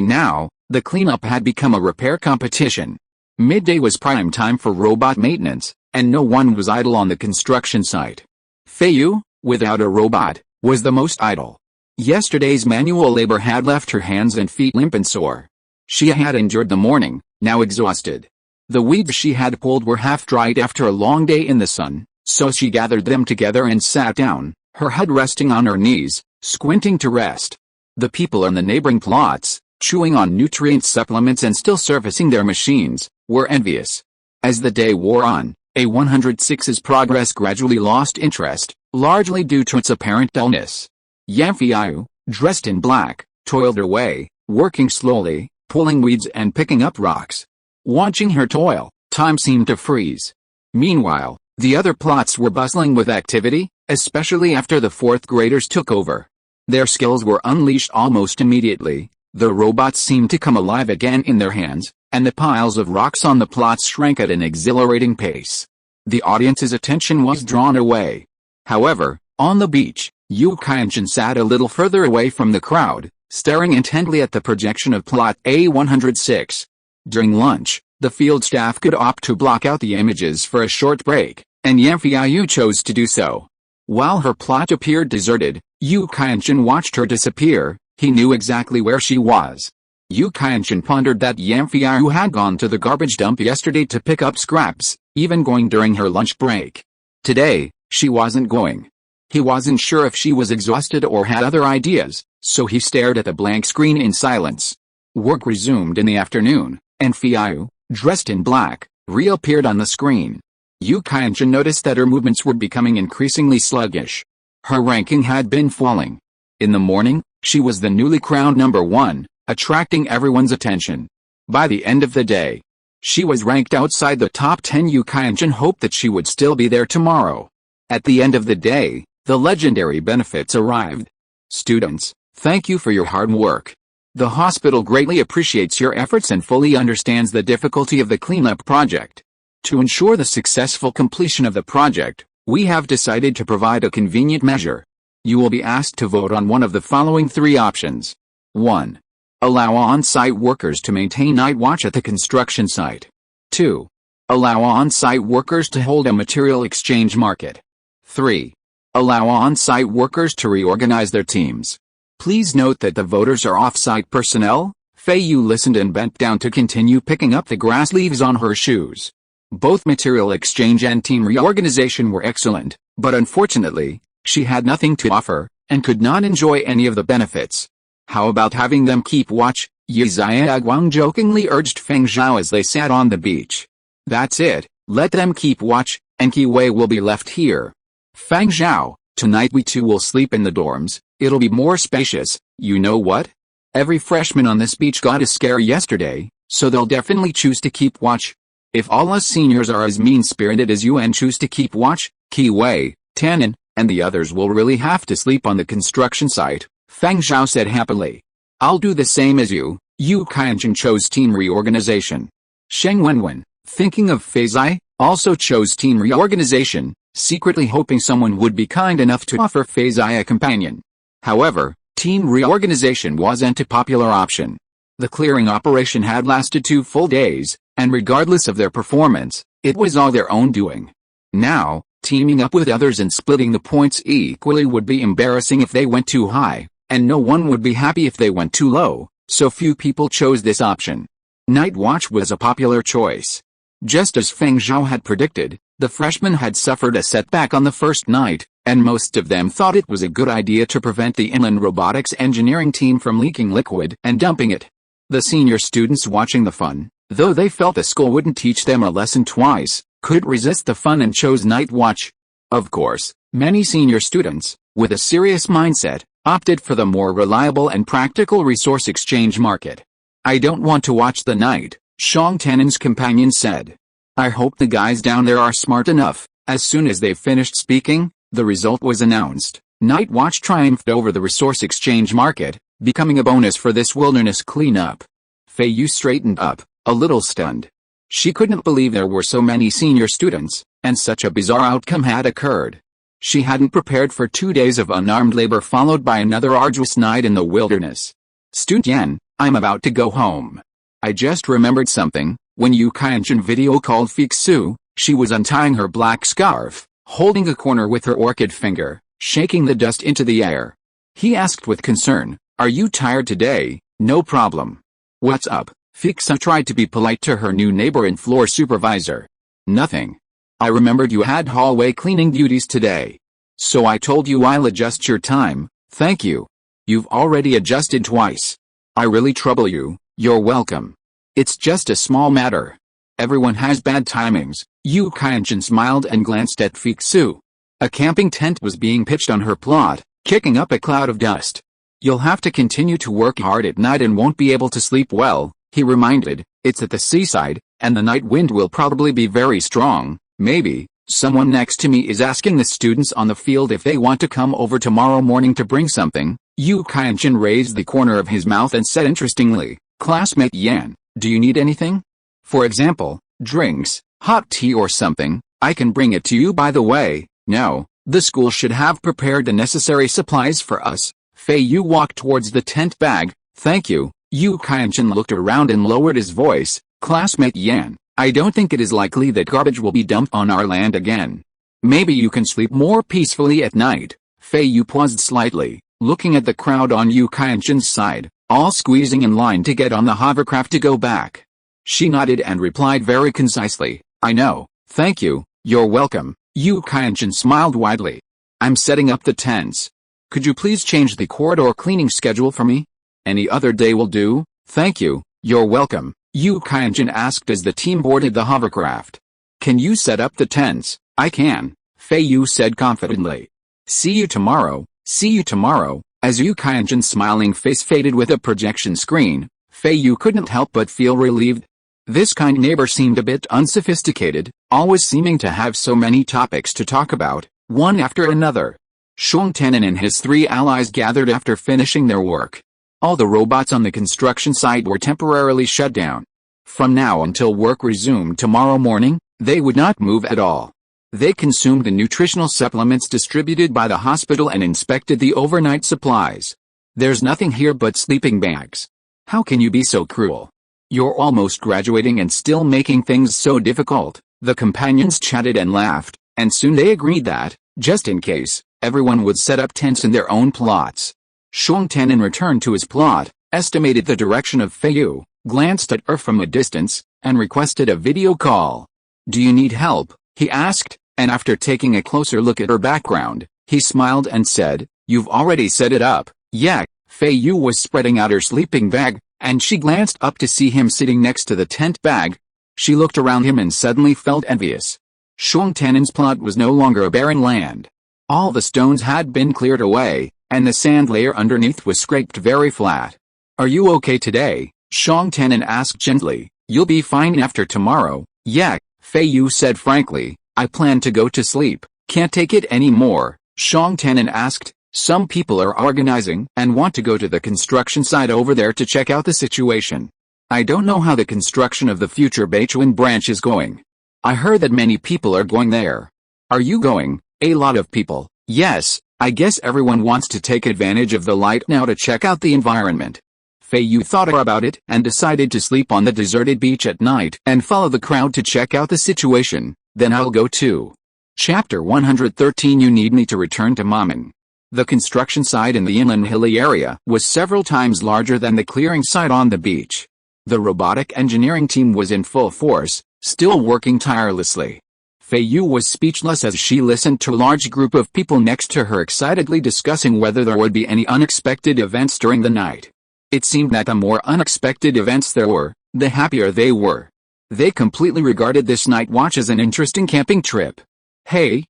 now, the cleanup had become a repair competition. Midday was prime time for robot maintenance, and no one was idle on the construction site. Feiyu, without a robot, was the most idle. Yesterday's manual labor had left her hands and feet limp and sore. She had endured the morning, now exhausted. The weeds she had pulled were half dried after a long day in the sun, so she gathered them together and sat down, her head resting on her knees, squinting to rest. The people in the neighboring plots, chewing on nutrient supplements and still servicing their machines, were envious. As the day wore on, A106's progress gradually lost interest, largely due to its apparent dullness. Feiyu, dressed in black, toiled her way, working slowly, pulling weeds and picking up rocks. Watching her toil, time seemed to freeze. Meanwhile, the other plots were bustling with activity, especially after the 4th graders took over. Their skills were unleashed almost immediately. The robots seemed to come alive again in their hands, and the piles of rocks on the plots shrank at an exhilarating pace. The audience's attention was drawn away. However, on the beach, Qi Changgong sat a little further away from the crowd, staring intently at the projection of plot A106. During lunch, the field staff could opt to block out the images for a short break, and Feiyu chose to do so. While her plot appeared deserted, Qi Changgong watched her disappear. He knew exactly where she was. Qi Changgong pondered that Feiyu had gone to the garbage dump yesterday to pick up scraps, even going during her lunch break. Today, she wasn't going. He wasn't sure if she was exhausted or had other ideas, so he stared at the blank screen in silence. Work resumed in the afternoon, and Feiyu, dressed in black, reappeared on the screen. Qi Changgong noticed that her movements were becoming increasingly sluggish. Her ranking had been falling. In the morning, she was the newly crowned number 1, attracting everyone's attention. By the end of the day, she was ranked outside the top 10. Qi Changgong hoped that she would still be there tomorrow. At the end of the day, the legendary benefits arrived. Students, thank you for your hard work. The hospital greatly appreciates your efforts and fully understands the difficulty of the cleanup project. To ensure the successful completion of the project, we have decided to provide a convenient measure. You will be asked to vote on one of the following 3 options. 1. Allow on-site workers to maintain night watch at the construction site. 2. Allow on-site workers to hold a material exchange market. 3. Allow on-site workers to reorganize their teams. Please note that the voters are off-site personnel. Feiyu listened and bent down to continue picking up the grass leaves on her shoes. Both material exchange and team reorganization were excellent, but unfortunately, she had nothing to offer, and could not enjoy any of the benefits. How about having them keep watch? Qi Changgong jokingly urged Feng Zhao as they sat on the beach. That's it, let them keep watch, and Qi Wei will be left here. Feng Zhao, tonight we two will sleep in the dorms, it'll be more spacious. You know what? Every freshman on this beach got a scare yesterday, so they'll definitely choose to keep watch. If all us seniors are as mean-spirited as you and choose to keep watch, Qi Wei, Tannen, and the others will really have to sleep on the construction site, Feng Zhao said happily. I'll do the same as you, Yu Qianjun chose team reorganization. Sheng Wenwen, thinking of Fei Zai, also chose team reorganization, secretly hoping someone would be kind enough to offer Fei Zai a companion. However, team reorganization wasn't a popular option. The clearing operation had lasted 2 full days, and regardless of their performance, it was all their own doing. Now, teaming up with others and splitting the points equally would be embarrassing if they went too high, and no one would be happy if they went too low, so few people chose this option. Night watch was a popular choice. Just as Feng Zhao had predicted, the freshmen had suffered a setback on the first night, and most of them thought it was a good idea to prevent the inland robotics engineering team from leaking liquid and dumping it. The senior students watching the fun, though they felt the school wouldn't teach them a lesson twice, could resist the fun and chose night watch. Of course, many senior students, with a serious mindset, opted for the more reliable and practical resource exchange market. I don't want to watch the night, Shang Tenen's companion said. I hope the guys down there are smart enough. As soon as they finished speaking, the result was announced. Night watch triumphed over the resource exchange market, becoming a bonus for this wilderness cleanup. Feiyu straightened up, a little stunned. She couldn't believe there were so many senior students, and such a bizarre outcome had occurred. She hadn't prepared for 2 days of unarmed labor followed by another arduous night in the wilderness. Student Yan, I'm about to go home. I just remembered something. When Yu Qianjun video called Feiyu, she was untying her black scarf, holding a corner with her orchid finger, shaking the dust into the air. He asked with concern, are you tired today? No problem. What's up? Feiyu tried to be polite to her new neighbor and floor supervisor. Nothing. I remembered you had hallway cleaning duties today. So I told you I'll adjust your time. Thank you. You've already adjusted twice. I really trouble you. You're welcome. It's just a small matter. Everyone has bad timings. Yu Qianjun smiled and glanced at Feiyu. A camping tent was being pitched on her plot, kicking up a cloud of dust. You'll have to continue to work hard at night and won't be able to sleep well, he reminded. It's at the seaside, and the night wind will probably be very strong. Maybe, someone next to me is asking the students on the field if they want to come over tomorrow morning to bring something. Yu Qianjun raised the corner of his mouth and said interestingly, Classmate Yan, do you need anything? For example, drinks, hot tea or something. I can bring it to you. By the way, no, the school should have prepared the necessary supplies for us. Feiyu walked towards the tent bag. Thank you. Yu Qianjun looked around and lowered his voice. Classmate Yan, I don't think it is likely that garbage will be dumped on our land again. Maybe you can sleep more peacefully at night. Feiyu paused slightly, looking at the crowd on Yu Qianjun's side, all squeezing in line to get on the hovercraft to go back. She nodded and replied very concisely, I know, thank you, you're welcome. Yu Qianjun smiled widely. I'm setting up the tents. Could you please change the corridor cleaning schedule for me? Any other day will do, thank you, you're welcome. Yu Qianjun asked as the team boarded the hovercraft. Can you set up the tents? I can, Feiyu said confidently. See you tomorrow. See you tomorrow. As Yu Qianjun's smiling face faded with a projection screen, Feiyu couldn't help but feel relieved. This kind neighbor seemed a bit unsophisticated, always seeming to have so many topics to talk about, one after another. Shang Tenen and his 3 allies gathered after finishing their work. All the robots on the construction site were temporarily shut down. From now until work resumed tomorrow morning, they would not move at all. They consumed the nutritional supplements distributed by the hospital and inspected the overnight supplies. There's nothing here but sleeping bags. How can you be so cruel? You're almost graduating and still making things so difficult. The companions chatted and laughed, and soon they agreed that, just in case, everyone would set up tents in their own plots. Shang Tenen returned to his plot, estimated the direction of Feiyu, glanced at her from a distance, and requested a video call. Do you need help? He asked, and after taking a closer look at her background, he smiled and said, You've already set it up. Yeah. Feiyu was spreading out her sleeping bag, and she glanced up to see him sitting next to the tent bag. She looked around him and suddenly felt envious. Shang Tenen's plot was no longer a barren land. All the stones had been cleared away, and the sand layer underneath was scraped very flat. Are you okay today? Shang Tenen asked gently. You'll be fine after tomorrow. Yeah, Feiyu said frankly. I plan to go to sleep. Can't take it anymore. Shang Tenen asked, Some people are organizing and want to go to the construction site over there to check out the situation. I don't know how the construction of the future Beichuan branch is going. I heard that many people are going there. Are you going? A lot of people. Yes, I guess everyone wants to take advantage of the light now to check out the environment. Feiyu thought about it and decided to sleep on the deserted beach at night and follow the crowd to check out the situation. Then I'll go too. Chapter 113. You need me to return to Maman. The construction site in the inland hilly area was several times larger than the clearing site on the beach. The robotic engineering team was in full force, still working tirelessly. Feiyu was speechless as she listened to a large group of people next to her excitedly discussing whether there would be any unexpected events during the night. It seemed that the more unexpected events there were, the happier they were. They completely regarded this night watch as an interesting camping trip. Hey,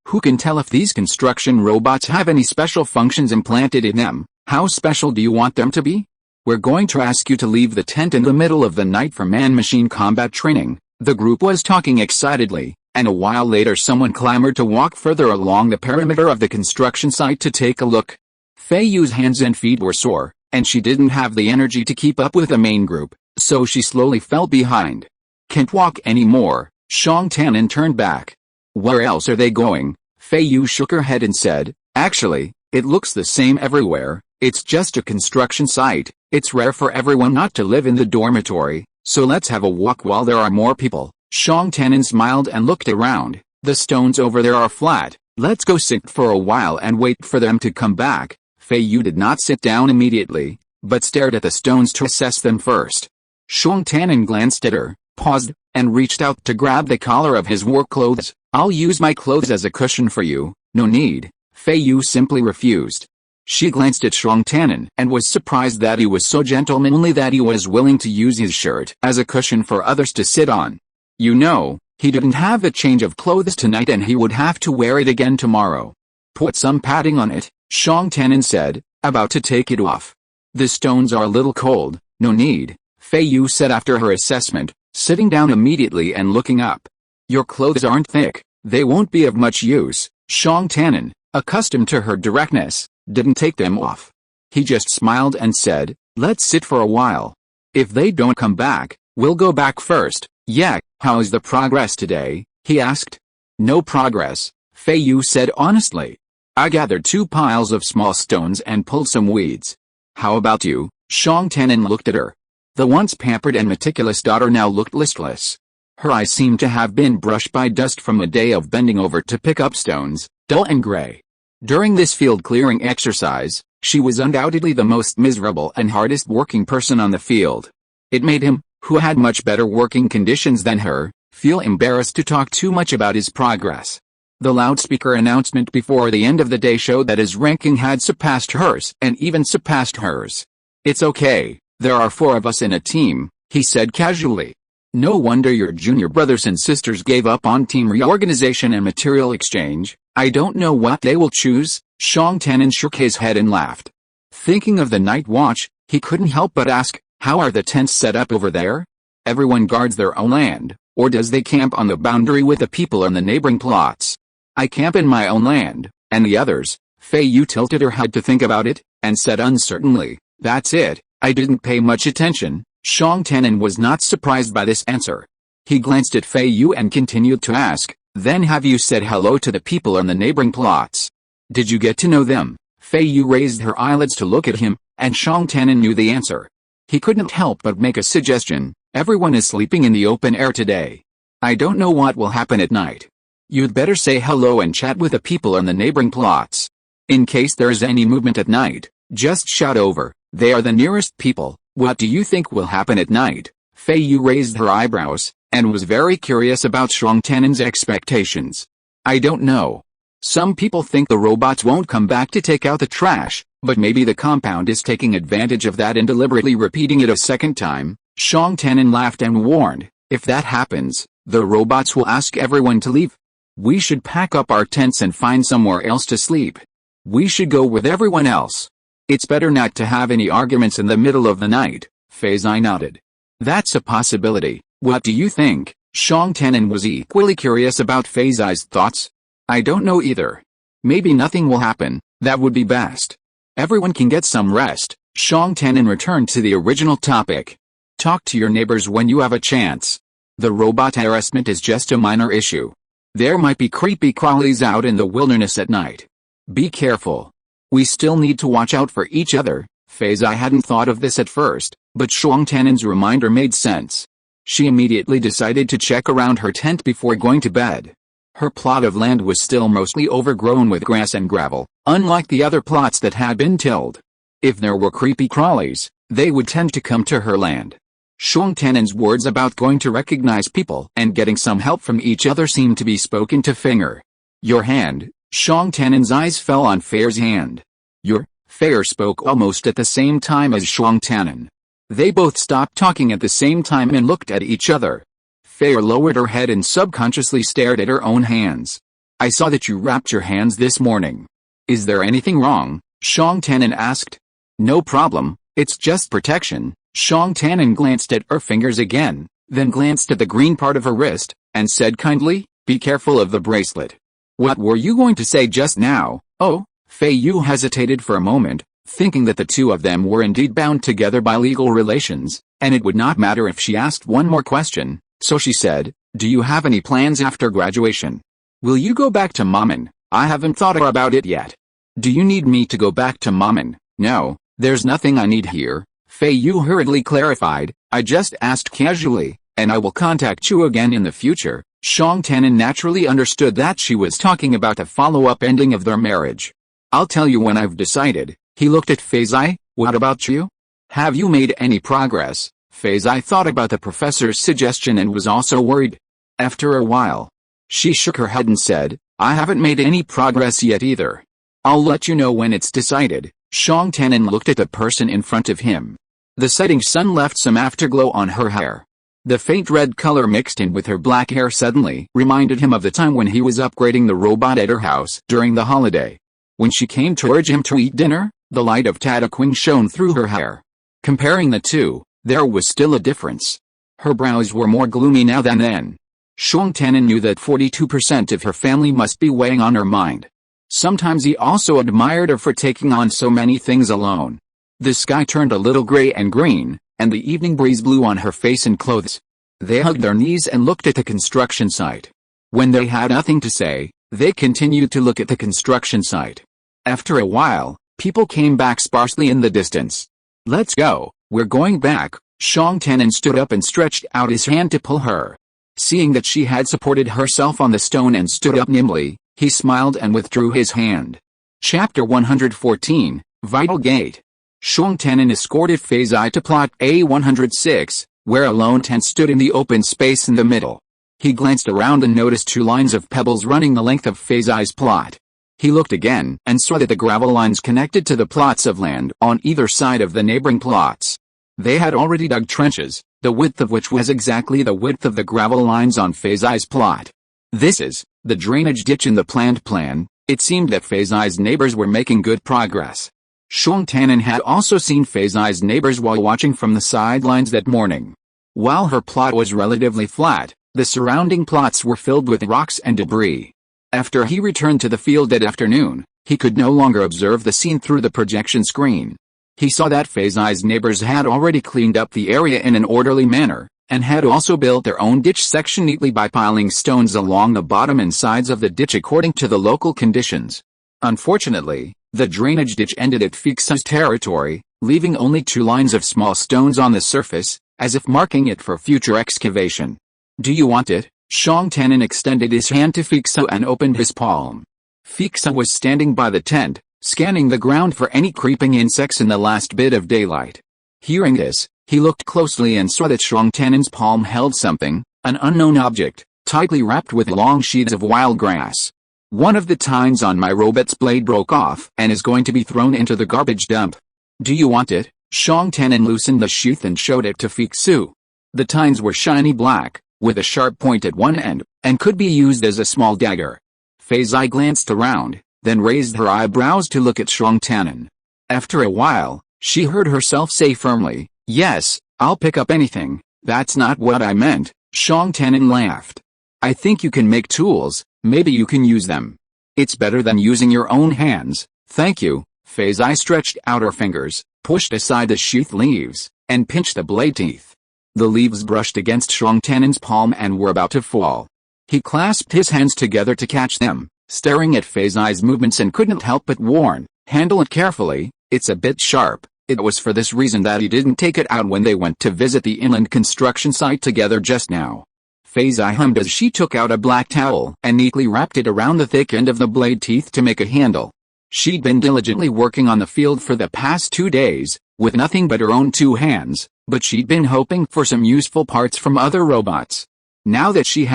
who can tell if these construction robots have any special functions implanted in them? How special do you want them to be? We're going to ask you to leave the tent in the middle of the night for man-machine combat training. The group was talking excitedly, and a while later someone clamored to walk further along the perimeter of the construction site to take a look. Feiyu's hands and feet were sore, and she didn't have the energy to keep up with the main group, so she slowly fell behind. Can't walk anymore. Shang Tanin turned back. Where else are they going? Feiyu shook her head and said, actually, it looks the same everywhere. It's just a construction site. It's rare for everyone not to live in the dormitory, so let's have a walk while there are more people. Shang Tanin smiled and looked around. The stones over there are flat. Let's go sit for a while and wait for them to come back. Feiyu did not sit down immediately, but stared at the stones to assess them first. Shang Tanin glanced at her, paused, and reached out to grab the collar of his work clothes. I'll use my clothes as a cushion for you. No need. Feiyu simply refused. She glanced at Shang Tanin and was surprised that he was so gentlemanly that he was willing to use his shirt as a cushion for others to sit on. You know, he didn't have a change of clothes tonight and he would have to wear it again tomorrow. Put some padding on it, Shang Tanin said, about to take it off. The stones are a little cold. No need, Feiyu said after her assessment, sitting down immediately and looking up. Your clothes aren't thick, they won't be of much use. Shang Tanin, accustomed to her directness, didn't take them off. He just smiled and said, let's sit for a while. If they don't come back, we'll go back first. Yeah, how is the progress today? He asked. No progress, Feiyu said honestly. I gathered 2 piles of small stones and pulled some weeds. How about you? Shang Tanin looked at her. The once pampered and meticulous daughter now looked listless. Her eyes seemed to have been brushed by dust from a day of bending over to pick up stones, dull and gray. During this field-clearing exercise, she was undoubtedly the most miserable and hardest working person on the field. It made him, who had much better working conditions than her, feel embarrassed to talk too much about his progress. The loudspeaker announcement before the end of the day showed that his ranking had surpassed hers and even surpassed hers. It's okay, there are 4 of us in a team, he said casually. No wonder your junior brothers and sisters gave up on team reorganization and material exchange. I don't know what they will choose. Shang Tanin shook his head and laughed. Thinking of the night watch, he couldn't help but ask, how are the tents set up over there? Everyone guards their own land, or does they camp on the boundary with the people on the neighboring plots? I camp in my own land, and the others. Feiyu tilted her head to think about it, and said uncertainly, that's it, I didn't pay much attention. Shang Tanin was not surprised by this answer. He glanced at Feiyu and continued to ask, then have you said hello to the people on the neighboring plots? Did you get to know them? Feiyu raised her eyelids to look at him, and Shang Tanin knew the answer. He couldn't help but make a suggestion. Everyone is sleeping in the open air today. I don't know what will happen at night. You'd better say hello and chat with the people on the neighboring plots. In case there's any movement at night, just shout over. They are the nearest people. What do you think will happen at night? Feiyu raised her eyebrows, and was very curious about Shang Tanin's expectations. I don't know. Some people think the robots won't come back to take out the trash, but maybe the compound is taking advantage of that and deliberately repeating it a second time. Shang Tanin laughed and warned, if that happens, the robots will ask everyone to leave. We should pack up our tents and find somewhere else to sleep. We should go with everyone else. It's better not to have any arguments in the middle of the night. Feiyu nodded. That's a possibility. What do you think? Shang Tanin was equally curious about Feiyu's thoughts. I don't know either. Maybe nothing will happen, That would be best. Everyone can get some rest. Shang Tanin returned to the original topic. Talk to your neighbors when you have a chance. The robot harassment is just a minor issue. There might be creepy crawlies out in the wilderness at night. Be careful. We still need to watch out for each other. Feiyu hadn't thought of this at first, but Shang Tanin's reminder made sense. She immediately decided to check around her tent before going to bed. Her plot of land was still mostly overgrown with grass and gravel, unlike the other plots that had been tilled. If there were creepy crawlies, they would tend to come to her land. Shang Tanin's words about going to recognize people and getting some help from each other seemed to be spoken to Finger. Your hand. Shang Tanin's eyes fell on Feiyu's hand. Your. Feiyu spoke almost at the same time as Shang Tanin. They both stopped talking at the same time and looked at each other. Feiyu lowered her head and subconsciously stared at her own hands. I saw that you wrapped your hands this morning. Is there anything wrong? Shang Tanin asked. No problem, it's just protection. Shang Tanin glanced at her fingers again, then glanced at the green part of her wrist, and said kindly, be careful of the bracelet. What were you going to say just now? Oh, Feiyu hesitated for a moment, thinking that the two of them were indeed bound together by legal relations, and it would not matter if she asked one more question, so she said, do you have any plans after graduation? Will you go back to Mommin? I haven't thought about it yet. Do you need me to go back to Mommin? No, there's nothing I need here, Feiyu hurriedly clarified, I just asked casually, and I will contact you again in the future. Shang Tanin naturally understood that she was talking about the follow-up ending of their marriage. I'll tell you when I've decided. He looked at Feiyu. What about you? Have you made any progress? Feiyu thought about the professor's suggestion and was also worried. After a while, she shook her head and said, I haven't made any progress yet either. I'll let you know when it's decided. Shang Tanin looked at the person in front of him. The setting sun left some afterglow on her hair. The faint red color mixed in with her black hair suddenly reminded him of the time when he was upgrading the robot at her house during the holiday. When she came to urge him to eat dinner, the light of Tadaquing shone through her hair. Comparing the two, there was still a difference. Her brows were more gloomy now than then. Shang Tanin knew that 42% of her family must be weighing on her mind. Sometimes he also admired her for taking on so many things alone. The sky turned a little gray and green, and the evening breeze blew on her face and clothes. They hugged their knees and looked at the construction site. When they had nothing to say, they continued to look at the construction site. After a while, people came back sparsely in the distance. Let's go, we're going back. Shang Tanin stood up and stretched out his hand to pull her. Seeing that she had supported herself on the stone and stood up nimbly, he smiled and withdrew his hand. Chapter 114, Vital Gate. Shang Tanin escorted Feiyu to plot A106, where a lone tent stood in the open space in the middle. He glanced around and noticed 2 lines of pebbles running the length of Feiyu's plot. He looked again and saw that the gravel lines connected to the plots of land on either side of the neighboring plots. They had already dug trenches, the width of which was exactly the width of the gravel lines on Feiyu's plot. This is the drainage ditch in the planned plan. It seemed that Feiyu's neighbors were making good progress. Shang Tanin had also seen Feiyu's neighbors while watching from the sidelines that morning. While her plot was relatively flat, the surrounding plots were filled with rocks and debris. After he returned to the field that afternoon, he could no longer observe the scene through the projection screen. He saw that Feiyu's neighbors had already cleaned up the area in an orderly manner, and had also built their own ditch section neatly by piling stones along the bottom and sides of the ditch according to the local conditions. Unfortunately, the drainage ditch ended at Feiyu's territory, leaving only 2 lines of small stones on the surface, as if marking it for future excavation. Do you want it? Shang Tanin extended his hand to Feiyu and opened his palm. Feiyu was standing by the tent, scanning the ground for any creeping insects in the last bit of daylight. Hearing this, he looked closely and saw that Shang Tanin's palm held something, an unknown object, tightly wrapped with long sheets of wild grass. One of the tines on my robot's blade broke off and is going to be thrown into the garbage dump. Do you want it? Shang Tanin loosened the sheath and showed it to Feiyu. The tines were shiny black, with a sharp point at one end, and could be used as a small dagger. Feiyu glanced around, then raised her eyebrows to look at Shang Tanin. After a while, she heard herself say firmly, yes, I'll pick up anything. That's not what I meant. Shang Tanin laughed. I think you can make tools, maybe you can use them. It's better than using your own hands. Thank you. Feiyu stretched out her fingers, pushed aside the sheath leaves, and pinched the blade teeth. The leaves brushed against Shuang Tianen's palm and were about to fall. He clasped his hands together to catch them, staring at Feiyu's movements, and couldn't help but warn, "Handle it carefully, it's a bit sharp." It was for this reason that he didn't take it out when they went to visit the inland construction site together just now. Feiyu hummed as she took out a black towel and neatly wrapped it around the thick end of the blade teeth to make a handle. She'd been diligently working on the field for the past 2 days, with nothing but her own 2 hands, but she'd been hoping for some useful parts from other robots. Now that she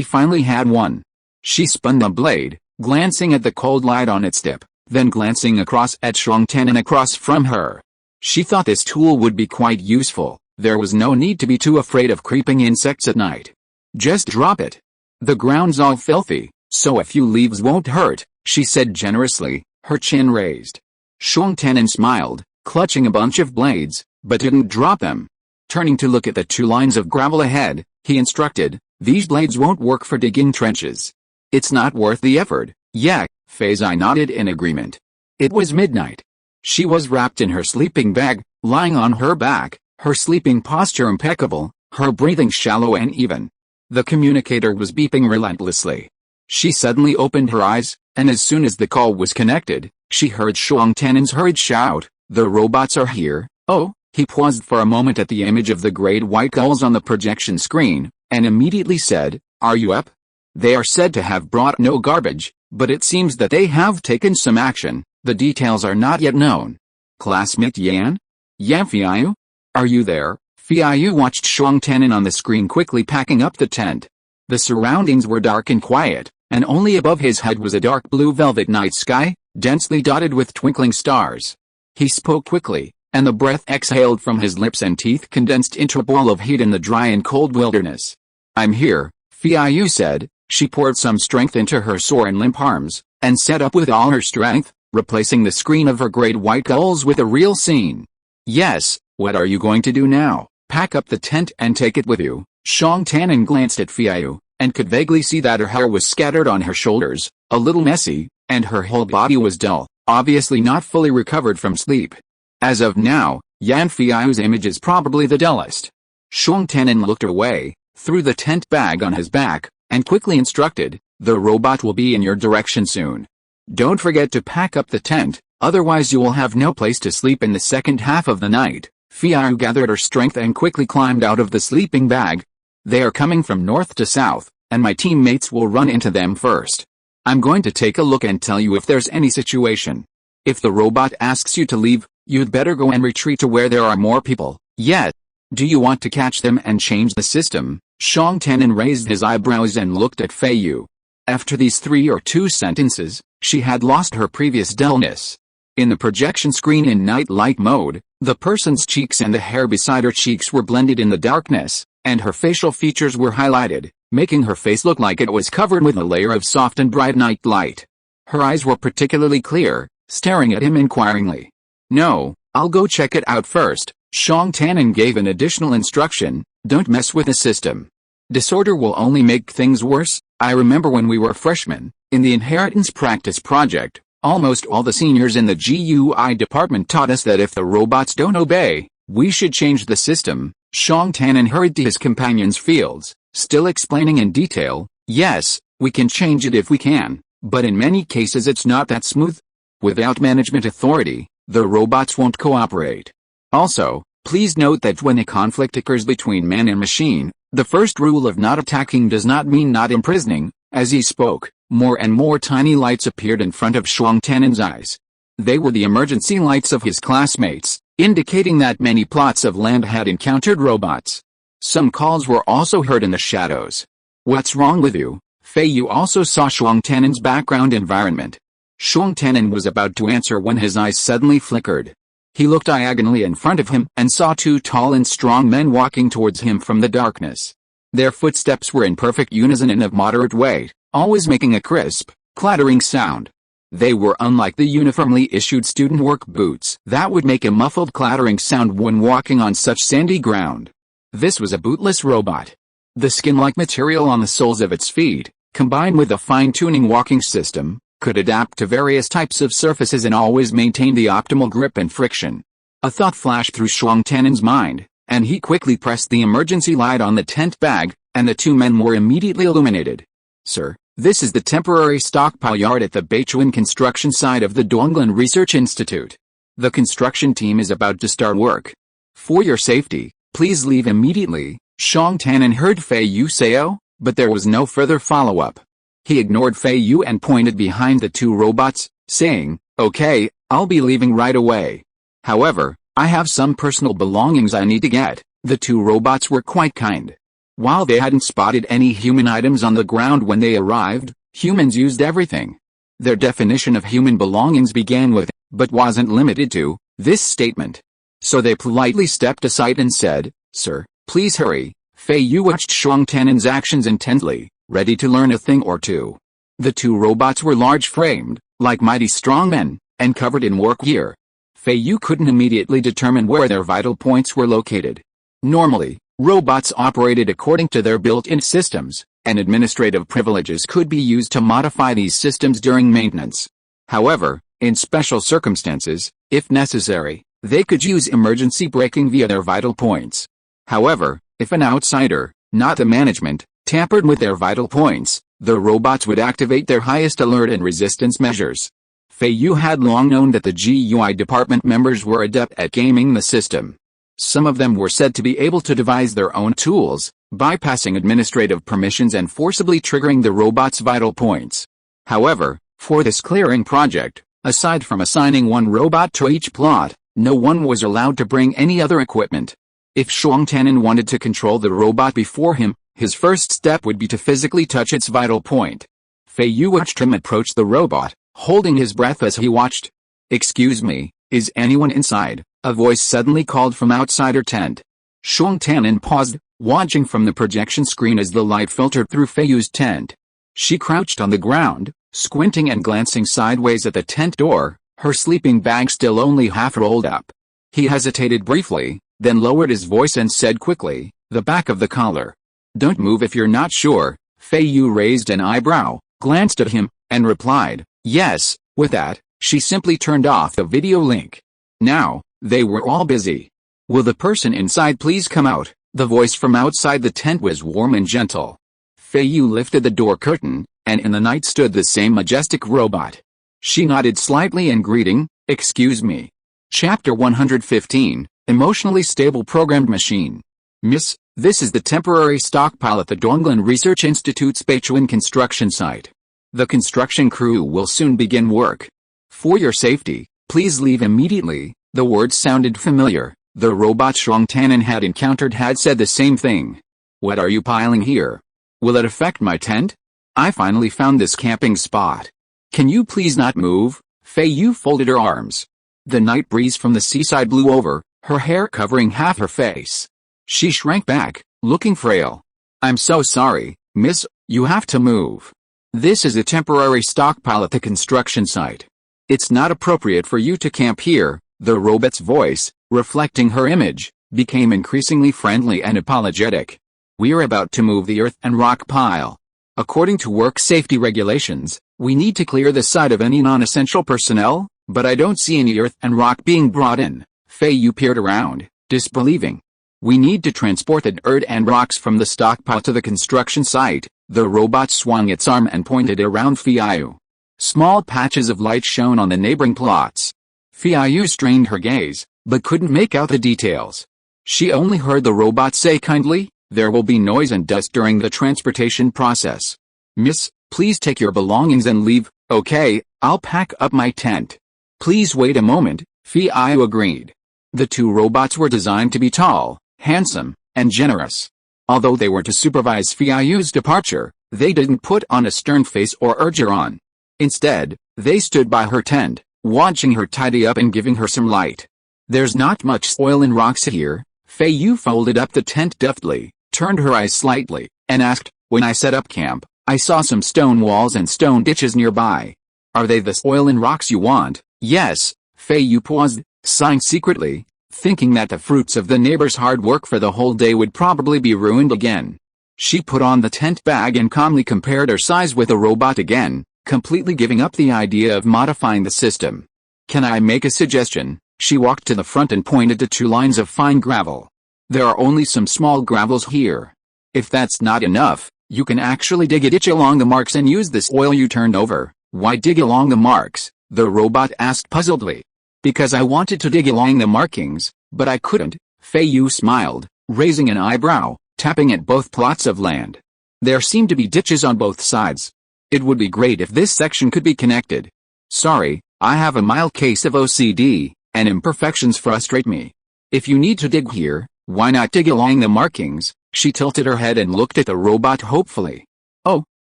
finally had one. She spun the blade, glancing at the cold light on its tip, then glancing across at Shuang Tianen across from her. She thought this tool would be quite useful. There was no need to be too afraid of creeping insects at night. Just drop it. The ground's all filthy, so a few leaves won't hurt, she said generously, her chin raised. Shuang Tianen smiled, clutching a bunch of blades, but didn't drop them. Turning to look at the 2 lines of gravel ahead, he instructed, "These blades won't work for digging trenches. It's not worth the effort." "Yeah," Feiyu nodded in agreement. It was midnight. She was wrapped in her sleeping bag, lying on her back, her sleeping posture impeccable, her breathing shallow and even. The communicator was beeping relentlessly. She suddenly opened her eyes, and as soon as the call was connected, she heard Shuang Tianen's hurried shout, "The robots are here." "Oh," he paused for a moment at the image of the great white gulls on the projection screen, and immediately said, "Are you up?" "They are said to have brought no garbage, but it seems that they have taken some action. The details are not yet known." "Classmate Yan? Yan Feiyu? Are you there?" Feiyu watched Shuang Tianen on the screen quickly packing up the tent. The surroundings were dark and quiet, and only above his head was a dark blue velvet night sky, densely dotted with twinkling stars. He spoke quickly, and the breath exhaled from his lips and teeth condensed into a ball of heat in the dry and cold wilderness. "I'm here," Feiyu said. She poured some strength into her sore and limp arms, and sat up with all her strength, replacing the screen of her great white gulls with a real scene. "Yes, what are you going to do now?" "Pack up the tent and take it with you." Shuang Tianen glanced at Feiyu, and could vaguely see that her hair was scattered on her shoulders, a little messy, and her whole body was dull, obviously not fully recovered from sleep. As of now, Yan Feiyu's image is probably the dullest. Shuang Tianen looked away, threw the tent bag on his back, and quickly instructed, "The robot will be in your direction soon. Don't forget to pack up the tent, otherwise you will have no place to sleep in the second half of the night." Feiyu gathered her strength and quickly climbed out of the sleeping bag. "They are coming from north to south, and my teammates will run into them first. I'm going to take a look and tell you if there's any situation. If the robot asks you to leave, you'd better go and retreat to where there are more people." "Yet. Do you want to catch them and change the system?" Shuang Tianen raised his eyebrows and looked at Feiyu. After these 3 or 2 sentences, she had lost her previous dullness. In the projection screen in night light mode, the person's cheeks and the hair beside her cheeks were blended in the darkness, and her facial features were highlighted, making her face look like it was covered with a layer of soft and bright night light. Her eyes were particularly clear, staring at him inquiringly. "No, I'll go check it out first." Shuang Tianen gave an additional instruction, "Don't mess with the system. Disorder will only make things worse." "I remember when we were freshmen, in the inheritance practice project, almost all the seniors in the GUI department taught us that if the robots don't obey, we should change the system." Shuang Tianen hurried to his companion's fields, still explaining in detail, "Yes, we can change it if we can, but in many cases it's not that smooth. Without management authority, the robots won't cooperate. Also, please note that when a conflict occurs between man and machine, the first rule of not attacking does not mean not imprisoning." As he spoke, more and more tiny lights appeared in front of Shuang Tianen's eyes. They were the emergency lights of his classmates, indicating that many plots of land had encountered robots. Some calls were also heard in the shadows. "What's wrong with you?" Feiyu also saw Shuang Tianen's background environment. Shuang Tianen was about to answer when his eyes suddenly flickered. He looked diagonally in front of him and saw 2 tall and strong men walking towards him from the darkness. Their footsteps were in perfect unison and of moderate weight, always making a crisp, clattering sound. They were unlike the uniformly issued student work boots that would make a muffled clattering sound when walking on such sandy ground. This was a bootless robot. The skin-like material on the soles of its feet, combined with a fine-tuning walking system, could adapt to various types of surfaces and always maintain the optimal grip and friction. A thought flashed through Shuang Tianen's mind, and he quickly pressed the emergency light on the tent bag, and the two men were immediately illuminated. Sir, this is the temporary stockpile yard at the Beichuan construction site of the Donglan Research Institute. The construction team is about to start work. For your safety, please leave immediately, Shuang Tianen heard Feiyu say, but there was no further follow-up. He ignored Feiyu and pointed behind the two robots, saying, "Okay, I'll be leaving right away. However, I have some personal belongings I need to get." The two robots were quite kind. While they hadn't spotted any human items on the ground when they arrived, humans used everything. Their definition of human belongings began with, but wasn't limited to, this statement. So they politely stepped aside and said, "Sir, please hurry." Feiyu watched Shuang Tianen's actions intently, ready to learn a thing or two. The two robots were large-framed, like mighty strong men, and covered in work gear. Feiyu couldn't immediately determine where their vital points were located. Normally, robots operated according to their built-in systems, and administrative privileges could be used to modify these systems during maintenance. However, in special circumstances, if necessary, they could use emergency braking via their vital points. However, if an outsider, not the management, tampered with their vital points, the robots would activate their highest alert and resistance measures. Feiyu had long known that the GUI department members were adept at gaming the system. Some of them were said to be able to devise their own tools, bypassing administrative permissions and forcibly triggering the robot's vital points. However, for this clearing project, aside from assigning one robot to each plot, no one was allowed to bring any other equipment. If Shuang Tianen wanted to control the robot before him, his first step would be to physically touch its vital point. Feiyu watched him approach the robot, holding his breath as he watched. "Excuse me, is anyone inside?" a voice suddenly called from outside her tent. Shuang Tianen paused, watching from the projection screen as the light filtered through Feiyu's tent. She crouched on the ground, squinting and glancing sideways at the tent door, her sleeping bag still only half rolled up. He hesitated briefly, then lowered his voice and said quickly, "The back of the collar." "Don't move if you're not sure." Feiyu raised an eyebrow, glanced at him, and replied, "Yes." With that, she simply turned off the video link. Now, they were all busy. "Will the person inside please come out?" The voice from outside the tent was warm and gentle. Feiyu lifted the door curtain, and in the night stood the same majestic robot. She nodded slightly in greeting, "Excuse me." Chapter 115, Emotionally Stable Programmed Machine. "Miss, this is the temporary stockpile at the Donglan Research Institute's Beichuan construction site. The construction crew will soon begin work. For your safety, please leave immediately." The words sounded familiar. The robot Shuang Tianen had encountered had said the same thing. "What are you piling here? Will it affect my tent? I finally found this camping spot. Can you please not move?" Feiyu folded her arms. The night breeze from the seaside blew over, her hair covering half her face. She shrank back, looking frail. "I'm so sorry, miss, you have to move. This is a temporary stockpile at the construction site. It's not appropriate for you to camp here." The robot's voice, reflecting her image, became increasingly friendly and apologetic. "We're about to move the earth and rock pile. According to work safety regulations, we need to clear the site of any non-essential personnel, but I don't see any earth and rock being brought in." Feiyu peered around, disbelieving. "We need to transport the earth and rocks from the stockpile to the construction site." The robot swung its arm and pointed around Feiyu. Small patches of light shone on the neighboring plots. Feiyu strained her gaze, but couldn't make out the details. She only heard the robot say kindly, "There will be noise and dust during the transportation process. Miss, please take your belongings and leave." "Okay, I'll pack up my tent." "Please wait a moment," Feiyu agreed. The two robots were designed to be tall, handsome, and generous. Although they were to supervise Feiyu's departure, they didn't put on a stern face or urge her on. Instead, they stood by her tent, watching her tidy up and giving her some light. "There's not much soil and rocks here." Feiyu folded up the tent deftly, turned her eyes slightly, and asked, "When I set up camp, I saw some stone walls and stone ditches nearby. Are they the soil and rocks you want?" "Yes." Feiyu paused, sighing secretly, thinking that the fruits of the neighbor's hard work for the whole day would probably be ruined again. She put on the tent bag and calmly compared her size with the robot again, completely giving up the idea of modifying the system. Can I make a suggestion? She walked to the front and pointed to 2 lines of fine gravel. There are only some small gravels here. If that's not enough, you can actually dig a ditch along the marks and use this oil you turned over. Why dig along the marks? The robot asked puzzledly. Because I wanted to dig along the markings, but I couldn't. Feiyu smiled, raising an eyebrow, tapping at both plots of land. There seemed to be ditches on both sides. It would be great if this section could be connected. Sorry, I have a mild case of OCD, and imperfections frustrate me. If you need to dig here, why not dig along the markings? She tilted her head and looked at the robot hopefully. Oh,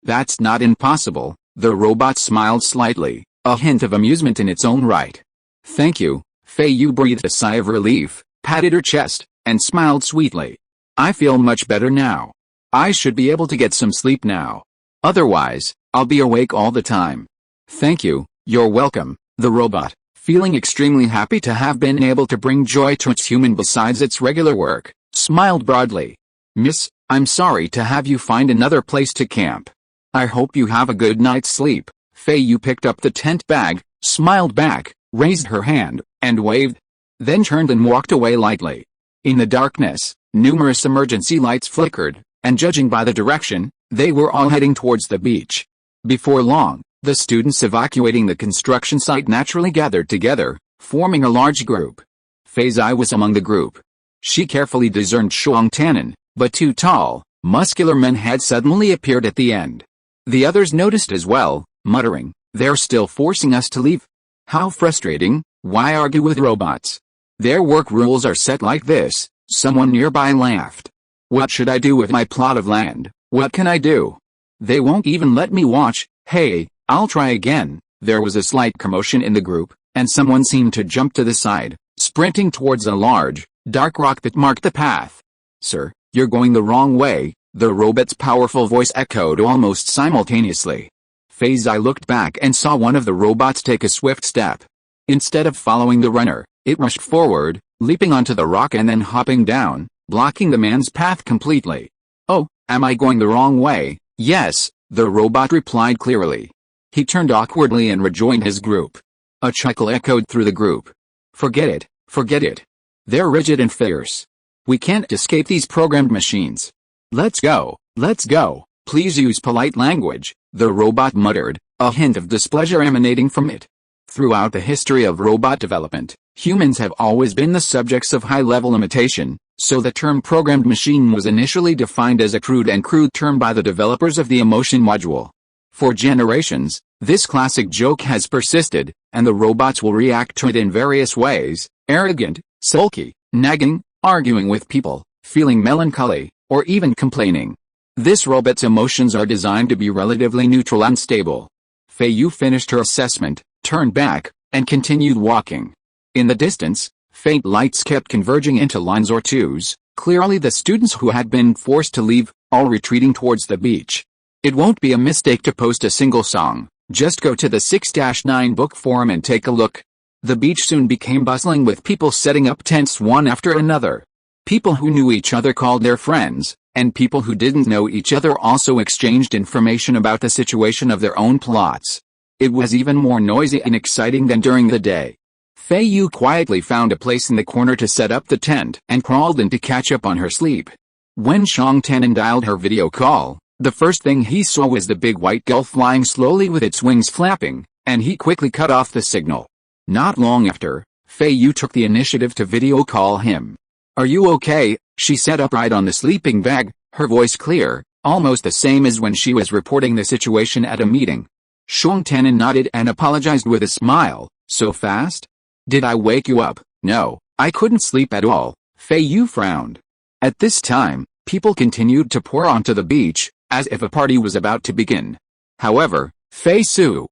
that's not impossible. The robot smiled slightly, a hint of amusement in its own right. Thank you. Feiyu breathed a sigh of relief, patted her chest, and smiled sweetly. I feel much better now. I should be able to get some sleep now. Otherwise, I'll be awake all the time. Thank you, you're welcome. The robot, feeling extremely happy to have been able to bring joy to its human besides its regular work, smiled broadly. Miss, I'm sorry to have you find another place to camp. I hope you have a good night's sleep. Feiyu picked up the tent bag, smiled back, raised her hand, and waved. Then turned and walked away lightly. In the darkness, numerous emergency lights flickered, and judging by the direction, they were all heading towards the beach. Before long, the students evacuating the construction site naturally gathered together, forming a large group. Feiyu was among the group. She carefully discerned Shuang Tannen, but 2 tall, muscular men had suddenly appeared at the end. The others noticed as well, muttering, "They're still forcing us to leave. How frustrating, why argue with robots? Their work rules are set like this." Someone nearby laughed. "What should I do with my plot of land? What can I do? They won't even let me watch. Hey, I'll try again." There was a slight commotion in the group, and someone seemed to jump to the side, sprinting towards a large, dark rock that marked the path. "Sir, you're going the wrong way," the robot's powerful voice echoed almost simultaneously. Feiyu looked back and saw one of the robots take a swift step. Instead of following the runner, it rushed forward, leaping onto the rock and then hopping down, blocking the man's path completely. "Oh, am I going the wrong way?" "Yes," the robot replied clearly. He turned awkwardly and rejoined his group. A chuckle echoed through the group. Forget it, forget it. They're rigid and fierce. We can't escape these programmed machines. Let's go, please use polite language," the robot muttered, a hint of displeasure emanating from it. Throughout the history of robot development, humans have always been the subjects of high-level imitation, so the term programmed machine was initially defined as a crude term by the developers of the emotion module. For generations, this classic joke has persisted, and the robots will react to it in various ways: arrogant, sulky, nagging, arguing with people, feeling melancholy, or even complaining. This robot's emotions are designed to be relatively neutral and stable. Feiyu finished her assessment, turned back, and continued walking. In the distance, faint lights kept converging into lines or twos, clearly the students who had been forced to leave, all retreating towards the beach. It won't be a mistake to post a single song, just go to the 6-9 book forum and take a look. The beach soon became bustling with people setting up tents one after another. People who knew each other called their friends, and people who didn't know each other also exchanged information about the situation of their own plots. It was even more noisy and exciting than during the day. Feiyu quietly found a place in the corner to set up the tent and crawled in to catch up on her sleep. When Shuang Tannen dialed her video call, the first thing he saw was the big white gull flying slowly with its wings flapping, and he quickly cut off the signal. Not long after, Feiyu took the initiative to video call him. "Are you okay?" she sat upright on the sleeping bag, her voice clear, almost the same as when she was reporting the situation at a meeting. Shuang Tannen nodded and apologized with a smile. "So fast? Did I wake you up?" "No, I couldn't sleep at all," Feiyu frowned. At this time, people continued to pour onto the beach, as if a party was about to begin. Feiyu,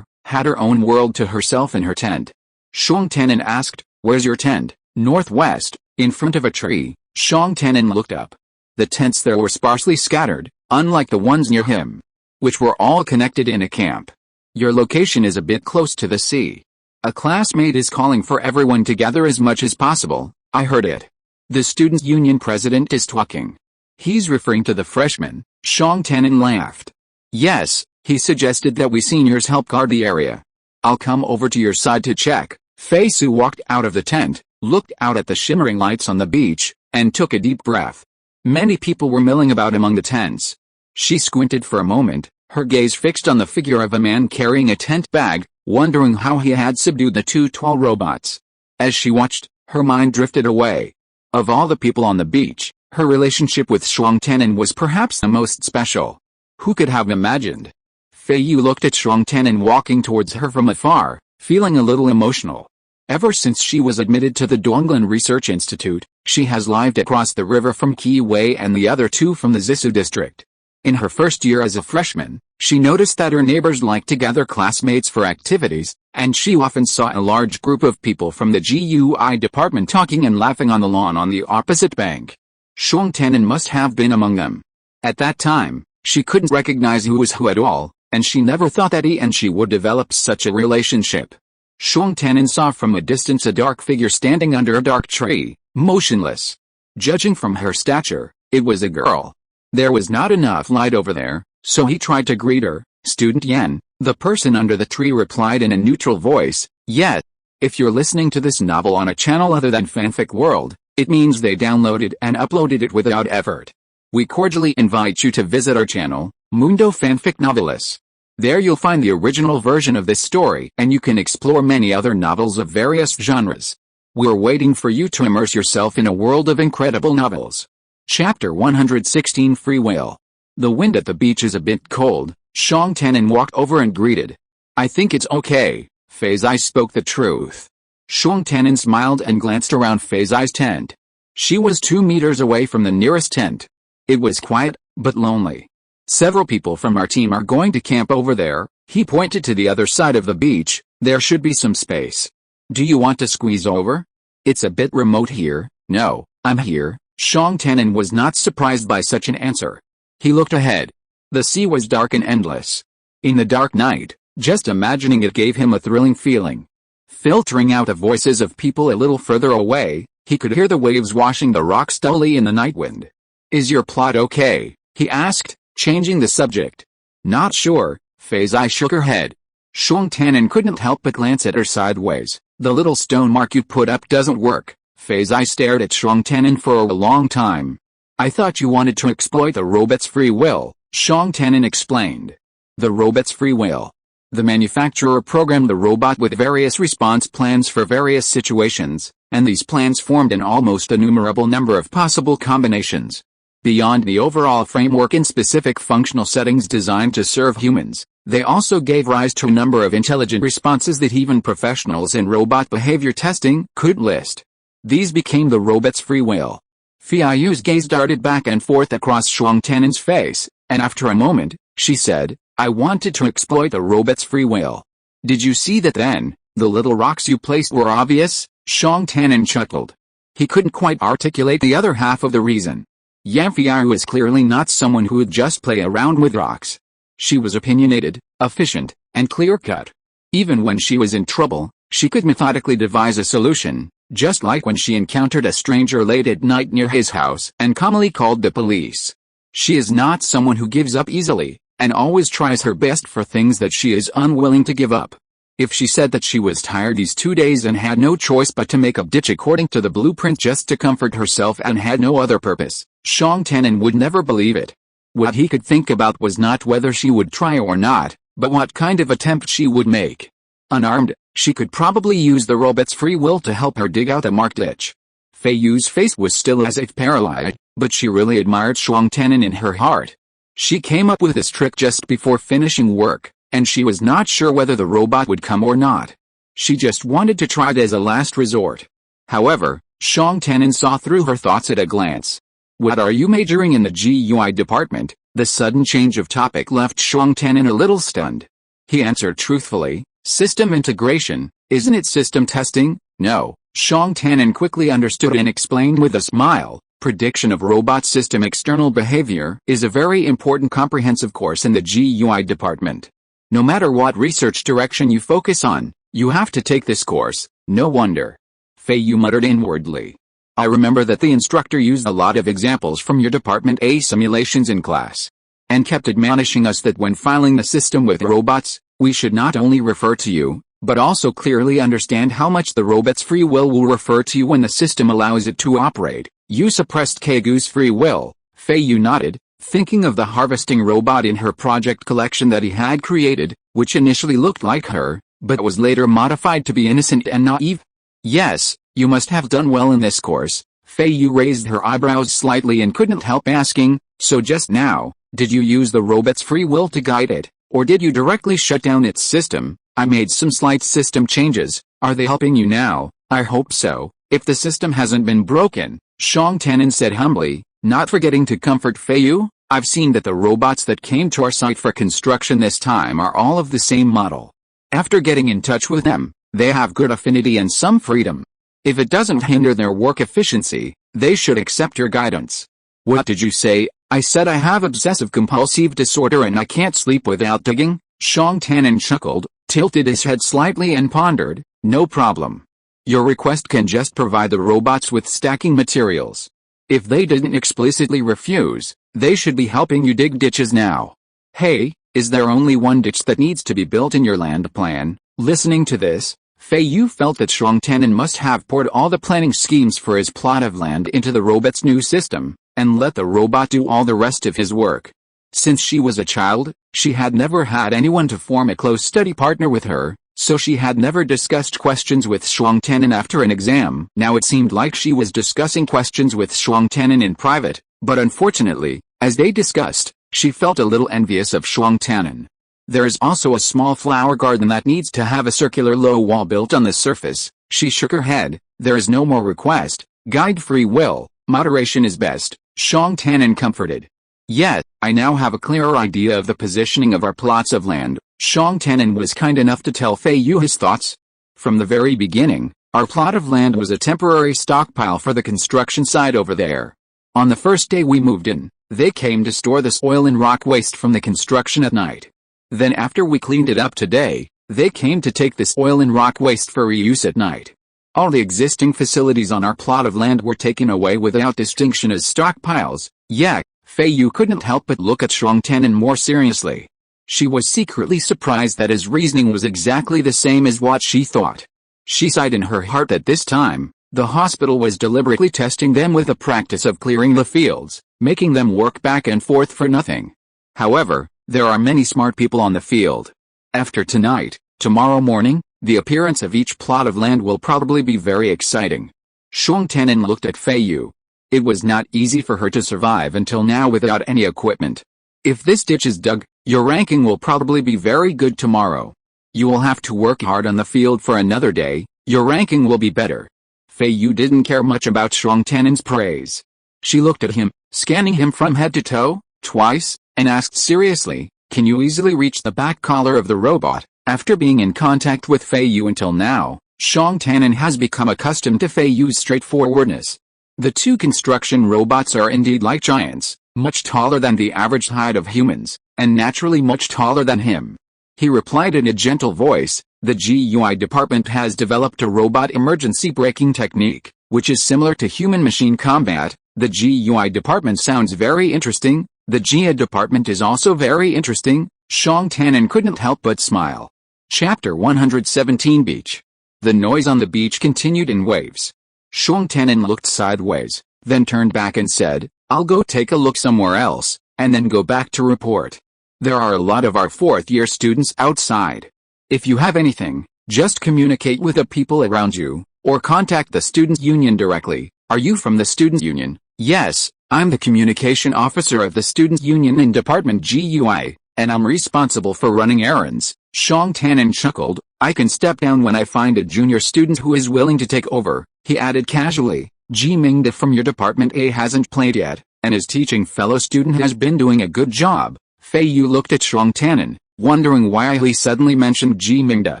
had her own world to herself in her tent. Shuang Tannen asked, "Where's your tent?" "Northwest, in front of a tree." Shuang Tannen looked up. The tents there were sparsely scattered, unlike the ones near him, which were all connected in a camp. "Your location is a bit close to the sea. A classmate is calling for everyone to gather as much as possible, I heard it. The student union president is talking." "He's referring to the freshmen," Shuang Tannen laughed. "Yes, He suggested that we seniors help guard the area. I'll come over to your side to check. Feiyu walked out of the tent, looked out at the shimmering lights on the beach, and took a deep breath. Many people were milling about among the tents. She squinted for a moment, her gaze fixed on the figure of a man carrying a tent bag, wondering how he had subdued the two tall robots. As she watched, her mind drifted away. Of all the people on the beach, her relationship with Shuang Tian'an was perhaps the most special. Who could have imagined? Feiyu looked at Shuang Tian'an walking towards her from afar, feeling a little emotional. Ever since she was admitted to the Donglan Research Institute, she has lived across the river from Qi Wei and the other two from the Zhisu district. In her first year as a freshman, she noticed that her neighbors liked to gather classmates for activities, and she often saw a large group of people from the GUI department talking and laughing on the lawn on the opposite bank. Shuang Tian'an must have been among them. At that time, she couldn't recognize who was who at all, and she never thought that he and she would develop such a relationship. Shuang Tian'an saw from a distance a dark figure standing under a dark tree, motionless. Judging from her stature, it was a girl. There was not enough light over there, so he tried to greet her. Student Yan, the person under the tree replied in a neutral voice, "Yes. If you're listening to this novel on a channel other than Fanfic World, it means they downloaded and uploaded it without effort. We cordially invite you to visit our channel, Mundo Fanfic Novelis. There you'll find the original version of this story and you can explore many other novels of various genres. We're waiting for you to immerse yourself in a world of incredible novels." Chapter 116 Free Will. The wind at the beach is a bit cold. Shuang Tian'an walked over and greeted. "I think it's okay." Feiyu spoke the truth. Shuang Tian'an smiled and glanced around Feiyu's tent. She was 2 meters away from the nearest tent. It was quiet, but lonely. "Several people from our team are going to camp over there." He pointed to the other side of the beach. "There should be some space. Do you want to squeeze over? It's a bit remote here." "No, I'm here." Shuang Tian'an was not surprised by such an answer. He looked ahead. The sea was dark and endless. In the dark night, just imagining it gave him a thrilling feeling. Filtering out the voices of people a little further away, he could hear the waves washing the rocks dully in the night wind. "Is your plot okay?" he asked, changing the subject. "Not sure." Feiyu shook her head. Shuang Tian'an couldn't help but glance at her sideways. "The little stone mark you put up doesn't work." Feiyu stared at Shuang Tian'an for a long time. "I thought you wanted to exploit the robot's free will," Shuang Tian'an explained. "The robot's free will." The manufacturer programmed the robot with various response plans for various situations, and these plans formed an almost innumerable number of possible combinations. Beyond the overall framework in specific functional settings designed to serve humans, they also gave rise to a number of intelligent responses that even professionals in robot behavior testing could list. These became the robot's free will. Feiyu's gaze darted back and forth across Shuang Tian'an's face, and after a moment, she said, "I wanted to exploit the robot's free will." "Did you see that then? The little rocks you placed were obvious?" Shuang Tian'an chuckled. He couldn't quite articulate the other half of the reason. Yan Feiyu was clearly not someone who would just play around with rocks. She was opinionated, efficient, and clear-cut. Even when she was in trouble, she could methodically devise a solution, just like when she encountered a stranger late at night near his house and calmly called the police. She is not someone who gives up easily, and always tries her best for things that she is unwilling to give up. If she said that she was tired these 2 days and had no choice but to make a ditch according to the blueprint just to comfort herself and had no other purpose, Shuang Tian'an would never believe it. What he could think about was not whether she would try or not, but what kind of attempt she would make. Unarmed, she could probably use the robot's free will to help her dig out a marked ditch. Feiyu's face was still as if paralyzed, but she really admired Shuang Tian'an in her heart. She came up with this trick just before finishing work, and she was not sure whether the robot would come or not. She just wanted to try it as a last resort. However, Shuang Tian'an saw through her thoughts at a glance. "What are you majoring in the GUI department?" The sudden change of topic left Shuang Tian'an a little stunned. He answered truthfully, "System integration, isn't it system testing?" "No." Shuang Tian'an quickly understood and explained with a smile, "Prediction of robot system external behavior is a very important comprehensive course in the GUI department. No matter what research direction you focus on, you have to take this course." "No wonder." Feiyu muttered inwardly. "I remember that the instructor used a lot of examples from your Department A simulations in class." and kept admonishing us that when filing the system with robots, we should not only refer to you, but also clearly understand how much the robot's free will refer to you when the system allows it to operate. You suppressed Kagu's free will. Feiyu nodded, thinking of the harvesting robot in her project collection that he had created, which initially looked like her, but was later modified to be innocent and naive. Yes, you must have done well in this course. Feiyu raised her eyebrows slightly and couldn't help asking, so just now, did you use the robot's free will to guide it, or did you directly shut down its system? I made some slight system changes. Are they helping you now? I hope so. If the system hasn't been broken, Shang Tanin said humbly, not forgetting to comfort Feiyu. I've seen that the robots that came to our site for construction this time are all of the same model. After getting in touch with them, they have good affinity and some freedom. If it doesn't hinder their work efficiency, they should accept your guidance. What did you say? I said I have obsessive-compulsive disorder and I can't sleep without digging. Shang Tanin chuckled, tilted his head slightly and pondered, no problem. Your request can just provide the robots with stacking materials. If they didn't explicitly refuse, they should be helping you dig ditches now. Hey, is there only one ditch that needs to be built in your land plan? Listening to this, Feiyu felt that Shang Tanin must have poured all the planning schemes for his plot of land into the robot's new system, and let the robot do all the rest of his work. Since she was a child, she had never had anyone to form a close study partner with her, so she had never discussed questions with Shang Tanin after an exam. Now it seemed like she was discussing questions with Shang Tanin in private, but unfortunately, as they discussed, she felt a little envious of Shang Tanin. There is also a small flower garden that needs to have a circular low wall built on the surface. She shook her head. There is no more request. Guide free will. Moderation is best. Shang Tanin comforted. Yet, I now have a clearer idea of the positioning of our plots of land. Shang Tanin was kind enough to tell Feiyu his thoughts. From the very beginning, our plot of land was a temporary stockpile for the construction site over there. On the first day we moved in, they came to store the soil and rock waste from the construction at night. Then after we cleaned it up today, they came to take the soil and rock waste for reuse at night. All the existing facilities on our plot of land were taken away without distinction as stockpiles. Yeah, Feiyu couldn't help but look at Shang Tanin more seriously. She was secretly surprised that his reasoning was exactly the same as what she thought. She sighed in her heart that this time, the hospital was deliberately testing them with the practice of clearing the fields, making them work back and forth for nothing. However, there are many smart people on the field. After tonight, tomorrow morning, the appearance of each plot of land will probably be very exciting. Shang Tanin looked at Feiyu. It was not easy for her to survive until now without any equipment. If this ditch is dug, your ranking will probably be very good tomorrow. You will have to work hard on the field for another day, your ranking will be better. Feiyu didn't care much about Shang Tanin's praise. She looked at him, scanning him from head to toe, twice, and asked seriously, can you easily reach the back collar of the robot? After being in contact with Feiyu until now, Shang Tanin has become accustomed to Feiyu's straightforwardness. The two construction robots are indeed like giants, much taller than the average height of humans, and naturally much taller than him. He replied in a gentle voice, the GUI department has developed a robot emergency braking technique, which is similar to human-machine combat. The GUI department sounds very interesting. The GUI department is also very interesting. Shang Tanin couldn't help but smile. Chapter 117 Beach. The noise on the beach continued in waves. Shang Tanin looked sideways, then turned back and said, I'll go take a look somewhere else, and then go back to report. There are a lot of our fourth-year students outside. If you have anything, just communicate with the people around you, or contact the student union directly. Are you from the student union? Yes, I'm the communication officer of the student union in Department GUI, and I'm responsible for running errands. Shang Tanin chuckled. I can step down when I find a junior student who is willing to take over, he added casually. Ji Mingda from your Department A hasn't played yet, and his teaching fellow student has been doing a good job. Feiyu looked at Shang Tanin, wondering why he suddenly mentioned Ji Mingda.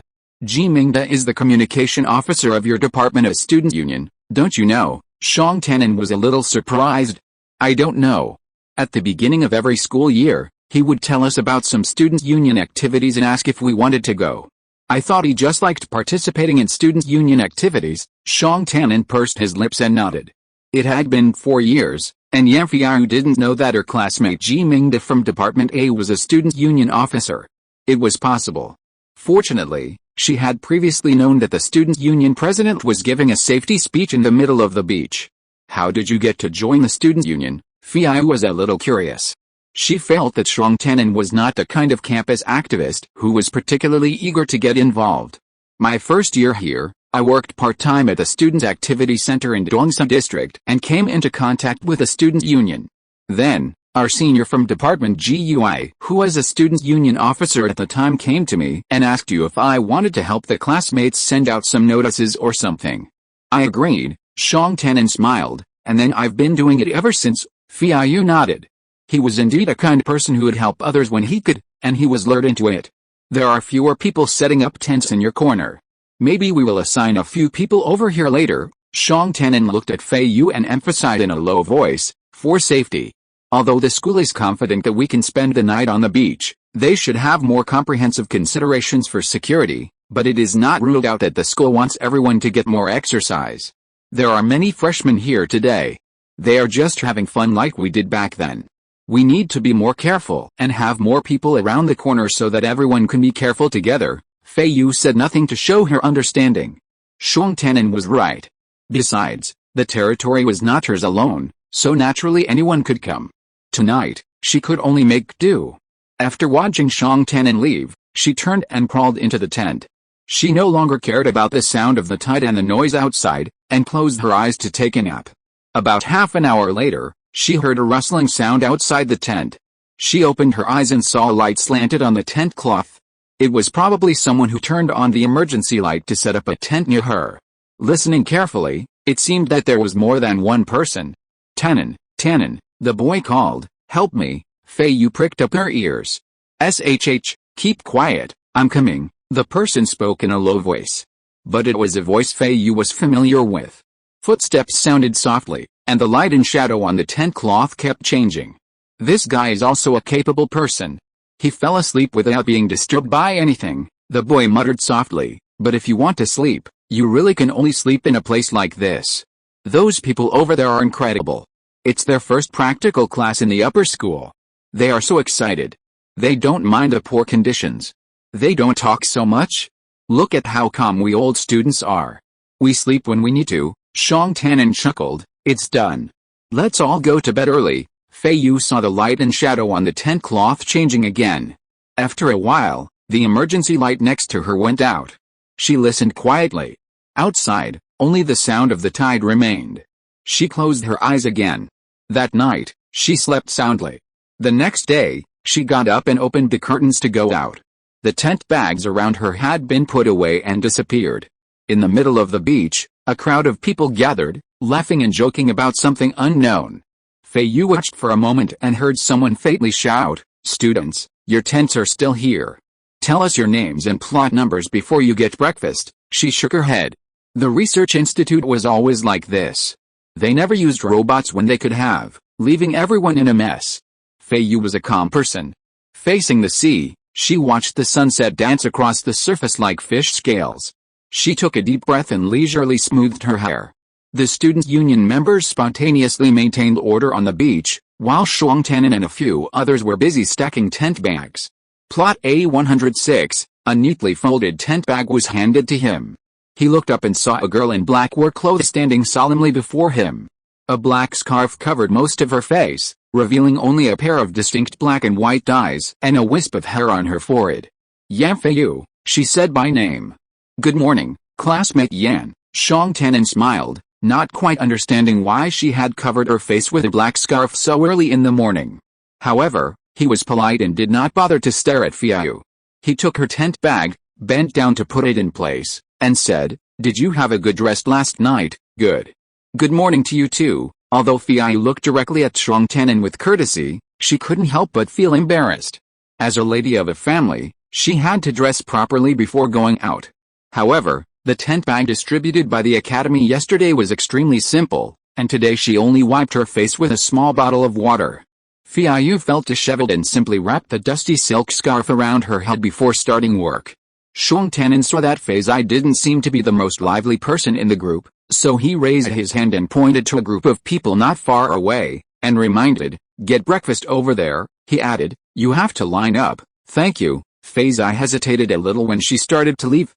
Ji Mingda is the communication officer of your Department A student union, don't you know? Shang Tanin was a little surprised. I don't know. At the beginning of every school year, he would tell us about some student union activities and ask if we wanted to go. I thought he just liked participating in student union activities. Shang Tanin pursed his lips and nodded. It had been 4 years, And Yan Feiyu didn't know that her classmate Ji Mingde from Department A was a student union officer. It was possible. Fortunately, she had previously known that the student union president was giving a safety speech in the middle of the beach. How did you get to join the student union? Feiyu was a little curious. She felt that Zhang Tianan was not the kind of campus activist who was particularly eager to get involved. My first year here, I worked part-time at the Student Activity Center in Dongsan District and came into contact with the student union. Then, our senior from Department GUI, who was a student union officer at the time, came to me and asked you if I wanted to help the classmates send out some notices or something. I agreed. Zhang Tianan smiled, and then I've been doing it ever since. Feiyu nodded. He was indeed a kind person who would help others when he could, and he was lured into it. There are fewer people setting up tents in your corner. Maybe we will assign a few people over here later. Zhang Tianan looked at Feiyu and emphasized in a low voice, for safety. Although the school is confident that we can spend the night on the beach, they should have more comprehensive considerations for security, but it is not ruled out that the school wants everyone to get more exercise. There are many freshmen here today. They are just having fun like we did back then. We need to be more careful and have more people around the corner so that everyone can be careful together. Feiyu said nothing to show her understanding. Zhang Tianan was right. Besides, the territory was not hers alone, so naturally anyone could come. Tonight, she could only make do. After watching Zhang Tianan leave, she turned and crawled into the tent. She no longer cared about the sound of the tide and the noise outside, and closed her eyes to take a nap. About half an hour later, she heard a rustling sound outside the tent. She opened her eyes and saw a light slanted on the tent cloth. It was probably someone who turned on the emergency light to set up a tent near her. Listening carefully, it seemed that there was more than one person. Tianan, Tianan, the boy called, help me. Feiyu pricked up her ears. Shh, keep quiet, I'm coming, the person spoke in a low voice. But it was a voice Feiyu was familiar with. Footsteps sounded softly, and the light and shadow on the tent cloth kept changing. This guy is also a capable person. He fell asleep without being disturbed by anything, the boy muttered softly, but if you want to sleep, you really can only sleep in a place like this. Those people over there are incredible. It's their first practical class in the upper school. They are so excited. They don't mind the poor conditions. They don't talk so much. Look at how calm we old students are. We sleep when we need to. Zhang Tianan chuckled. It's done. Let's all go to bed early. Feiyu saw the light and shadow on the tent cloth changing again. After a while, the emergency light next to her went out. She listened quietly. Outside, only the sound of the tide remained. She closed her eyes again. That night, she slept soundly. The next day, she got up and opened the curtains to go out. The tent bags around her had been put away and disappeared. In the middle of the beach, a crowd of people gathered, laughing and joking about something unknown. Feiyu watched for a moment and heard someone faintly shout, "Students, your tents are still here. Tell us your names and plot numbers before you get breakfast." She shook her head. The research institute was always like this. They never used robots when they could have, leaving everyone in a mess. Feiyu was a calm person. Facing the sea, she watched the sunset dance across the surface like fish scales. She took a deep breath and leisurely smoothed her hair. The student union members spontaneously maintained order on the beach, while Zhang Tianan and a few others were busy stacking tent bags. Plot A106, a neatly folded tent bag was handed to him. He looked up and saw a girl in black work clothes standing solemnly before him. A black scarf covered most of her face, revealing only a pair of distinct black and white eyes and a wisp of hair on her forehead. "Yan Feiyu," she said by name. "Good morning, classmate Yan." Zhang Tianan smiled, not quite understanding why she had covered her face with a black scarf so early in the morning. However, he was polite and did not bother to stare at Feiyu. He took her tent bag, bent down to put it in place, and said, "Did you have a good rest last night?" "Good. Good morning to you too." Although Feiyu looked directly at Zhang Tianan with courtesy, she couldn't help but feel embarrassed. As a lady of a family, she had to dress properly before going out. However, the tent bag distributed by the academy yesterday was extremely simple, and today she only wiped her face with a small bottle of water. Feiyu felt disheveled and simply wrapped the dusty silk scarf around her head before starting work. Zhang Tianan saw that Feiyu didn't seem to be the most lively person in the group, so he raised his hand and pointed to a group of people not far away, and reminded, "Get breakfast over there," he added, "You have to line up." "Thank you." Feiyu hesitated a little when she started to leave.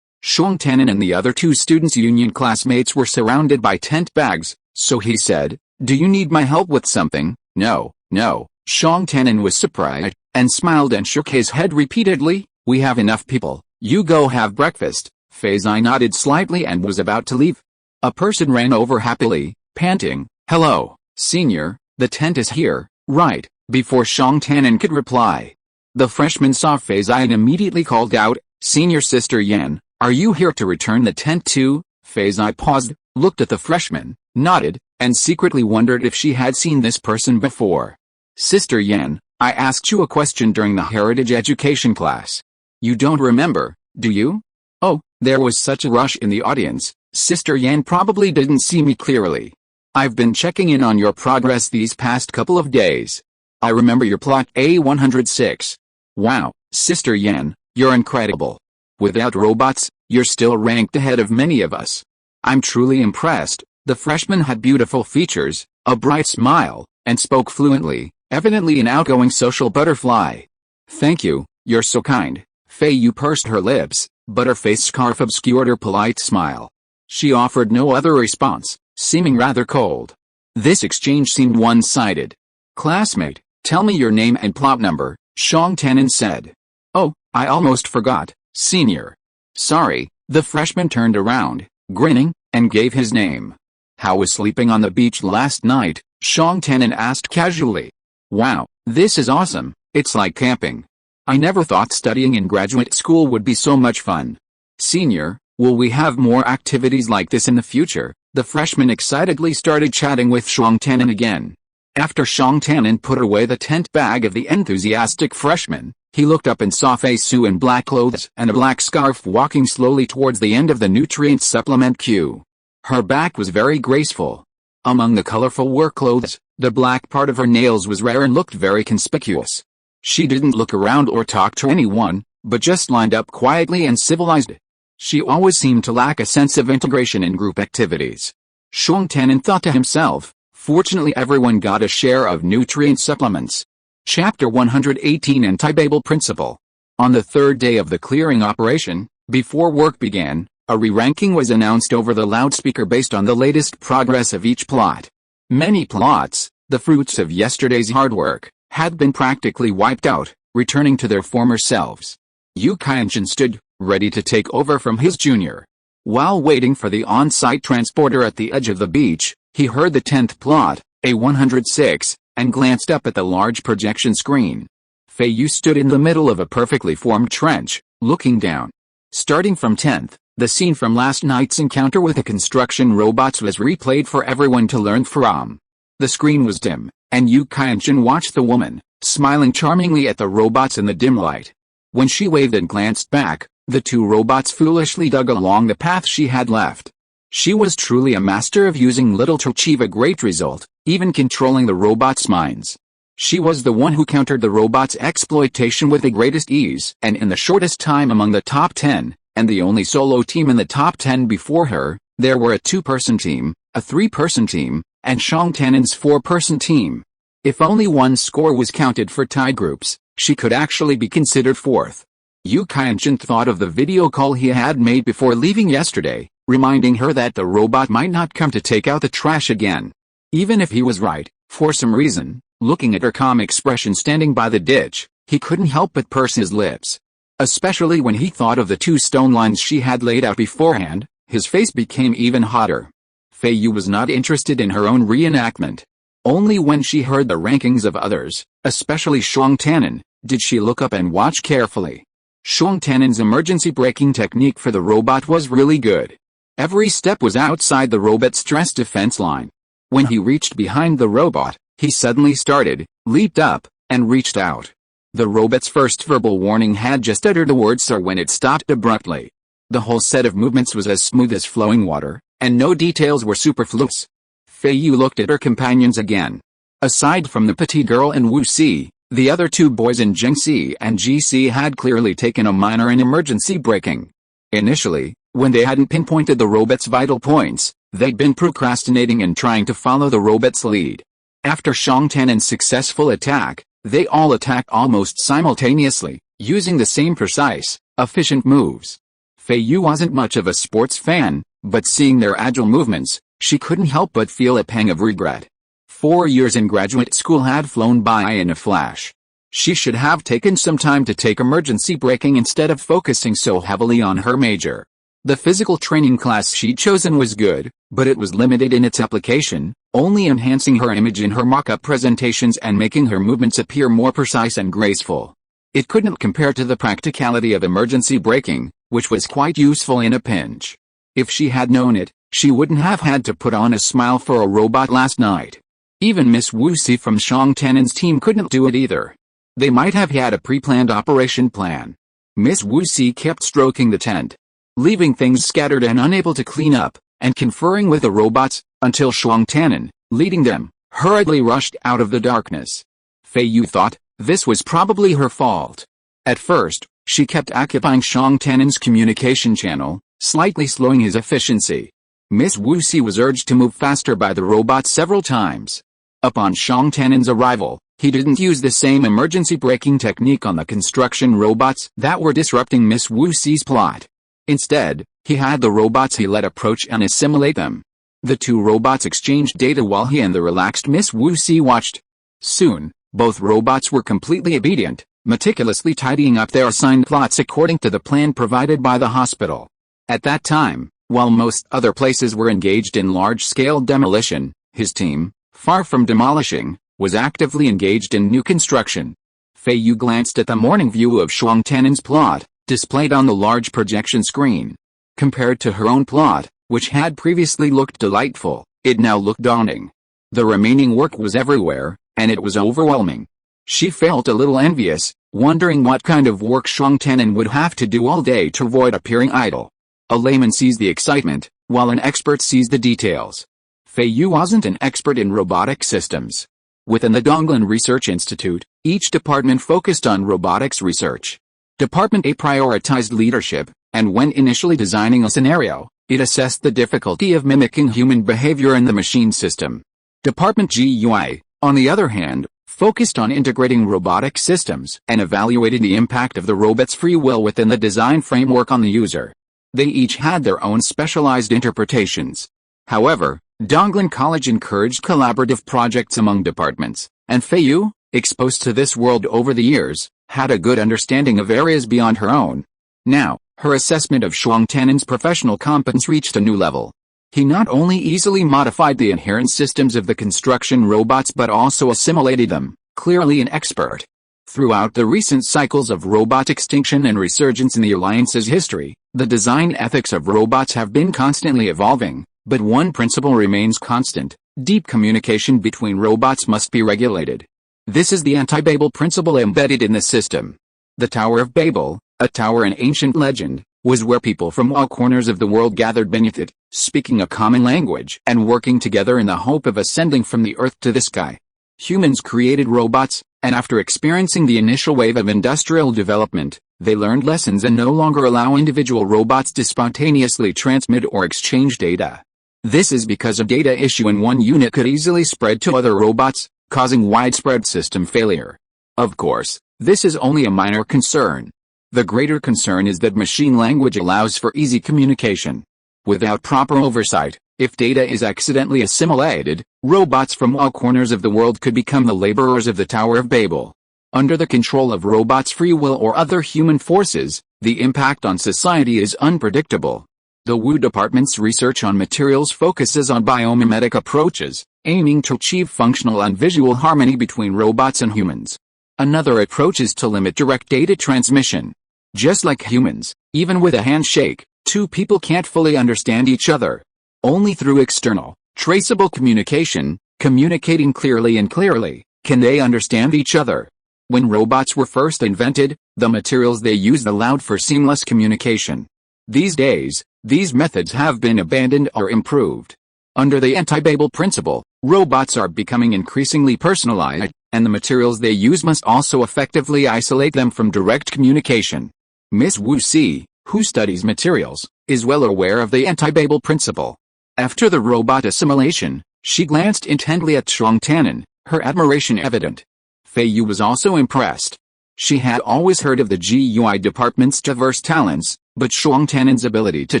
Xiong Tannen and the other two students' union classmates were surrounded by tent bags, so he said, "Do you need my help with something?" "No, no." Xiong Tannen was surprised, and smiled and shook his head repeatedly. "We have enough people, you go have breakfast." Feiyu nodded slightly and was about to leave. A person ran over happily, panting, "Hello, senior, the tent is here, right?" Before Xiong Tannen could reply, the freshman saw Feiyu and immediately called out, "Senior Sister Yan, are you here to return the tent too?" Feiyu paused, looked at the freshman, nodded, and secretly wondered if she had seen this person before. "Sister Yan, I asked you a question during the heritage education class. You don't remember, do you?" "Oh, there was such a rush in the audience, Sister Yan probably didn't see me clearly. I've been checking in on your progress these past couple of days. I remember your plot A106. Wow, Sister Yan, you're incredible. Without robots, you're still ranked ahead of many of us. I'm truly impressed." The freshman had beautiful features, a bright smile, and spoke fluently, evidently an outgoing social butterfly. "Thank you, you're so kind." Feiyu pursed her lips, but her face scarf obscured her polite smile. She offered no other response, seeming rather cold. This exchange seemed one-sided. "Classmate, tell me your name and plot number," Xiong Tannen said. "Oh, I almost forgot, senior." "Sorry." The freshman turned around, grinning, and gave his name. "How was sleeping on the beach last night?" Xiong Tannen asked casually. "Wow, this is awesome, it's like camping. I never thought studying in graduate school would be so much fun." "Senior, will we have more activities like this in the future?" The freshman excitedly started chatting with Xiong Tannen again. After Xiong Tannen put away the tent bag of the enthusiastic freshman, he looked up and saw Feiyu in black clothes and a black scarf walking slowly towards the end of the nutrient supplement queue. Her back was very graceful. Among the colorful work clothes, the black part of her nails was rare and looked very conspicuous. She didn't look around or talk to anyone, but just lined up quietly and civilized. She always seemed to lack a sense of integration in group activities. Xiong Tannen thought to himself, fortunately everyone got a share of nutrient supplements. Chapter 118 Anti-Babel Principle. On the third day of the clearing operation, before work began, a re-ranking was announced over the loudspeaker based on the latest progress of each plot. Many plots, the fruits of yesterday's hard work, had been practically wiped out, returning to their former selves. Yu Qianchen stood, ready to take over from his junior. While waiting for the on-site transporter at the edge of the beach, he heard the 10th plot, A106, and glanced up at the large projection screen. Feiyu stood in the middle of a perfectly formed trench, looking down. Starting from 10th, the scene from last night's encounter with the construction robots was replayed for everyone to learn from. The screen was dim, and Yu Qianchen watched the woman, smiling charmingly at the robots in the dim light. When she waved and glanced back, the two robots foolishly dug along the path she had left. She was truly a master of using little to achieve a great result, even controlling the robots' minds. She was the one who countered the robots' exploitation with the greatest ease and in the shortest time among the top 10, and the only solo team in the top 10 before her. There were a 2-person team, a 3-person team, and Xiong Tannen's 4-person team. If only one score was counted for tied groups, she could actually be considered 4th. Yu Qianchen thought of the video call he had made before leaving yesterday, reminding her that the robot might not come to take out the trash again. Even if he was right, for some reason, looking at her calm expression standing by the ditch, he couldn't help but purse his lips. Especially when he thought of the 2 stone lines she had laid out beforehand, his face became even hotter. Feiyu was not interested in her own reenactment. Only when she heard the rankings of others, especially Xiong Tannen, did she look up and watch carefully. Xiong Tannen's emergency braking technique for the robot was really good. Every step was outside the robot's stress defense line. When he reached behind the robot, he suddenly started, leaped up, and reached out. The robot's first verbal warning had just uttered the word "sir" when it stopped abruptly. The whole set of movements was as smooth as flowing water, and no details were superfluous. Feiyu looked at her companions again. Aside from the petite girl and Wu Si, the other 2 boys in Zheng Si and Ji Si had clearly taken a minor in emergency braking. Initially, when they hadn't pinpointed the robot's vital points, they'd been procrastinating and trying to follow the robot's lead. After Xiong Tanen's successful attack, they all attacked almost simultaneously, using the same precise, efficient moves. Feiyu wasn't much of a sports fan, but seeing their agile movements, she couldn't help but feel a pang of regret. 4 years in graduate school had flown by in a flash. She should have taken some time to take emergency braking instead of focusing so heavily on her major. The physical training class she'd chosen was good, but it was limited in its application, only enhancing her image in her mock-up presentations and making her movements appear more precise and graceful. It couldn't compare to the practicality of emergency braking, which was quite useful in a pinch. If she had known it, she wouldn't have had to put on a smile for a robot last night. Even Miss Wuxi from Xiong Tanen's team couldn't do it either. They might have had a pre-planned operation plan. Miss Wuxi kept stroking the tent, leaving things scattered and unable to clean up, and conferring with the robots, until Xiong Tanen, leading them, hurriedly rushed out of the darkness. Feiyu thought, this was probably her fault. At first, she kept occupying Xiong Tanen's communication channel, slightly slowing his efficiency. Miss Wuxi was urged to move faster by the robots several times. Upon Xiong Tanen's arrival, he didn't use the same emergency braking technique on the construction robots that were disrupting Miss Wuxi's plot. Instead, he had the robots he let approach and assimilate them. The two robots exchanged data while he and the relaxed Miss Wuxi watched. Soon, both robots were completely obedient, meticulously tidying up their assigned plots according to the plan provided by the hospital. At that time, while most other places were engaged in large-scale demolition, his team, far from demolishing, was actively engaged in new construction. Feiyu glanced at the morning view of Xiong Tanen's plot, displayed on the large projection screen. Compared to her own plot, which had previously looked delightful, it now looked daunting. The remaining work was everywhere, and it was overwhelming. She felt a little envious, wondering what kind of work Xiong Tanen would have to do all day to avoid appearing idle. A layman sees the excitement, while an expert sees the details. Feiyu wasn't an expert in robotic systems. Within the Donglan Research Institute, each department focused on robotics research. Department A prioritized leadership, and when initially designing a scenario, it assessed the difficulty of mimicking human behavior in the machine system. Department GUI, on the other hand, focused on integrating robotic systems and evaluated the impact of the robot's free will within the design framework on the user. They each had their own specialized interpretations. However, Donglan College encouraged collaborative projects among departments, and Feiyu, exposed to this world over the years, had a good understanding of areas beyond her own. Now, her assessment of Xiong Tanen's professional competence reached a new level. He not only easily modified the inherent systems of the construction robots but also assimilated them, clearly an expert. Throughout the recent cycles of robot extinction and resurgence in the Alliance's history, the design ethics of robots have been constantly evolving. But one principle remains constant: deep communication between robots must be regulated. This is the anti-Babel principle embedded in the system. The Tower of Babel, a tower in ancient legend, was where people from all corners of the world gathered beneath it, speaking a common language and working together in the hope of ascending from the earth to the sky. Humans created robots, and after experiencing the initial wave of industrial development, they learned lessons and no longer allow individual robots to spontaneously transmit or exchange data. This is because a data issue in one unit could easily spread to other robots, causing widespread system failure. Of course, this is only a minor concern. The greater concern is that machine language allows for easy communication. Without proper oversight, if data is accidentally assimilated, robots from all corners of the world could become the laborers of the Tower of Babel. Under the control of robots' free will or other human forces, the impact on society is unpredictable. The Wu Department's research on materials focuses on biomimetic approaches, aiming to achieve functional and visual harmony between robots and humans. Another approach is to limit direct data transmission. Just like humans, even with a handshake, two people can't fully understand each other. Only through external, traceable communication, communicating clearly and clearly, can they understand each other. When robots were first invented, the materials they used allowed for seamless communication. These days, these methods have been abandoned or improved. Under the anti-Babel principle, robots are becoming increasingly personalized, and the materials they use must also effectively isolate them from direct communication. Miss Wuxi, who studies materials, is well aware of the anti-Babel principle. After the robot assimilation, she glanced intently at Xiong Tanen, her admiration evident. Feiyu was also impressed. She had always heard of the GUI department's diverse talents, but Shuang Tanen's ability to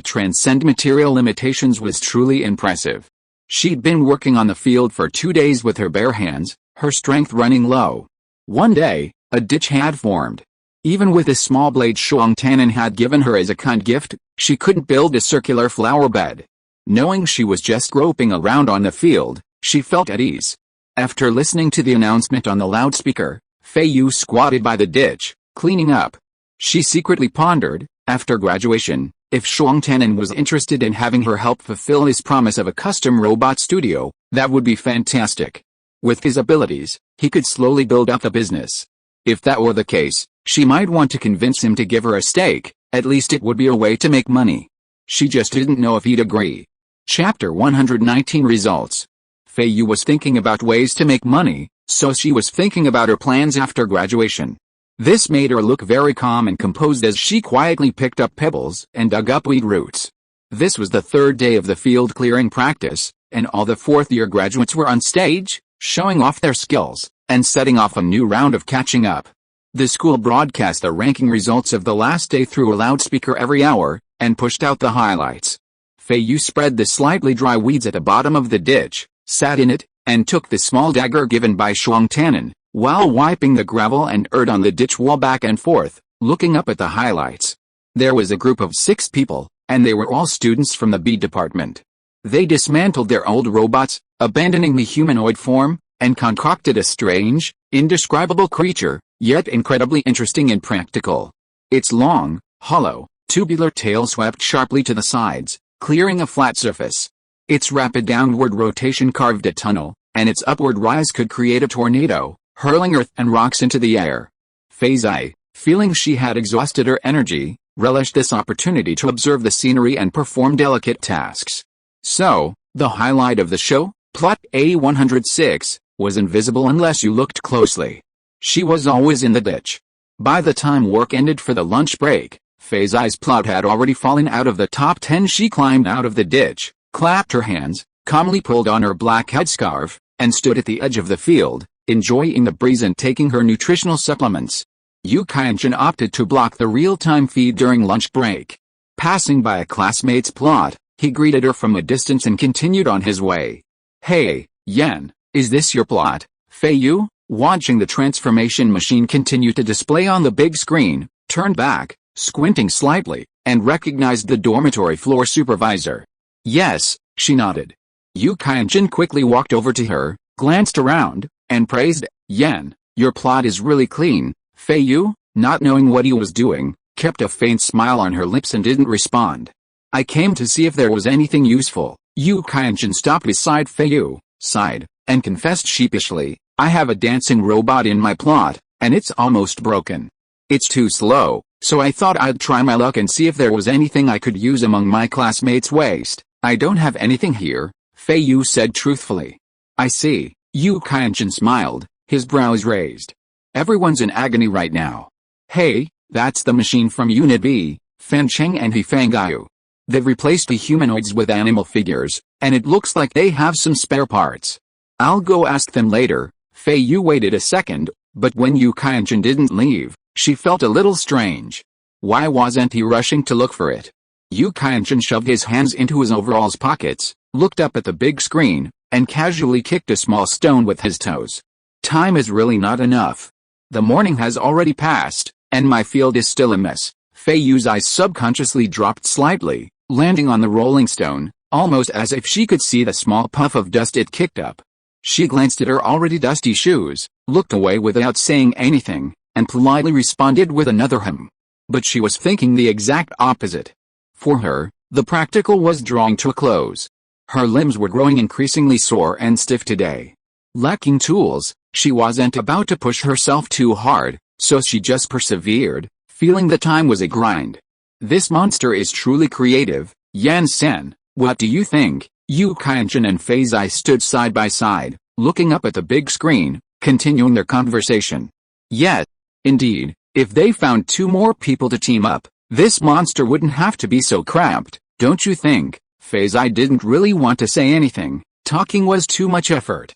transcend material limitations was truly impressive. She'd been working on the field for 2 days with her bare hands, her strength running low. One day, a ditch had formed. Even with the small blade Shuang Tanen had given her as a kind gift, she couldn't build a circular flower bed. Knowing she was just groping around on the field, she felt at ease. After listening to the announcement on the loudspeaker, Feiyu squatted by the ditch, cleaning up. She secretly pondered, after graduation, if Shuang Tanen was interested in having her help fulfill his promise of a custom robot studio, that would be fantastic. With his abilities, he could slowly build up the business. If that were the case, she might want to convince him to give her a stake, at least it would be a way to make money. She just didn't know if he'd agree. Chapter 119 Results. Feiyu was thinking about ways to make money, so she was thinking about her plans after graduation. This made her look very calm and composed as she quietly picked up pebbles and dug up weed roots. This was the 3rd day of the field clearing practice, and all the 4th-year graduates were on stage, showing off their skills, and setting off a new round of catching up. The school broadcast the ranking results of the last day through a loudspeaker every hour, and pushed out the highlights. Feiyu spread the slightly dry weeds at the bottom of the ditch, sat in it, and took the small dagger given by Shuang Tanen, while wiping the gravel and earth on the ditch wall back and forth, looking up at the highlights. There was a group of 6 people, and they were all students from the B department. They dismantled their old robots, abandoning the humanoid form, and concocted a strange, indescribable creature, yet incredibly interesting and practical. Its long, hollow, tubular tail swept sharply to the sides, clearing a flat surface. Its rapid downward rotation carved a tunnel, and its upward rise could create a tornado, hurling earth and rocks into the air. Feiyu, feeling she had exhausted her energy, relished this opportunity to observe the scenery and perform delicate tasks. So, the highlight of the show, plot A106, was invisible unless you looked closely. She was always in the ditch. By the time work ended for the lunch break, Feiyu's plot had already fallen out of the top 10. She climbed out of the ditch, clapped her hands, calmly pulled on her black headscarf, and stood at the edge of the field, enjoying the breeze and taking her nutritional supplements. Yu Qianzhen opted to block the real-time feed during lunch break. Passing by a classmate's plot, he greeted her from a distance and continued on his way. "Hey, Yan, is this your plot?" Feiyu, watching the transformation machine continue to display on the big screen, turned back, squinting slightly, and recognized the dormitory floor supervisor. "Yes," she nodded. Yu Qianzhen quickly walked over to her, glanced around, and praised, "Yan, your plot is really clean." Feiyu, not knowing what he was doing, kept a faint smile on her lips and didn't respond. "I came to see if there was anything useful." Yu Qianzhen stopped beside Feiyu, sighed, and confessed sheepishly, "I have a dancing robot in my plot, and it's almost broken. It's too slow, so I thought I'd try my luck and see if there was anything I could use among my classmates' waste." "I don't have anything here," Feiyu said truthfully. "I see." Yu Qianzhen smiled, his brows raised. "Everyone's in agony right now." "Hey, that's the machine from Unit B, Fancheng and Feiyu. They've replaced the humanoids with animal figures, and it looks like they have some spare parts. I'll go ask them later." Feiyu waited a second, but when Yu Qianzhen didn't leave, she felt a little strange. Why wasn't he rushing to look for it? Yu Qianzhen shoved his hands into his overalls pockets, looked up at the big screen, and casually kicked a small stone with his toes. "Time is really not enough. The morning has already passed, and my field is still a mess." Feiyu's eyes subconsciously dropped slightly, landing on the rolling stone, almost as if she could see the small puff of dust it kicked up. She glanced at her already dusty shoes, looked away without saying anything, and politely responded with another hum. But she was thinking the exact opposite. For her, the practical was drawing to a close. Her limbs were growing increasingly sore and stiff today. Lacking tools, she wasn't about to push herself too hard, so she just persevered, feeling the time was a grind. "This monster is truly creative, Yan-sen, what do you think?" Yu Qianzhen and Feiyu stood side by side, looking up at the big screen, continuing their conversation. "Yes, indeed, if they found 2 more people to team up, this monster wouldn't have to be so cramped, don't you think?" Feiyu didn't really want to say anything, talking was too much effort.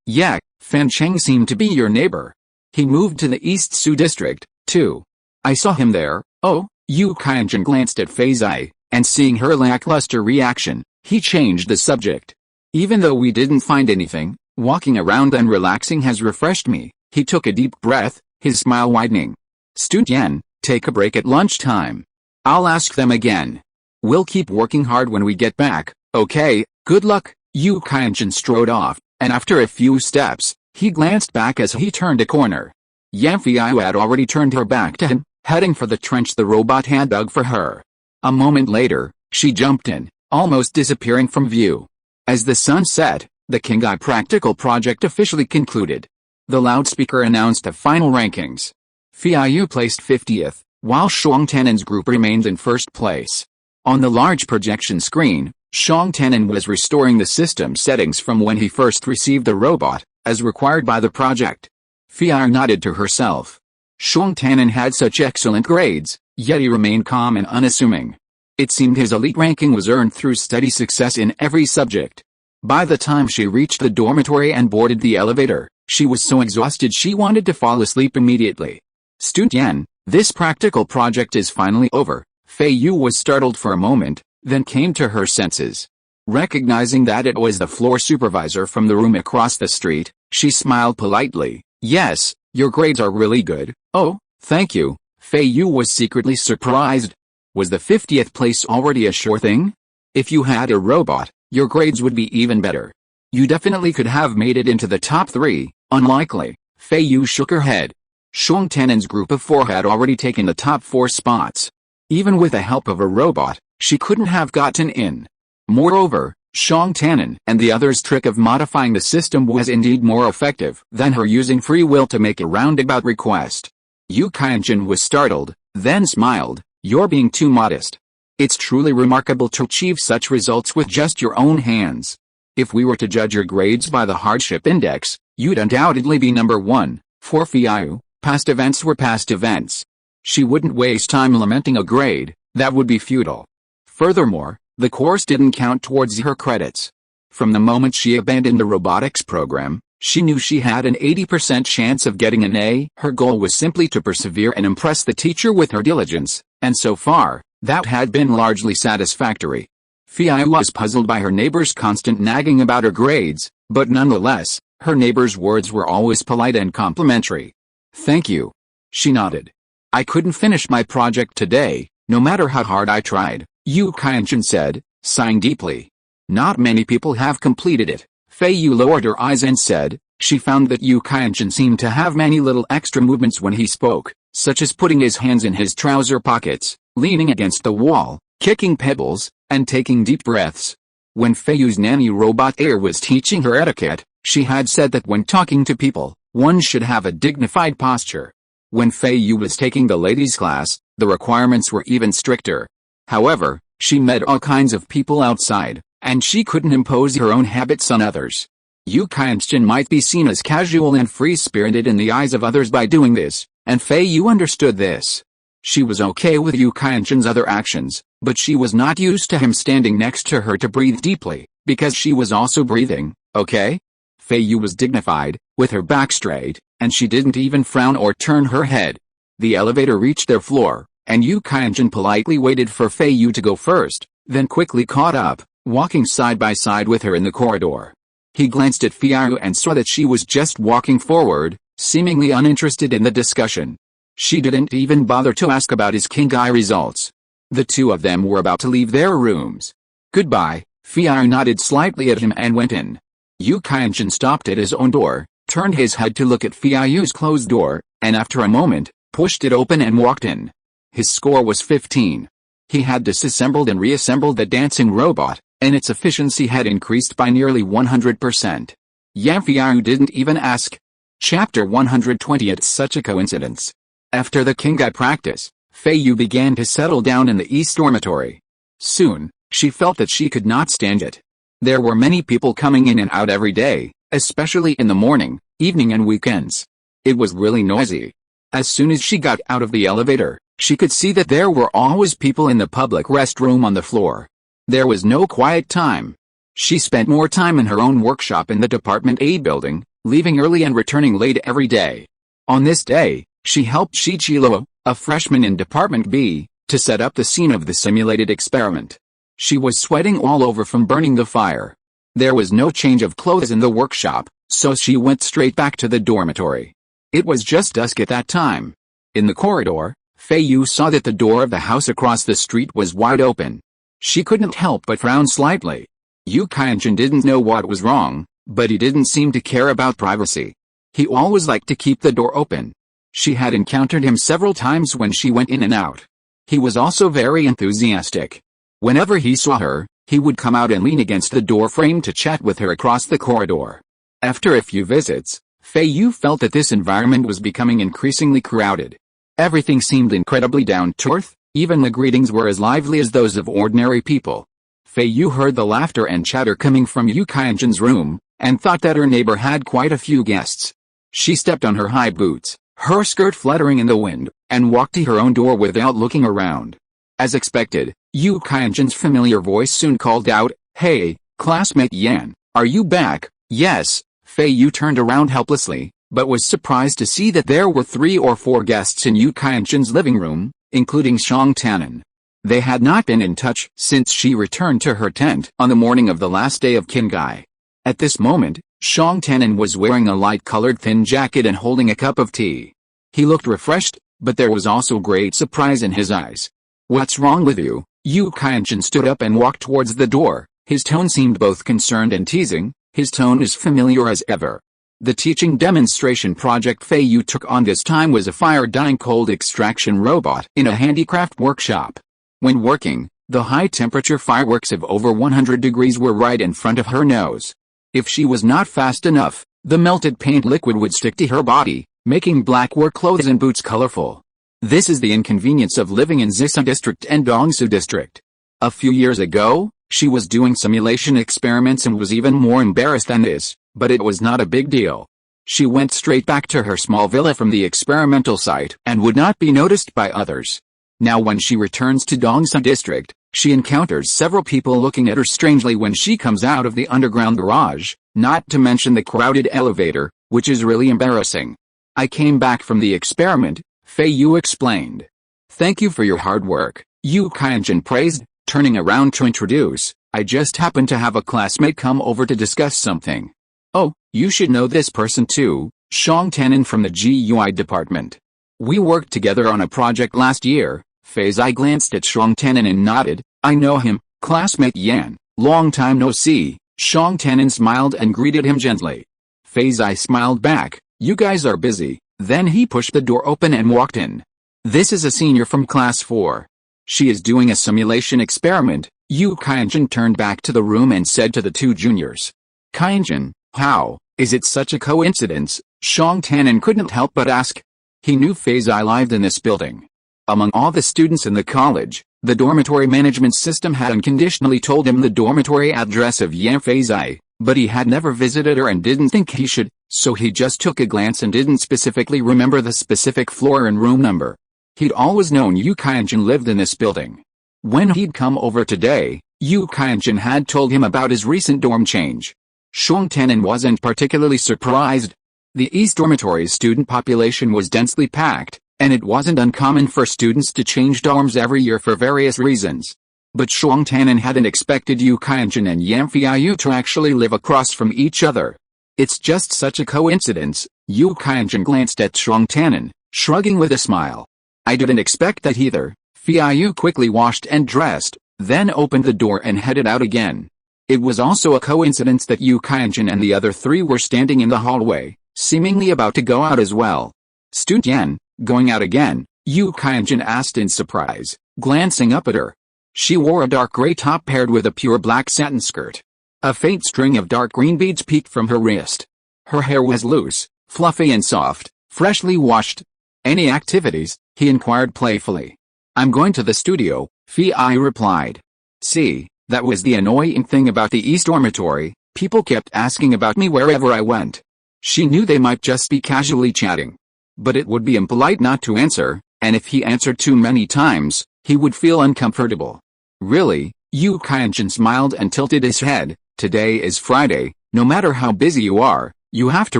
Yeah, Fan Cheng seemed to be your neighbor. He moved to the East Su district, too. I saw him there. Oh, Yu Qianzhen glanced at Fei Zai, and seeing her lackluster reaction, he changed the subject. Even though we didn't find anything, walking around and relaxing has refreshed me. He took a deep breath, his smile widening. Stu Tian, take a break at lunchtime. I'll ask them again. We'll keep working hard when we get back, okay? Good luck. Yu Qianzhen strode off, and after a few steps, he glanced back as he turned a corner. Yan Feiyu had already turned her back to him, heading for the trench the robot had dug for her. A moment later, she jumped in, almost disappearing from view. As the sun set, the Qinghai practical project officially concluded. The loudspeaker announced the final rankings. Feiyu placed 50th, while Shuang Tenen's group remained in first place. On the large projection screen, Shuang Tenen was restoring the system settings from when he first received the robot, as required by the project. Feiyu nodded to herself. Shuang Tenen had such excellent grades, yet he remained calm and unassuming. It seemed his elite ranking was earned through steady success in every subject. By the time she reached the dormitory and boarded the elevator, she was so exhausted she wanted to fall asleep immediately. Stu Tian, this practical project is finally over. Feiyu was startled for a moment, then came to her senses. Recognizing that it was the floor supervisor from the room across the street, she smiled politely. Yes, your grades are really good. Oh, thank you. Feiyu was secretly surprised. Was the 50th place already a sure thing? If you had a robot, your grades would be even better. You definitely could have made it into the top 3. Unlikely. Feiyu shook her head. Shuang Tenen's group of 4 had already taken the top 4 spots. Even with the help of a robot, she couldn't have gotten in. Moreover, Shuang Tenen and the others' trick of modifying the system was indeed more effective than her using free will to make a roundabout request. Yu Qianzhen was startled, then smiled. You're being too modest. It's truly remarkable to achieve such results with just your own hands. If we were to judge your grades by the hardship index, you'd undoubtedly be number 1. For Feiyu, past events were past events. She wouldn't waste time lamenting a grade, that would be futile. Furthermore, the course didn't count towards her credits. From the moment she abandoned the robotics program, she knew she had an 80% chance of getting an A. Her goal was simply to persevere and impress the teacher with her diligence, and so far, that had been largely satisfactory. Feiyu was puzzled by her neighbor's constant nagging about her grades, but nonetheless, her neighbor's words were always polite and complimentary. Thank you. She nodded. I couldn't finish my project today, no matter how hard I tried, Yu Qianzhen said, sighing deeply. Not many people have completed it. Feiyu lowered her eyes and said, she found that Yu Qianzhen seemed to have many little extra movements when he spoke, such as putting his hands in his trouser pockets, leaning against the wall, kicking pebbles, and taking deep breaths. When Feiyu's nanny robot Air was teaching her etiquette, she had said that when talking to people, one should have a dignified posture. When Feiyu was taking the ladies' class, the requirements were even stricter. However, she met all kinds of people outside, and she couldn't impose her own habits on others. Yu Qianzhen might be seen as casual and free-spirited in the eyes of others by doing this, and Feiyu understood this. She was okay with Yu Qianzhen's other actions, but she was not used to him standing next to her to breathe deeply, because she was also breathing, okay? Feiyu was dignified, with her back straight, and she didn't even frown or turn her head. The elevator reached their floor, and Yu Qianzhen politely waited for Feiyu to go first, then quickly caught up, walking side by side with her in the corridor. He glanced at Feiyu and saw that she was just walking forward, seemingly uninterested in the discussion. She didn't even bother to ask about his Qinghai results. The two of them were about to leave their rooms. Goodbye. Feiyu nodded slightly at him and went in. Yu Qianzhen stopped at his own door, turned his head to look at Feiyu's closed door, and after a moment, pushed it open and walked in. His score was 15. He had disassembled and reassembled the dancing robot, and its efficiency had increased by nearly 100%. Yan Feiyu didn't even ask. Chapter 120. It's such a coincidence. After the Qinghai practice, Feiyu began to settle down in the East dormitory. Soon, she felt that she could not stand it. There were many people coming in and out every day, especially in the morning, evening and weekends. It was really noisy. As soon as she got out of the elevator, she could see that there were always people in the public restroom on the floor. There was no quiet time. She spent more time in her own workshop in the Department A building, leaving early and returning late every day. On this day, she helped Qi Changgong, a freshman in Department B, to set up the scene of the simulated experiment. She was sweating all over from burning the fire. There was no change of clothes in the workshop, so she went straight back to the dormitory. It was just dusk at that time. In the corridor, Feiyu saw that the door of the house across the street was wide open. She couldn't help but frown slightly. Yu Qianjun didn't know what was wrong, but he didn't seem to care about privacy. He always liked to keep the door open. She had encountered him several times when she went in and out. He was also very enthusiastic. Whenever he saw her, he would come out and lean against the door frame to chat with her across the corridor. After a few visits, Feiyu felt that this environment was becoming increasingly crowded. Everything seemed incredibly down to earth, even the greetings were as lively as those of ordinary people. Feiyu heard the laughter and chatter coming from Yu Qianjun's room, and thought that her neighbor had quite a few guests. She stepped on her high boots, her skirt fluttering in the wind, and walked to her own door without looking around. As expected, Yu Qianjun's familiar voice soon called out, "Hey, classmate Yan, are you back?" "Yes." Feiyu turned around helplessly, but was surprised to see that there were 3 or 4 guests in Yu Qianjun's living room, including Shang Tannen. They had not been in touch since she returned to her tent on the morning of the last day of Qingai. At this moment, Shang Tannen was wearing a light-colored thin jacket and holding a cup of tea. He looked refreshed, but there was also great surprise in his eyes. "What's wrong with you?" Yu Qianjun stood up and walked towards the door. His tone seemed both concerned and teasing. His tone as familiar as ever. The teaching demonstration project Feiyu took on this time was a fire-dying cold extraction robot in a handicraft workshop. When working, the high-temperature fireworks of over 100 degrees were right in front of her nose. If she was not fast enough, the melted paint liquid would stick to her body, making black work clothes and boots colorful. This is the inconvenience of living in Zisa District and Dongsu District. A few years ago, she was doing simulation experiments and was even more embarrassed than this, but it was not a big deal. She went straight back to her small villa from the experimental site and would not be noticed by others. Now when she returns to Dongsu District, she encounters several people looking at her strangely when she comes out of the underground garage, not to mention the crowded elevator, which is really embarrassing. "I came back from the experiment," Feiyu explained. "Thank you for your hard work," Yu Qianjun praised, turning around to introduce. "I just happened to have a classmate come over to discuss something." "Oh, you should know this person too," Shang Tannen from the GUI department. "We worked together on a project last year." Feiyu glanced at Shang Tannen and nodded. "I know him, classmate Yan, long time no see." Shang Tannen smiled and greeted him gently. Feiyu smiled back. "You guys are busy." Then he pushed the door open and walked in. "This is a senior from class 4. She is doing a simulation experiment." Yu Qianjun turned back to the room and said to the 2 juniors. "Qianjun, how is it such a coincidence?" Shang Tannen couldn't help but ask. He knew Feiyu lived in this building. Among all the students in the college, the dormitory management system had unconditionally told him the dormitory address of Yan Feiyu, but he had never visited her and didn't think he should, so he just took a glance and didn't specifically remember the specific floor and room number. He'd always known Yu Qianjun lived in this building. When he'd come over today, Yu Qianjun had told him about his recent dorm change. Shang Tannen wasn't particularly surprised. The East Dormitory's student population was densely packed, and it wasn't uncommon for students to change dorms every year for various reasons. But Shang Tannen hadn't expected Yu Qianjun and Yan Feiyu to actually live across from each other. "It's just such a coincidence." Yu Qianjun glanced at Shang Tannen, shrugging with a smile. "I didn't expect that either." Feiyu quickly washed and dressed, then opened the door and headed out again. It was also a coincidence that Yu Qianjun and the other 3 were standing in the hallway, seemingly about to go out as well. "Student Yan, going out again?" Yu Qianjun asked in surprise, glancing up at her. She wore a dark gray top paired with a pure black satin skirt. A faint string of dark green beads peeked from her wrist. Her hair was loose, fluffy and soft, freshly washed. "Any activities?" he inquired playfully. "I'm going to the studio," Feiyu replied. "See, that was the annoying thing about the East Dormitory, people kept asking about me wherever I went." She knew they might just be casually chatting. But it would be impolite not to answer, and if he answered too many times, he would feel uncomfortable. "Really?" Yu Qianjun smiled and tilted his head. "Today is Friday, no matter how busy you are, You have to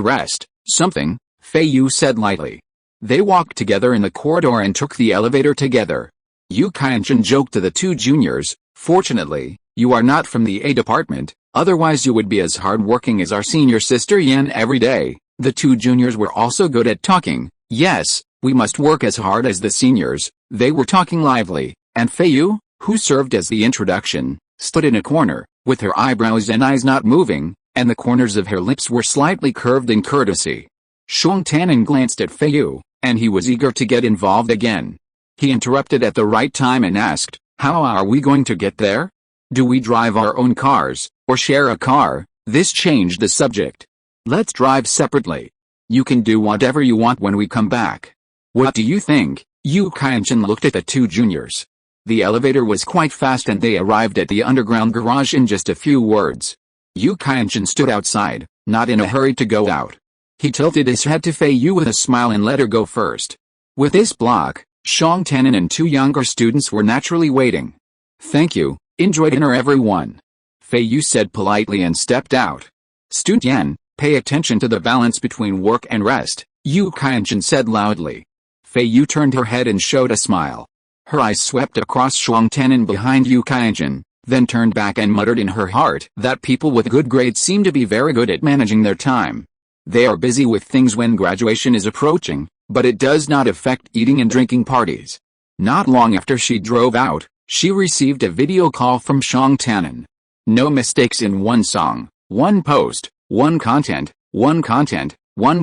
rest, something, Feiyu said lightly. They walked together in the corridor and took the elevator together. Yu Qianchen joked to the two juniors, fortunately, you are not from the A department, otherwise you would be as hard-working as our senior sister Yan every day. The two juniors were also good at talking. Yes, we must work as hard as the seniors. They were talking lively, and Feiyu, who served as the introduction, stood in a corner, with her eyebrows and eyes not moving, and the corners of her lips were slightly curved in courtesy. Shuang Tannen glanced at Feiyu, and he was eager to get involved again. He interrupted at the right time and asked, how are we going to get there? Do we drive our own cars, or share a car? This changed the subject. Let's drive separately. You can do whatever you want when we come back. What do you think? Yu Qianchen looked at the two juniors. The elevator was quite fast and they arrived at the underground garage in just a few words. Yu Qianchen stood outside, not in a hurry to go out. He tilted his head to Feiyu with a smile and let her go first. With this block, Shuang Tannen and two younger students were naturally waiting. Thank you, enjoy dinner everyone. Feiyu said politely and stepped out. Student Yan, pay attention to the balance between work and rest, Yu Qianchen said loudly. Feiyu turned her head and showed a smile. Her eyes swept across Shuang Tannen behind Yu Qianchen, then turned back and muttered in her heart that people with good grades seem to be very good at managing their time. They are busy with things when graduation is approaching, but it does not affect eating and drinking parties. Not long after she drove out, she received a video call from Shuang Tannen. No mistakes in one song, one post, one content, one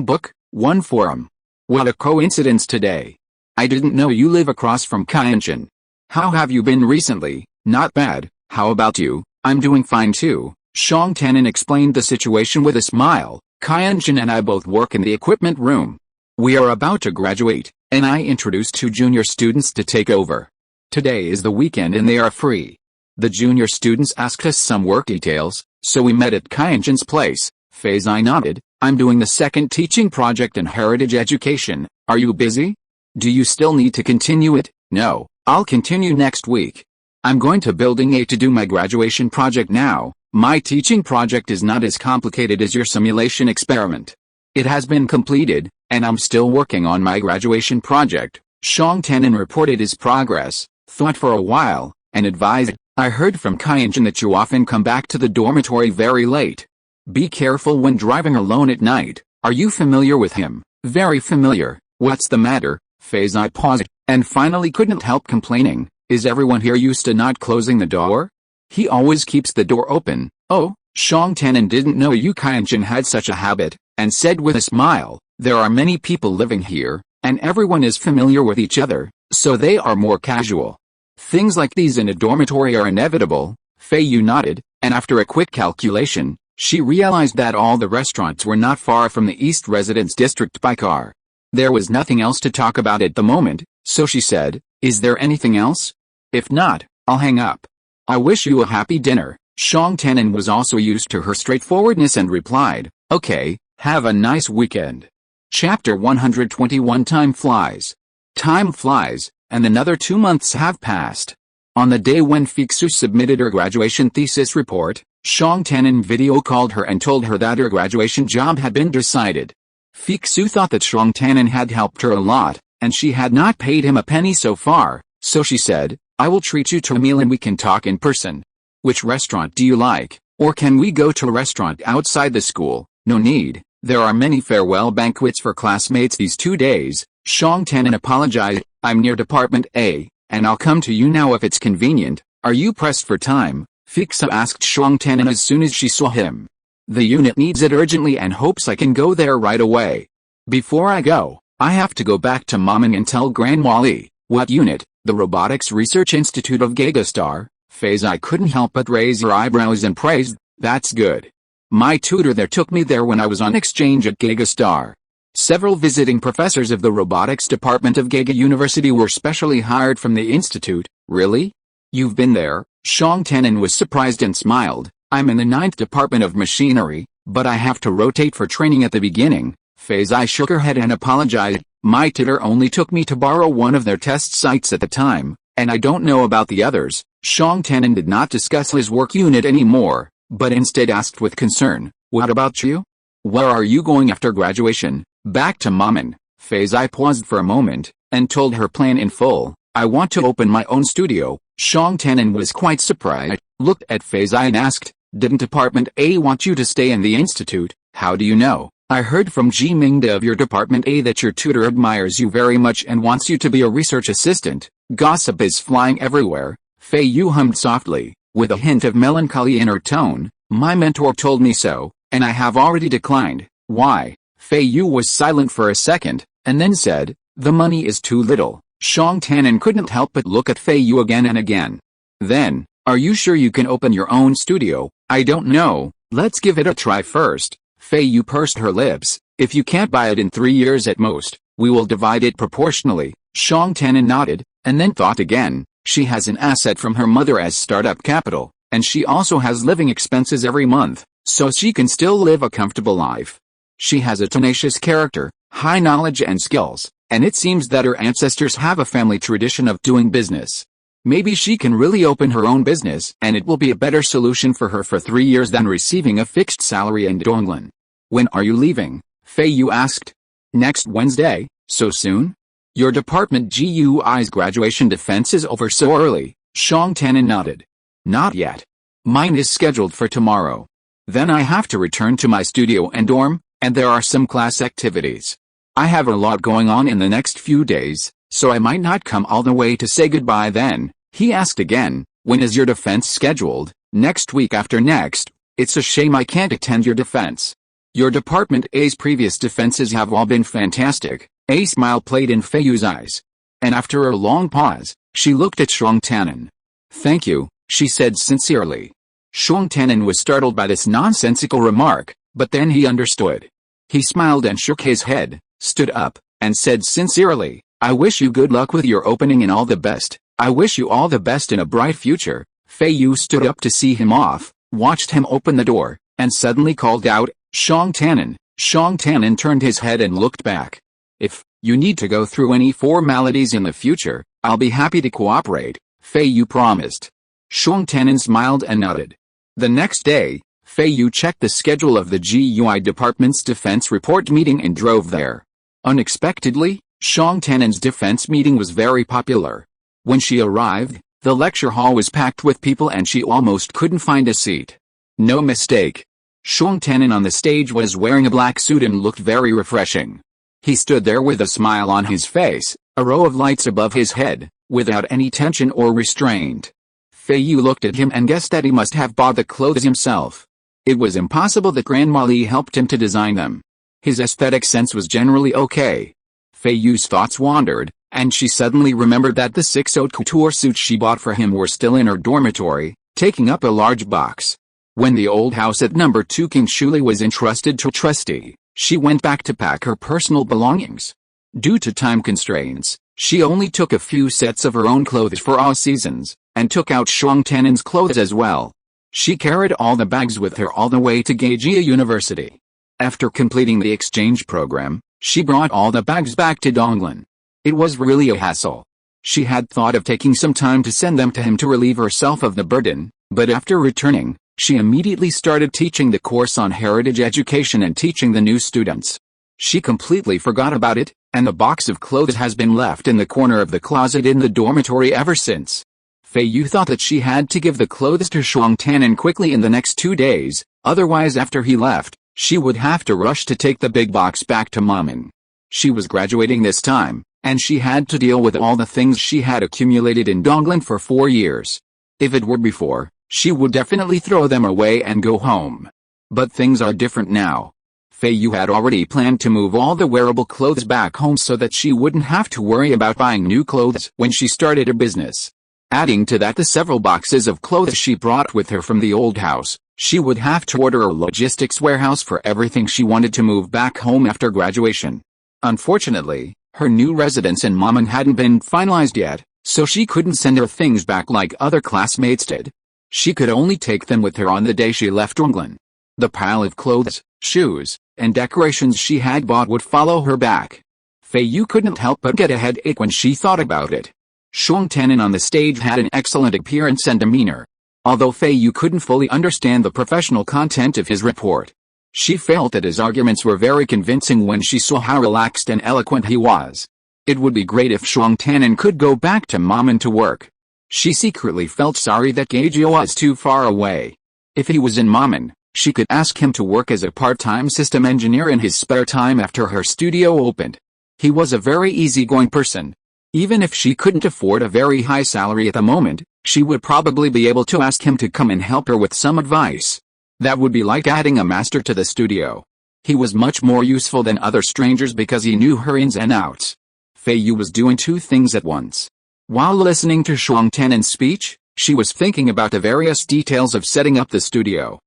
book, one forum. What a coincidence today. I didn't know you live across from Qianchen. How have you been recently? Not bad, how about you? I'm doing fine too. Shuang Tannen explained the situation with a smile. Qianchen and I both work in the equipment room. We are about to graduate, and I introduced two junior students to take over. Today is the weekend and they are free. The junior students asked us some work details, so we met at Qianchen's place. Feiyu nodded. I'm doing the second teaching project in heritage education. Are you busy? Do you still need to continue it? No, I'll continue next week. I'm going to building A to do my graduation project now. My teaching project is not as complicated as your simulation experiment. It has been completed, and I'm still working on my graduation project. Shuang Tannen reported his progress, thought for a while, and advised, I heard from Qianchen that you often come back to the dormitory very late. Be careful when driving alone at night. Are you familiar with him? Very familiar. What's the matter? Feiyu paused, and finally couldn't help complaining. Is everyone here used to not closing the door? He always keeps the door open. Oh, Shuang Tannen didn't know Yu Qianchen had such a habit, and said with a smile, there are many people living here, and everyone is familiar with each other, so they are more casual. Things like these in a dormitory are inevitable. Feiyu nodded, and after a quick calculation, she realized that all the restaurants were not far from the East Residence District by car. There was nothing else to talk about at the moment, so she said, is there anything else? If not, I'll hang up. I wish you a happy dinner. Shuang Tannen was also used to her straightforwardness and replied, okay, have a nice weekend. Chapter 121 Time flies. Time flies, and another 2 months have passed. On the day when Feiyu submitted her graduation thesis report, Shuang Tannen video called her and told her that her graduation job had been decided. Feiyu thought that Shuang Tannen had helped her a lot, and she had not paid him a penny so far, so she said, I will treat you to a meal and we can talk in person. Which restaurant do you like, or can we go to a restaurant outside the school? No need, there are many farewell banquets for classmates these 2 days. Shuang Tannen apologized, I'm near Department A, and I'll come to you now if it's convenient. Are you pressed for time? Feiyu asked Shuang Tannen as soon as she saw him. The unit needs it urgently and hopes I can go there right away. Before I go, I have to go back to Moming and tell Grandma Li. What unit? The Robotics Research Institute of Gagastar. Feiyu couldn't help but raise her eyebrows and praised, that's good. My tutor there took me there when I was on exchange at Gagastar. Several visiting professors of the robotics department of Gaga University were specially hired from the institute. Really? You've been there? Shuang Tannen was surprised and smiled. I'm in the 9th department of machinery, but I have to rotate for training at the beginning. Feiyu shook her head and apologized. My tutor only took me to borrow one of their test sites at the time, and I don't know about the others. Shuang Tannen did not discuss his work unit anymore, but instead asked with concern, what about you? Where are you going after graduation? Back to Maman. Feiyu paused for a moment, and told her plan in full. I want to open my own studio. Xiong Tanan was quite surprised, looked at Feiyu and asked, didn't Department A want you to stay in the institute? How do you know? I heard from Ji Mingda of your Department A that your tutor admires you very much and wants you to be a research assistant. Gossip is flying everywhere. Feiyu hummed softly, with a hint of melancholy in her tone. My mentor told me so, and I have already declined. Why? Feiyu was silent for a second, and then said, the money is too little. Xiong Tanan couldn't help but look at Feiyu again and again. Then, are you sure you can open your own studio? I don't know, let's give it a try first. Feiyu pursed her lips. If you can't buy it in 3 years at most, we will divide it proportionally. Xiong Tanan nodded, and then thought again. She has an asset from her mother as startup capital, and she also has living expenses every month, so she can still live a comfortable life. She has a tenacious character, high knowledge and skills, and it seems that her ancestors have a family tradition of doing business. Maybe she can really open her own business, and it will be a better solution for her for 3 years than receiving a fixed salary in Donglan. When are you leaving? Feiyu asked. Next Wednesday, so soon? Your department GUI's graduation defense is over so early. Xiong Tanan nodded. Not yet. Mine is scheduled for tomorrow. Then I have to return to my studio and dorm, and there are some class activities. I have a lot going on in the next few days, so I might not come all the way to say goodbye then. He asked again, when is your defense scheduled? Next week after next. It's a shame I can't attend your defense. Your Department A's previous defenses have all been fantastic. A smile played in Feiyu's eyes. And after a long pause, she looked at Xiong Tanan. Thank you, she said sincerely. Xiong Tanan was startled by this nonsensical remark, but then he understood. He smiled and shook his head, stood up, and said sincerely, I wish you good luck with your opening and all the best. I wish you all the best in a bright future. Feiyu stood up to see him off, watched him open the door, and suddenly called out, Xiong Tanan. Xiong Tanan turned his head and looked back. If you need to go through any formalities in the future, I'll be happy to cooperate, Feiyu promised. Xiong Tanan smiled and nodded. The next day, Feiyu checked the schedule of the GUI department's defense report meeting and drove there. Unexpectedly, Xiong Tanan's defense meeting was very popular. When she arrived, the lecture hall was packed with people and she almost couldn't find a seat. No mistake. Xiong Tanan on the stage was wearing a black suit and looked very refreshing. He stood there with a smile on his face, a row of lights above his head, without any tension or restraint. Feiyu looked at him and guessed that he must have bought the clothes himself. It was impossible that Grandma Li helped him to design them. His aesthetic sense was generally okay. Feiyu's thoughts wandered, and she suddenly remembered that the 6 haute couture suits she bought for him were still in her dormitory, taking up a large box. When the old house at number 2 King Shuli was entrusted to a trustee, she went back to pack her personal belongings. Due to time constraints, she only took a few sets of her own clothes for all seasons, and took out Xiong Tanan's clothes as well. She carried all the bags with her all the way to Geijia University. After completing the exchange program, she brought all the bags back to Donglan. It was really a hassle. She had thought of taking some time to send them to him to relieve herself of the burden, but after returning, she immediately started teaching the course on heritage education and teaching the new students. She completely forgot about it, and the box of clothes has been left in the corner of the closet in the dormitory ever since. Feiyu thought that she had to give the clothes to Xiong Tanan quickly in the next 2 days, otherwise after he left, she would have to rush to take the big box back to Maman. She was graduating this time, and she had to deal with all the things she had accumulated in Donglan for 4 years. If it were before, she would definitely throw them away and go home. But things are different now. Feiyu had already planned to move all the wearable clothes back home so that she wouldn't have to worry about buying new clothes when she started a business. Adding to that the several boxes of clothes she brought with her from the old house, she would have to order a logistics warehouse for everything she wanted to move back home after graduation. Unfortunately, her new residence in Maman hadn't been finalized yet, so she couldn't send her things back like other classmates did. She could only take them with her on the day she left Donglan. The pile of clothes, shoes, and decorations she had bought would follow her back. Feiyu couldn't help but get a headache when she thought about it. Xiong Tanan on the stage had an excellent appearance and demeanor. Although Feiyu couldn't fully understand the professional content of his report, She felt that his arguments were very convincing when she saw how relaxed and eloquent he was. It would be great if Shuang Tannen could go back to mom and to work. She secretly felt sorry that Gageo was too far away. If he was in Mamen, she could ask him to work as a part-time system engineer in his spare time after her studio opened. He was a very easygoing person. Even if she couldn't afford a very high salary at the moment, she would probably be able to ask him to come and help her with some advice. That would be like adding a master to the studio. He was much more useful than other strangers because he knew her ins and outs. Feiyu was doing two things at once. While listening to Shuang Tannen's speech, she was thinking about the various details of setting up the studio.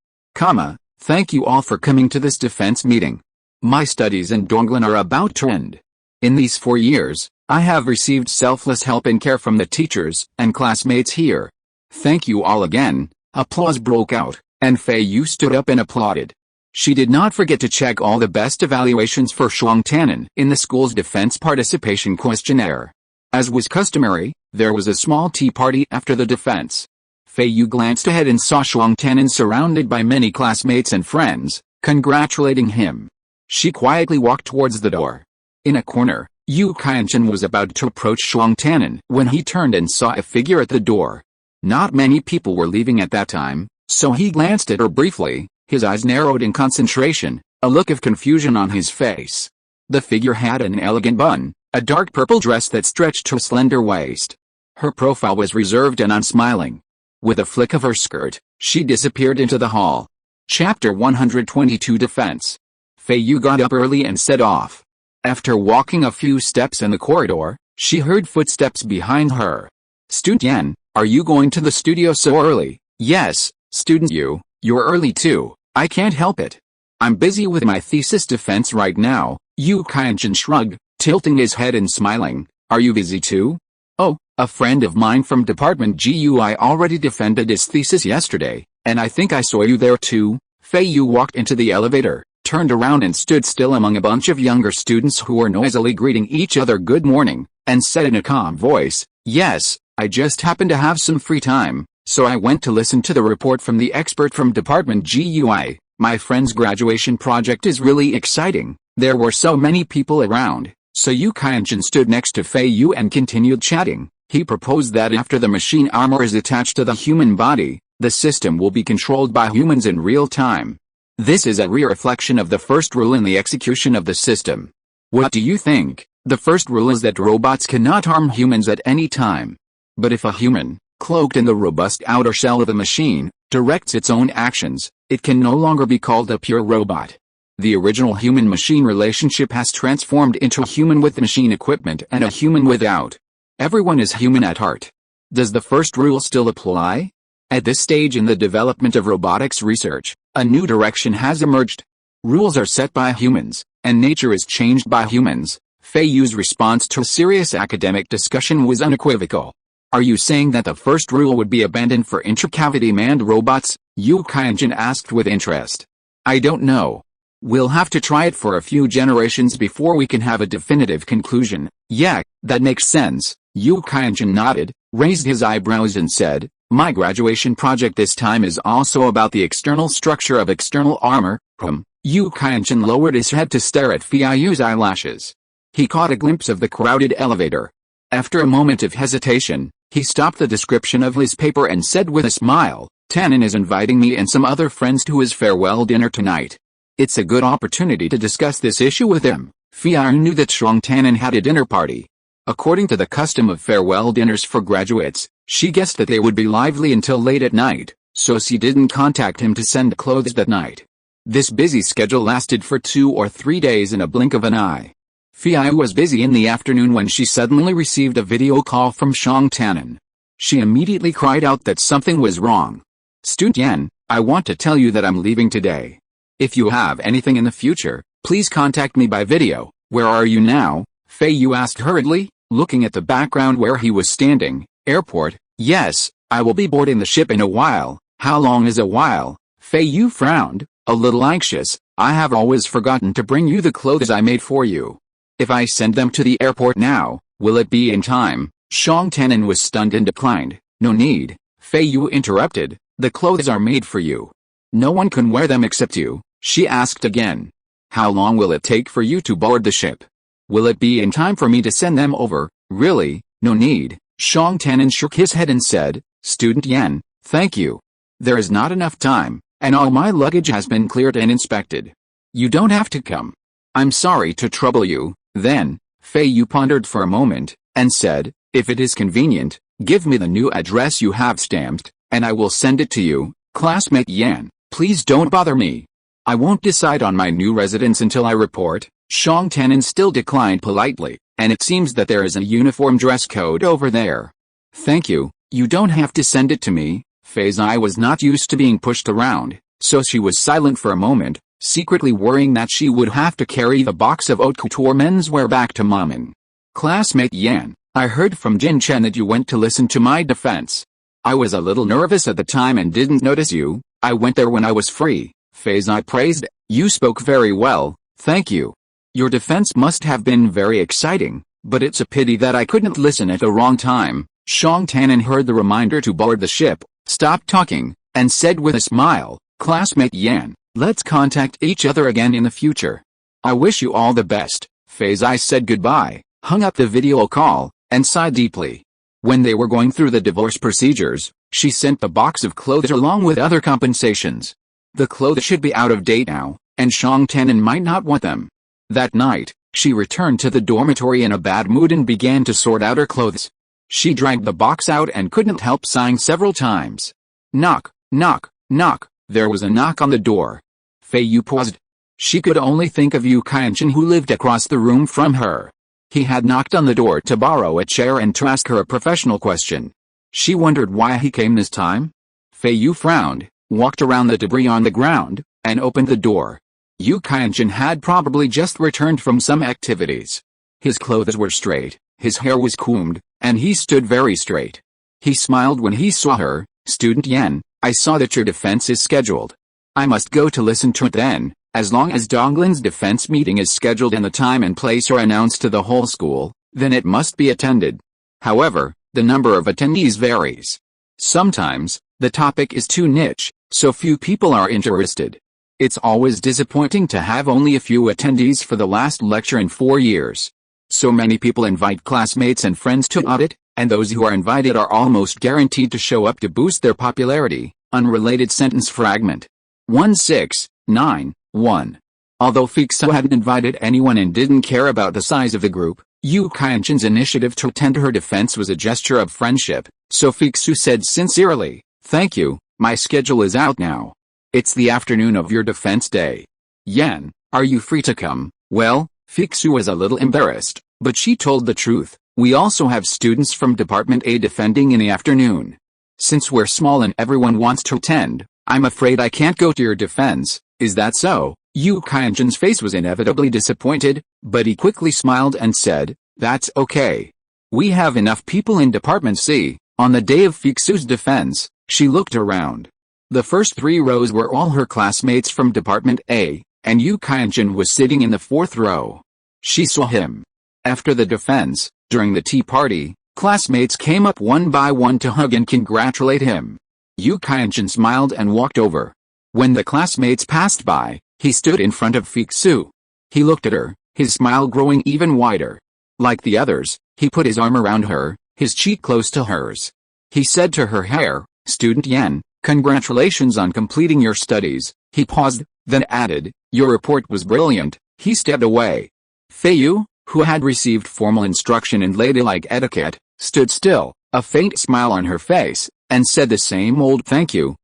Thank you all for coming to this defense meeting. My studies in Donglan are about to end. In these 4 years, I have received selfless help and care from the teachers and classmates here. Thank you all again. Applause broke out, and Feiyu stood up and applauded. She did not forget to check all the best evaluations for Shuang Tannen in the school's defense participation questionnaire. As was customary, there was a small tea party after the defense. Feiyu glanced ahead and saw Shuang Tannen surrounded by many classmates and friends, congratulating him. She quietly walked towards the door. In a corner, Yu Qianchen was about to approach Shuang Tannen when he turned and saw a figure at the door. Not many people were leaving at that time, so he glanced at her briefly, his eyes narrowed in concentration, a look of confusion on his face. The figure had an elegant bun, a dark purple dress that stretched to a slender waist. Her profile was reserved and unsmiling. With a flick of her skirt, she disappeared into the hall. Chapter 122 Defense. Feiyu got up early and set off. After walking a few steps in the corridor, she heard footsteps behind her. Student Yan, are you going to the studio so early? Yes, student Yu, you're early too. I can't help it. I'm busy with my thesis defense right now. Yu Qianchen shrugged, tilting his head and smiling. Are you busy too? Oh, a friend of mine from Department GUI already defended his thesis yesterday, and I think I saw you there too. Feiyu walked into the elevator, turned around and stood still among a bunch of younger students who were noisily greeting each other good morning, and said in a calm voice, Yes, I just happened to have some free time, so I went to listen to the report from the expert from Department GUI. My friend's graduation project is really exciting. There were so many people around, so Yu Qianchen stood next to Feiyu and continued chatting. He proposed that after the machine armor is attached to the human body, the system will be controlled by humans in real time. This is a re-reflection of the first rule in the execution of the system. What do you think? The first rule is that robots cannot harm humans at any time. But if a human, cloaked in the robust outer shell of a machine, directs its own actions, it can no longer be called a pure robot. The original human-machine relationship has transformed into a human with machine equipment and a human without. Everyone is human at heart. Does the first rule still apply? At this stage in the development of robotics research, a new direction has emerged. Rules are set by humans, and nature is changed by humans. Feiyu's response to a serious academic discussion was unequivocal. Are you saying that the first rule would be abandoned for intracavity manned robots? Yu Qianchen asked with interest. I don't know. We'll have to try it for a few generations before we can have a definitive conclusion. Yeah, that makes sense. Yu Qianchen nodded, raised his eyebrows and said, My graduation project this time is also about the external structure of external armor. Yu Qianchen lowered his head to stare at Feiyu's eyelashes. He caught a glimpse of the crowded elevator. After a moment of hesitation, he stopped the description of his paper and said with a smile, Tannen is inviting me and some other friends to his farewell dinner tonight. It's a good opportunity to discuss this issue with him. Feiyu knew that Shuang Tannen had a dinner party. According to the custom of farewell dinners for graduates, she guessed that they would be lively until late at night, so she didn't contact him to send clothes that night. This busy schedule lasted for 2 or 3 days in a blink of an eye. Feiyu was busy in the afternoon when she suddenly received a video call from Shuang Tannen. She immediately cried out that something was wrong. Student Yan, I want to tell you that I'm leaving today. If you have anything in the future, please contact me by video. Where are you now? Feiyu asked hurriedly, looking at the background where he was standing. Airport. Yes, I will be boarding the ship in a while. How long is a while? Feiyu frowned, a little anxious. I have always forgotten to bring you the clothes I made for you. If I send them to the airport now, will it be in time? Shuang Tannen was stunned and declined. No need. Feiyu interrupted. The clothes are made for you. No one can wear them except you. She asked again. How long will it take for you to board the ship? Will it be in time for me to send them over? Really, no need. Xiang Tanan shook his head and said, Student Yan, thank you. There is not enough time, and all my luggage has been cleared and inspected. You don't have to come. I'm sorry to trouble you. Then, Feiyu pondered for a moment, and said, if it is convenient, give me the new address you have stamped, and I will send it to you. Classmate Yan, please don't bother me. I won't decide on my new residence until I report. Xiang Tanan still declined politely, and it seems that there is a uniform dress code over there. Thank you, you don't have to send it to me. Fei Zai was not used to being pushed around, so she was silent for a moment, secretly worrying that she would have to carry the box of haute couture menswear back to Maman. Classmate Yan, I heard from Jin Chen that you went to listen to my defense. I was a little nervous at the time and didn't notice you. I went there when I was free. Fei Zai praised. You spoke very well, thank you. Your defense must have been very exciting, but it's a pity that I couldn't listen at the wrong time. Xiang Tanan heard the reminder to board the ship, stopped talking, and said with a smile, Classmate Yan, let's contact each other again in the future. I wish you all the best. Fei Zai said goodbye, hung up the video call, and sighed deeply. When they were going through the divorce procedures, she sent the box of clothes along with other compensations. The clothes should be out of date now, and Xiang Tanan might not want them. That night, she returned to the dormitory in a bad mood and began to sort out her clothes. She dragged the box out and couldn't help sighing several times. Knock, knock, knock. There was a knock on the door. Feiyu paused. She could only think of Yu Qianchen, who lived across the room from her. He had knocked on the door to borrow a chair and to ask her a professional question. She wondered why he came this time. Feiyu frowned, walked around the debris on the ground, and opened the door. Yu Qianchen had probably just returned from some activities. His clothes were straight, his hair was combed, and he stood very straight. He smiled when he saw her. Student Yan, I saw that your defense is scheduled. I must go to listen to it then. As long as Donglin's defense meeting is scheduled and the time and place are announced to the whole school, then it must be attended. However, the number of attendees varies. Sometimes, the topic is too niche, so few people are interested. It's always disappointing to have only a few attendees for the last lecture in 4 years. So many people invite classmates and friends to audit, and those who are invited are almost guaranteed to show up to boost their popularity. Unrelated sentence fragment. 1691. Although Feiyu hadn't invited anyone and didn't care about the size of the group, Yu Qianchen's initiative to attend her defense was a gesture of friendship, so Feiyu said sincerely, Thank you, my schedule is out now. It's the afternoon of your defense day. Yan, are you free to come? Well, Feiyu was a little embarrassed, but she told the truth. We also have students from Department A defending in the afternoon. Since we're small and everyone wants to attend, I'm afraid I can't go to your defense. Is that so? Yu Qianchen's face was inevitably disappointed, but he quickly smiled and said, That's okay. We have enough people in Department C. On the day of Feiyu's defense, she looked around. The first 3 rows were all her classmates from Department A, and Yu Qianchen was sitting in the 4th row. She saw him. After the defense, during the tea party, classmates came up one by one to hug and congratulate him. Yu Qianchen smiled and walked over. When the classmates passed by, he stood in front of Feiyu. He looked at her, his smile growing even wider. Like the others, he put his arm around her, his cheek close to hers. He said to her hair, Student Yan, congratulations on completing your studies. He paused, then added, Your report was brilliant. He stepped away. Feiyu, who had received formal instruction in ladylike etiquette, stood still, a faint smile on her face, and said the same old thank you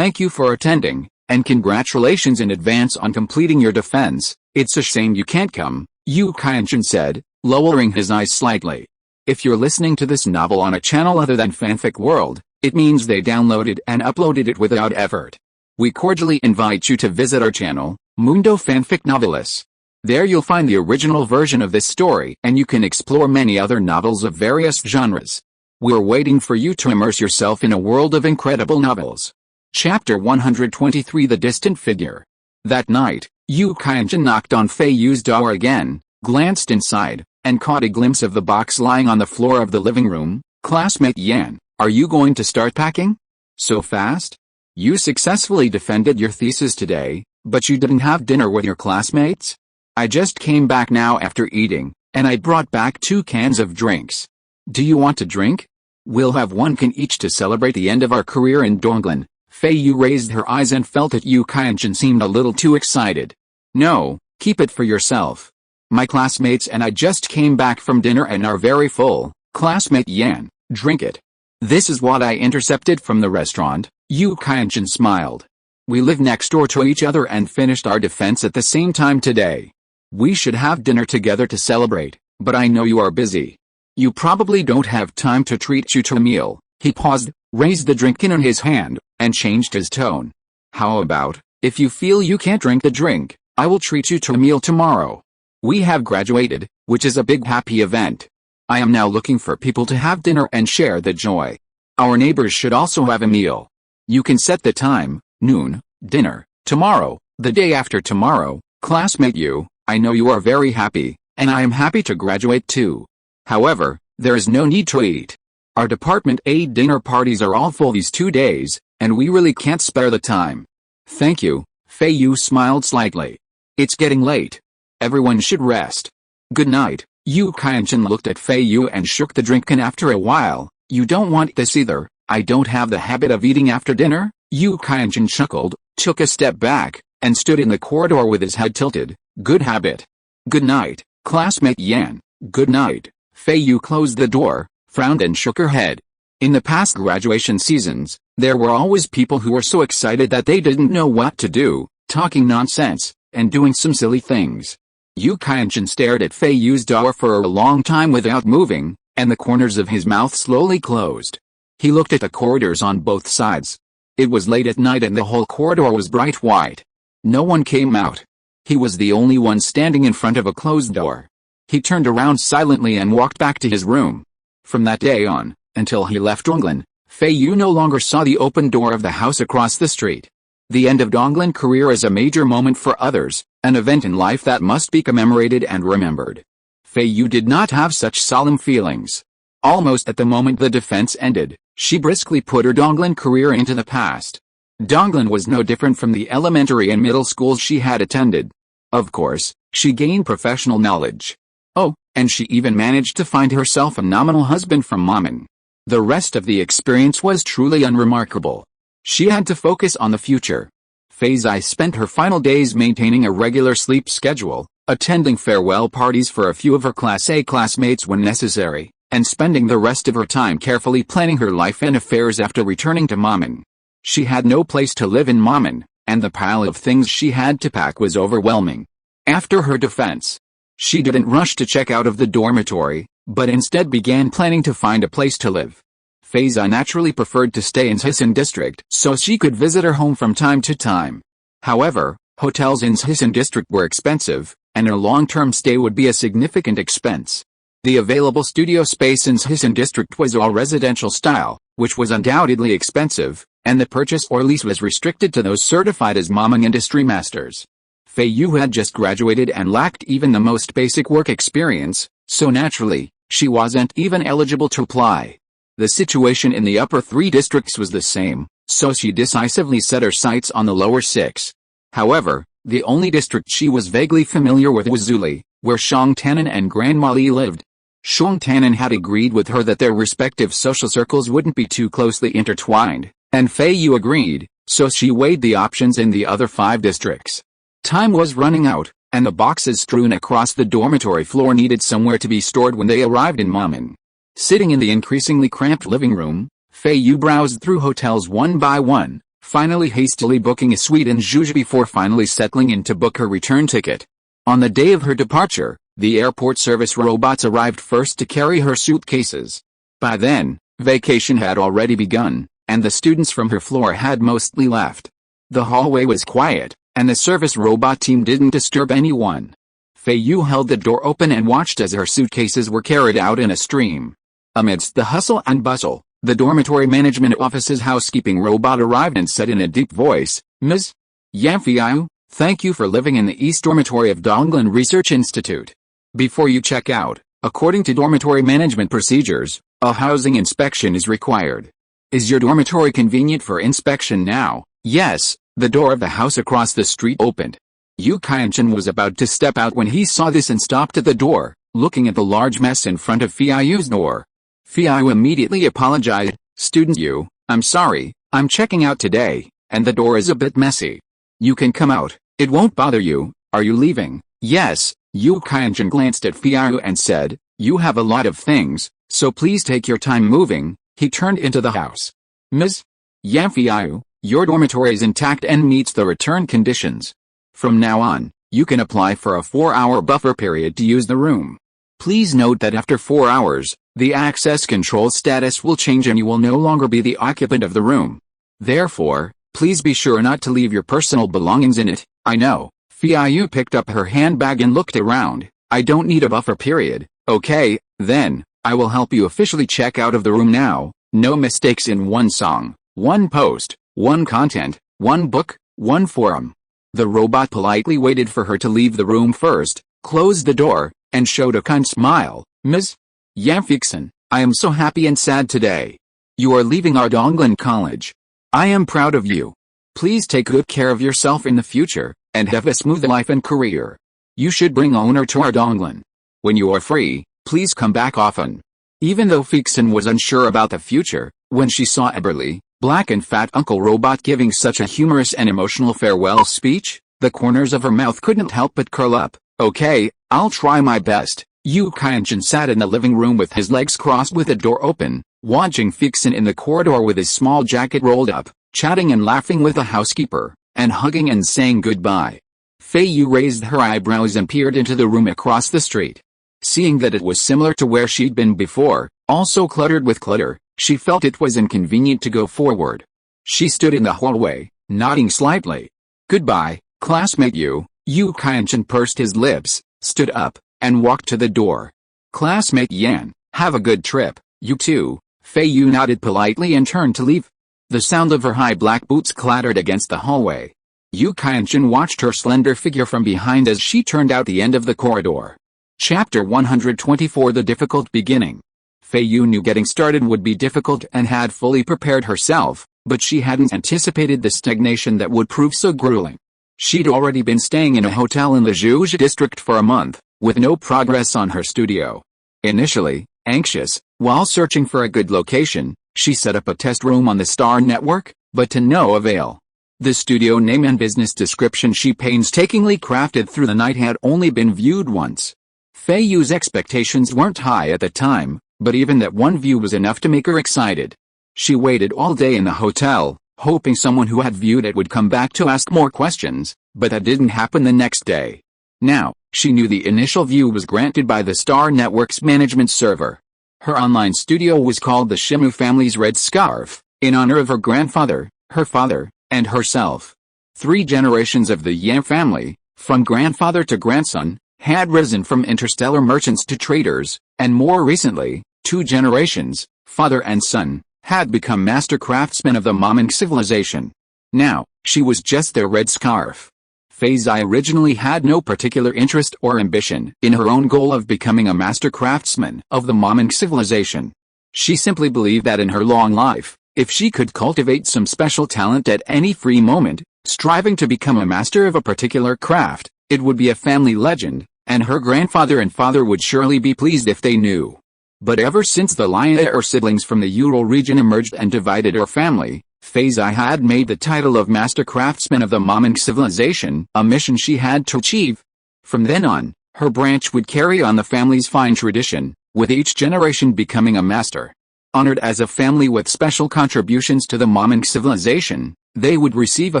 for attending, and congratulations in advance on completing your defense. It's a shame you can't come, Yu Qianchen said, lowering his eyes slightly. If you're listening to this novel on a channel other than Fanfic World, it means they downloaded and uploaded it without effort. We cordially invite you to visit our channel, Mundo Fanfic Novelis. There you'll find the original version of this story and you can explore many other novels of various genres. We're waiting for you to immerse yourself in a world of incredible novels. Chapter 123 The Distant Figure. That night, Yu Qianchen knocked on Feiyu's door again, glanced inside, and caught a glimpse of the box lying on the floor of the living room. Classmate Yan, are you going to start packing? So fast? You successfully defended your thesis today, But you didn't have dinner with your classmates? I just came back now after eating, and I brought back 2 cans of drinks. Do you want to drink? We'll have 1 can each to celebrate the end of our career in Donglan. Feiyu raised her eyes and felt that Qi Changgong seemed a little too excited. No, keep it for yourself. My classmates and I just came back from dinner and are very full. Classmate Yan, drink it. This is what I intercepted from the restaurant. Qi Changgong smiled. We live next door to each other and finished our defense at the same time today. We should have dinner together to celebrate, but I know you are busy. You probably don't have time to treat you to a meal. He paused, raised the drink in his hand, and changed his tone. How about, if you feel you can't drink the drink, I will treat you to a meal tomorrow. We have graduated, which is a big happy event. I am now looking for people to have dinner and share the joy. Our neighbors should also have a meal. You can set the time, noon, dinner, tomorrow, the day after tomorrow. Classmate Yu, I know you are very happy, and I am happy to graduate too. However, there is no need to eat. Our Department A dinner parties are all full these 2 days, and we really can't spare the time. Thank you, Feiyu smiled slightly. It's getting late. Everyone should rest. Good night. Qi Changgong looked at Feiyu and shook the drink, and after a while, you don't want this either. I don't have the habit of eating after dinner. Qi Changgong chuckled, took a step back, and stood in the corridor with his head tilted. Good habit. Good night, classmate Yan. Good night. Feiyu closed the door, frowned and shook her head. In the past graduation seasons, there were always people who were so excited that they didn't know what to do, talking nonsense, and doing some silly things. Qi Changgong stared at Feiyu's door for a long time without moving, and the corners of his mouth slowly closed. He looked at the corridors on both sides. It was late at night and the whole corridor was bright white. No one came out. He was the only one standing in front of a closed door. He turned around silently and walked back to his room. From that day on, until he left Donglan, Feiyu no longer saw the open door of the house across the street. The end of Donglan career is a major moment for others, an event in life that must be commemorated and remembered. Feiyu did not have such solemn feelings. Almost at the moment the defense ended, she briskly put her Donglan career into the past. Donglan was no different from the elementary and middle schools she had attended. Of course, she gained professional knowledge. Oh, and she even managed to find herself a nominal husband from Maman. The rest of the experience was truly unremarkable. She had to focus on the future. Feiyu spent her final days maintaining a regular sleep schedule, attending farewell parties for a few of her Class A classmates when necessary, and spending the rest of her time carefully planning her life and affairs after returning to Maman. She had no place to live in Maman, and the pile of things she had to pack was overwhelming. After her defense, she didn't rush to check out of the dormitory, but instead began planning to find a place to live. Feiyu naturally preferred to stay in Sisan district so she could visit her home from time to time. However, hotels in Sisan district were expensive, and a long-term stay would be a significant expense. The available studio space in Sisan district was all residential style, which was undoubtedly expensive, and the purchase or lease was restricted to those certified as Mamang industry masters. Feiyu had just graduated and lacked even the most basic work experience, so naturally, she wasn't even eligible to apply. The situation in the upper 3 districts was the same, so she decisively set her sights on the lower 6. However, the only district she was vaguely familiar with was Zuli, where Shang Tannen and Grandma Li lived. Shang Tannen had agreed with her that their respective social circles wouldn't be too closely intertwined, and Feiyu agreed, so she weighed the options in the other 5 districts. Time was running out, and the boxes strewn across the dormitory floor needed somewhere to be stored when they arrived in Maman. Sitting in the increasingly cramped living room, Feiyu browsed through hotels one by one, finally hastily booking a suite in Zhuge before finally settling in to book her return ticket. On the day of her departure, the airport service robots arrived first to carry her suitcases. By then, vacation had already begun, and the students from her floor had mostly left. The hallway was quiet, and the service robot team didn't disturb anyone. Feiyu held the door open and watched as her suitcases were carried out in a stream. Amidst the hustle and bustle, the dormitory management office's housekeeping robot arrived and said in a deep voice, "Ms. Yan Feiyu, thank you for living in the East Dormitory of Donglan Research Institute. Before you check out, according to dormitory management procedures, a housing inspection is required. Is your dormitory convenient for inspection now?" "Yes, The door of the house across the street opened. Yu Qianchen was about to step out when he saw this and stopped at the door, looking at the large mess in front of Feiyu's door. Feiyu immediately apologized. "Student Yu, I'm sorry, I'm checking out today, and the door is a bit messy. You can come out, it won't bother you. Are you leaving?" "Yes." Yu Qianchen glanced at Feiyu and said, "You have a lot of things, so please take your time moving." He turned into the house. "Ms. Yan Feiyu, your dormitory is intact and meets the return conditions. From now on, you can apply for a 4-hour buffer period to use the room. Please note that after 4 hours, the access control status will change and you will no longer be the occupant of the room. Therefore, please be sure not to leave your personal belongings in it." "I know." Feiyu picked up her handbag and looked around. "I don't need a buffer period." "Okay, then, I will help you officially check out of the room now. No mistakes in one song, one post, one content, one book, one forum." The robot politely waited for her to leave the room first, closed the door, and showed a kind smile. "Ms. Yan Feixin, I am so happy and sad today. You are leaving Ardonglan College. I am proud of you. Please take good care of yourself in the future, and have a smooth life and career. You should bring honor to Ardonglan. When you are free, please come back often." Even though Feixin was unsure about the future, when she saw a burly, black and fat Uncle Robot giving such a humorous and emotional farewell speech, the corners of her mouth couldn't help but curl up. "Okay, I'll try my best." Yu Qianchen sat in the living room with his legs crossed with the door open, watching Feixin in the corridor with his small jacket rolled up, chatting and laughing with the housekeeper, and hugging and saying goodbye. Feiyu raised her eyebrows and peered into the room across the street. Seeing that it was similar to where she'd been before, also cluttered with clutter, she felt it was inconvenient to go forward. She stood in the hallway, nodding slightly. "Goodbye, classmate Yu." Yu Qianchen pursed his lips, stood up, and walked to the door. "Classmate Yan, have a good trip." "You too." Feiyu nodded politely and turned to leave. The sound of her high black boots clattered against the hallway. Yu Qianchen watched her slender figure from behind as she turned out the end of the corridor. Chapter 124 The Difficult Beginning. Feiyu knew getting started would be difficult and had fully prepared herself, but she hadn't anticipated the stagnation that would prove so grueling. She'd already been staying in a hotel in the Zhuge district for a month, with no progress on her studio. Initially, anxious, while searching for a good location, she set up a test room on the Star Network, but to no avail. The studio name and business description she painstakingly crafted through the night had only been viewed once. Feiyu's expectations weren't high at the time, but even that one view was enough to make her excited. She waited all day in the hotel, hoping someone who had viewed it would come back to ask more questions, but that didn't happen the next day. Now, she knew the initial view was granted by the Star Network's management server. Her online studio was called the Shimu Family's Red Scarf, in honor of her grandfather, her father, and herself. 3 generations of the Yan family, from grandfather to grandson, had risen from interstellar merchants to traders, and more recently, 2 generations, father and son, had become master craftsmen of the Maman civilization. Now, she was just their red scarf. Feiyu originally had no particular interest or ambition in her own goal of becoming a master craftsman of the Maman civilization. She simply believed that in her long life, if she could cultivate some special talent at any free moment, striving to become a master of a particular craft, it would be a family legend, and her grandfather and father would surely be pleased if they knew. But ever since the Liaer siblings from the Ural region emerged and divided her family, Feiyu had made the title of Master Craftsman of the Maman civilization a mission she had to achieve. From then on, her branch would carry on the family's fine tradition, with each generation becoming a master. Honored as a family with special contributions to the Maman civilization, they would receive a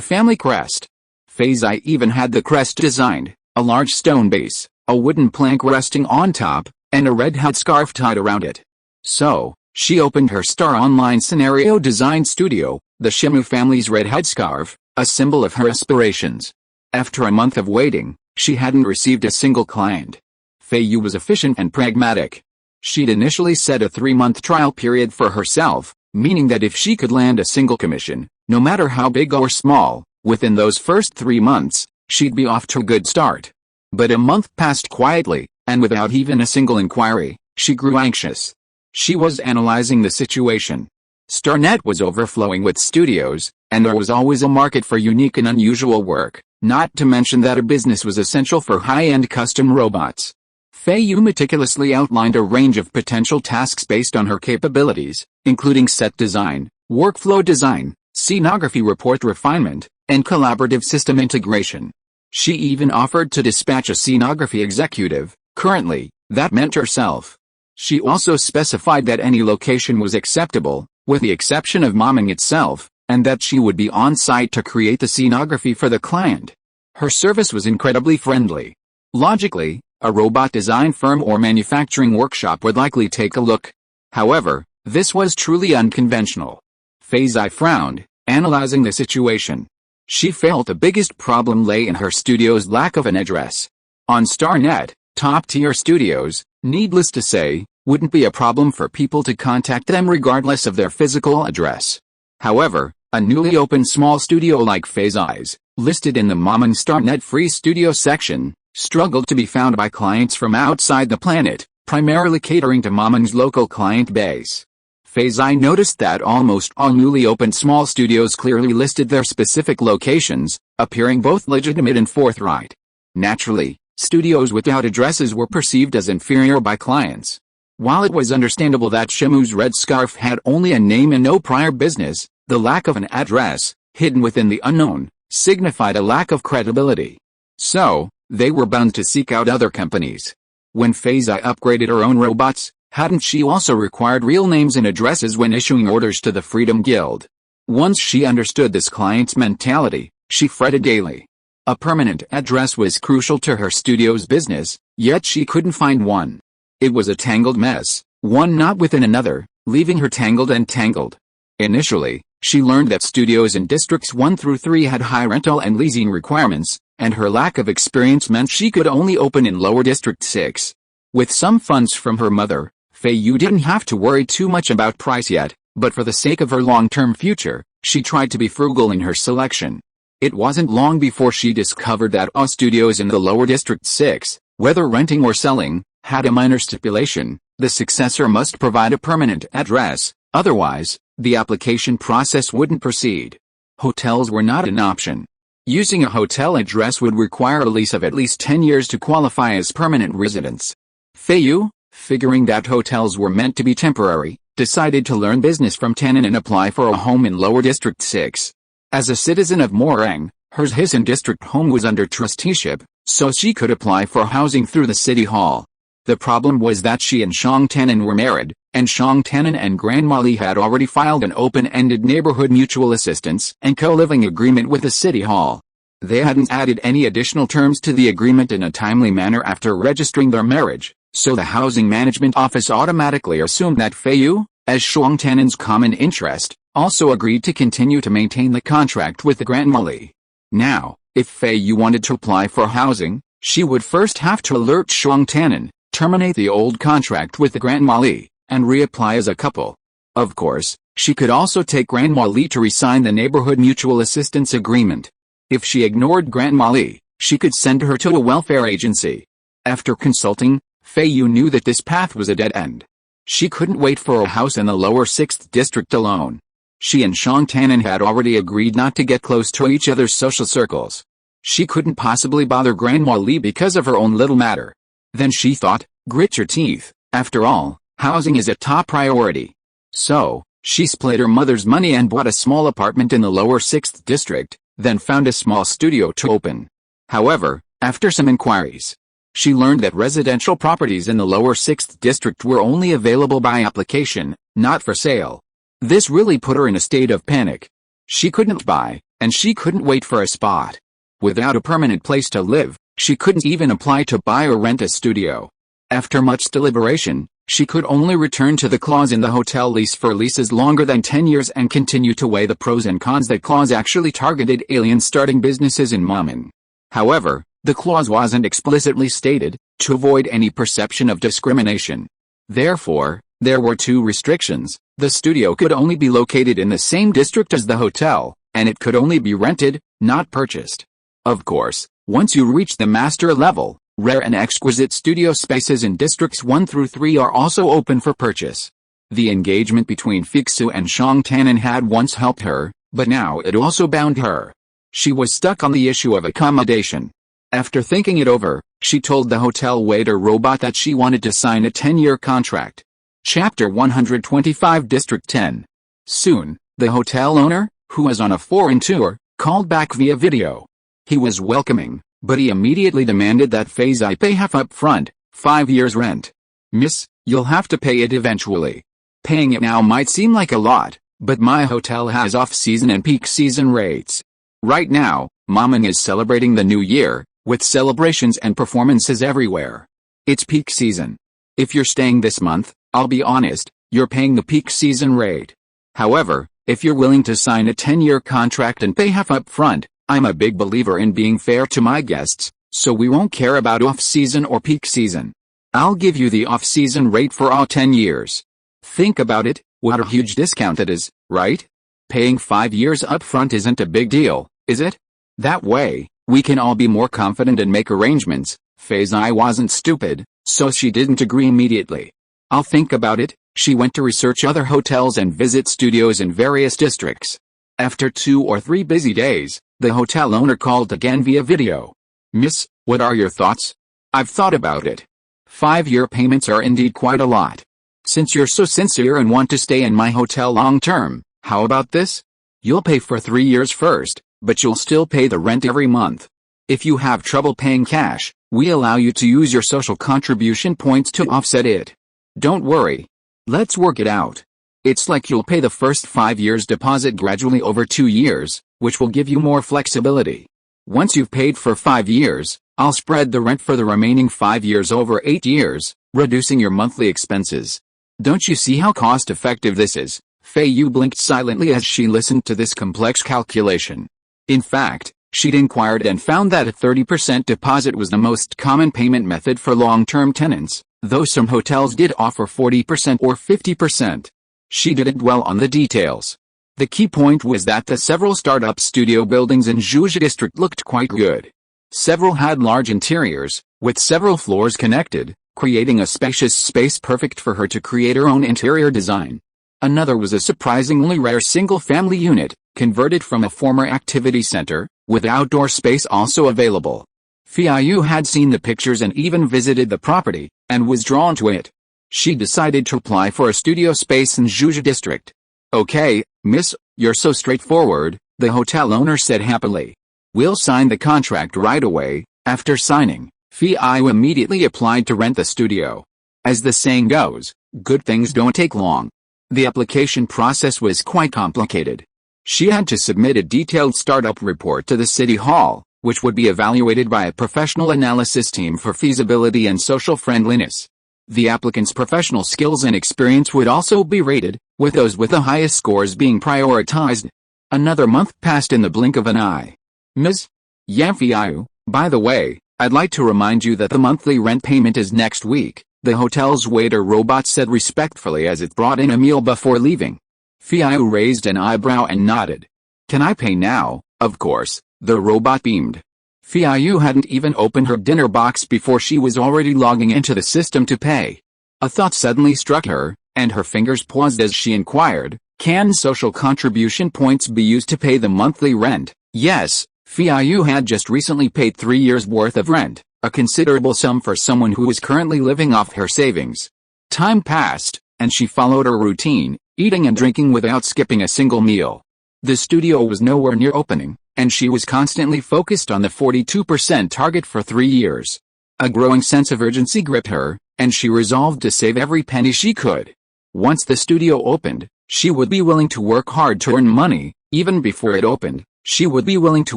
family crest. Feiyu even had the crest designed, a large stone base, a wooden plank resting on top, and a red headscarf tied around it. So, she opened her Star Online scenario design studio, the Shimu family's red headscarf, a symbol of her aspirations. After a month of waiting, she hadn't received a single client. Feiyu was efficient and pragmatic. She'd initially set a 3-month trial period for herself, meaning that if she could land a single commission, no matter how big or small, within those first 3 months, she'd be off to a good start. But a month passed quietly, and without even a single inquiry, she grew anxious. She was analyzing the situation. StarNet was overflowing with studios, And there was always a market for unique and unusual work, not to mention that her business was essential for high-end custom robots. Feiyu meticulously outlined a range of potential tasks based on her capabilities, including set design, workflow design, scenography report refinement, and collaborative system integration. She even offered to dispatch a scenography executive, currently, that meant herself. She also specified that any location was acceptable, with the exception of momming itself, and that she would be on site to create the scenography for the client. Her service was incredibly friendly. Logically, a robot design firm or manufacturing workshop would likely take a look. However, this was truly unconventional. Feiyu frowned, analyzing the situation. She felt the biggest problem lay in her studio's lack of an address. On StarNet, top-tier studios, needless to say, wouldn't be a problem for people to contact them regardless of their physical address. However, a newly opened small studio like Feiyu's, listed in the Mammon StarNet Free Studio section, struggled to be found by clients from outside the planet, primarily catering to Mammon's local client base. Feiyu noticed that almost all newly opened small studios clearly listed their specific locations, appearing both legitimate and forthright. Naturally, studios without addresses were perceived as inferior by clients. While it was understandable that Shimu's Red Scarf had only a name and no prior business, the lack of an address, hidden within the unknown, signified a lack of credibility. So, they were bound to seek out other companies. When Feiyu upgraded her own robots, hadn't she also required real names and addresses when issuing orders to the Freedom Guild? Once she understood this client's mentality, she fretted daily. A permanent address was crucial to her studio's business, yet she couldn't find one. It was a tangled mess, one knot within another, leaving her tangled and tangled. Initially, she learned that studios in Districts 1 through 3 had high rental and leasing requirements, and her lack of experience meant she could only open in Lower District 6. With some funds from her mother, Feiyu didn't have to worry too much about price yet, but for the sake of her long-term future, she tried to be frugal in her selection. It wasn't long before she discovered that all studios in the Lower District 6, whether renting or selling, had a minor stipulation: the successor must provide a permanent address, otherwise, the application process wouldn't proceed. Hotels were not an option. Using a hotel address would require a lease of at least 10 years to qualify as permanent residence. Feiyu, figuring that hotels were meant to be temporary, decided to learn business from Tannen and apply for a home in Lower District 6. As a citizen of Morang, her Hisan district home was under trusteeship, so she could apply for housing through the city hall. The problem was that she and Xiong Tannen were married, and Xiong Tannen and Grandma Li had already filed an open-ended neighborhood mutual assistance and co-living agreement with the city hall. They hadn't added any additional terms to the agreement in a timely manner after registering their marriage, so the Housing Management Office automatically assumed that Feiyu, as Xiong Tannen's common interest, also agreed to continue to maintain the contract with the Grandma Li. Now, if Feiyu wanted to apply for housing, she would first have to alert Xiong Tannen, terminate the old contract with the Grandma Li, and reapply as a couple. Of course, she could also take Grandma Li to re-sign the Neighborhood Mutual Assistance Agreement. If she ignored Grandma Li, she could send her to a welfare agency. After consulting, Feiyu knew that this path was a dead end. She couldn't wait for a house in the Lower 6th District alone. She and Xiong Tannen had already agreed not to get close to each other's social circles. She couldn't possibly bother Grandma Li because of her own little matter. Then she thought, grit your teeth, after all, housing is a top priority. So, she split her mother's money and bought a small apartment in the Lower 6th District, then found a small studio to open. However, after some inquiries, she learned that residential properties in the Lower 6th District were only available by application, not for sale. This really put her in a state of panic. She couldn't buy, and she couldn't wait for a spot. Without a permanent place to live, she couldn't even apply to buy or rent a studio. After much deliberation, she could only return to the clause in the hotel lease for leases longer than 10 years and continue to weigh the pros and cons. That clause actually targeted aliens starting businesses in Mammon. However, the clause wasn't explicitly stated, to avoid any perception of discrimination. Therefore, there were two restrictions: the studio could only be located in the same district as the hotel, and it could only be rented, not purchased. Of course, once you reach the master level, rare and exquisite studio spaces in Districts 1 through 3 are also open for purchase. The engagement between Feiyu and Xiong Tannen had once helped her, But now it also bound her. She was stuck on the issue of accommodation. After thinking it over, she told the hotel waiter robot that she wanted to sign a 10-year contract. Chapter 125 District 10. Soon, the hotel owner, who was on a foreign tour, called back via video. He was welcoming, but he immediately demanded that Feiyu pay half up front, 5 years rent. Miss, you'll have to pay it eventually. Paying it now might seem like a lot, but my hotel has off-season and peak season rates. Right now, Mamang is celebrating the new year, with celebrations and performances everywhere. It's peak season. If you're staying this month, I'll be honest, you're paying the peak season rate. However, if you're willing to sign a 10-year contract and pay half up front, I'm a big believer in being fair to my guests, so we won't care about off-season or peak season. I'll give you the off-season rate for all 10 years. Think about it, what a huge discount it is, right? Paying 5 years up front isn't a big deal, is it? That way, we can all be more confident and make arrangements. Feiyu wasn't stupid, so she didn't agree immediately. I'll think about it. She went to research other hotels and visit studios in various districts. After 2 or 3 busy days, the hotel owner called again via video. Miss, what are your thoughts? I've thought about it. 5-year payments are indeed quite a lot. Since you're so sincere and want to stay in my hotel long term, how about this? You'll pay for 3 years first, but you'll still pay the rent every month. If you have trouble paying cash, we allow you to use your social contribution points to offset it. Don't worry. Let's work it out. It's like you'll pay the first 5 years deposit gradually over 2 years, which will give you more flexibility. Once you've paid for 5 years, I'll spread the rent for the remaining 5 years over 8 years, reducing your monthly expenses. Don't you see how cost-effective this is? Feiyu blinked silently as she listened to this complex calculation. In fact, she'd inquired and found that a 30% deposit was the most common payment method for long-term tenants, though some hotels did offer 40% or 50%. She didn't dwell on the details. The key point was that the several startup studio buildings in Zhuji district looked quite good. Several had large interiors, with several floors connected, creating a spacious space perfect for her to create her own interior design. Another was a surprisingly rare single-family unit, converted from a former activity center, with outdoor space also available. Feiyu had seen the pictures and even visited the property, and was drawn to it. She decided to apply for a studio space in Zhuji district. Okay, miss, you're so straightforward, the hotel owner said happily. We'll sign the contract right away. After signing, Feiyu immediately applied to rent the studio. As the saying goes, good things don't take long. The application process was quite complicated. She had to submit a detailed startup report to the city hall, which would be evaluated by a professional analysis team for feasibility and social friendliness. The applicant's professional skills and experience would also be rated, with those with the highest scores being prioritized. Another month passed in the blink of an eye. Ms. Feiyu, by the way, I'd like to remind you that the monthly rent payment is next week, the hotel's waiter robot said respectfully as it brought in a meal before leaving. Feiyu raised an eyebrow and nodded. Can I pay now? Of course, the robot beamed. Feiyu hadn't even opened her dinner box before she was already logging into the system to pay. A thought suddenly struck her, and her fingers paused as she inquired, can social contribution points be used to pay the monthly rent? Yes, Feiyu had just recently paid 3 years' worth of rent, a considerable sum for someone who was currently living off her savings. Time passed, and she followed her routine, eating and drinking without skipping a single meal. The studio was nowhere near opening, and she was constantly focused on the 42% target for 3 years. A growing sense of urgency gripped her, and she resolved to save every penny she could. Once the studio opened, she would be willing to work hard to earn money. Even before it opened, she would be willing to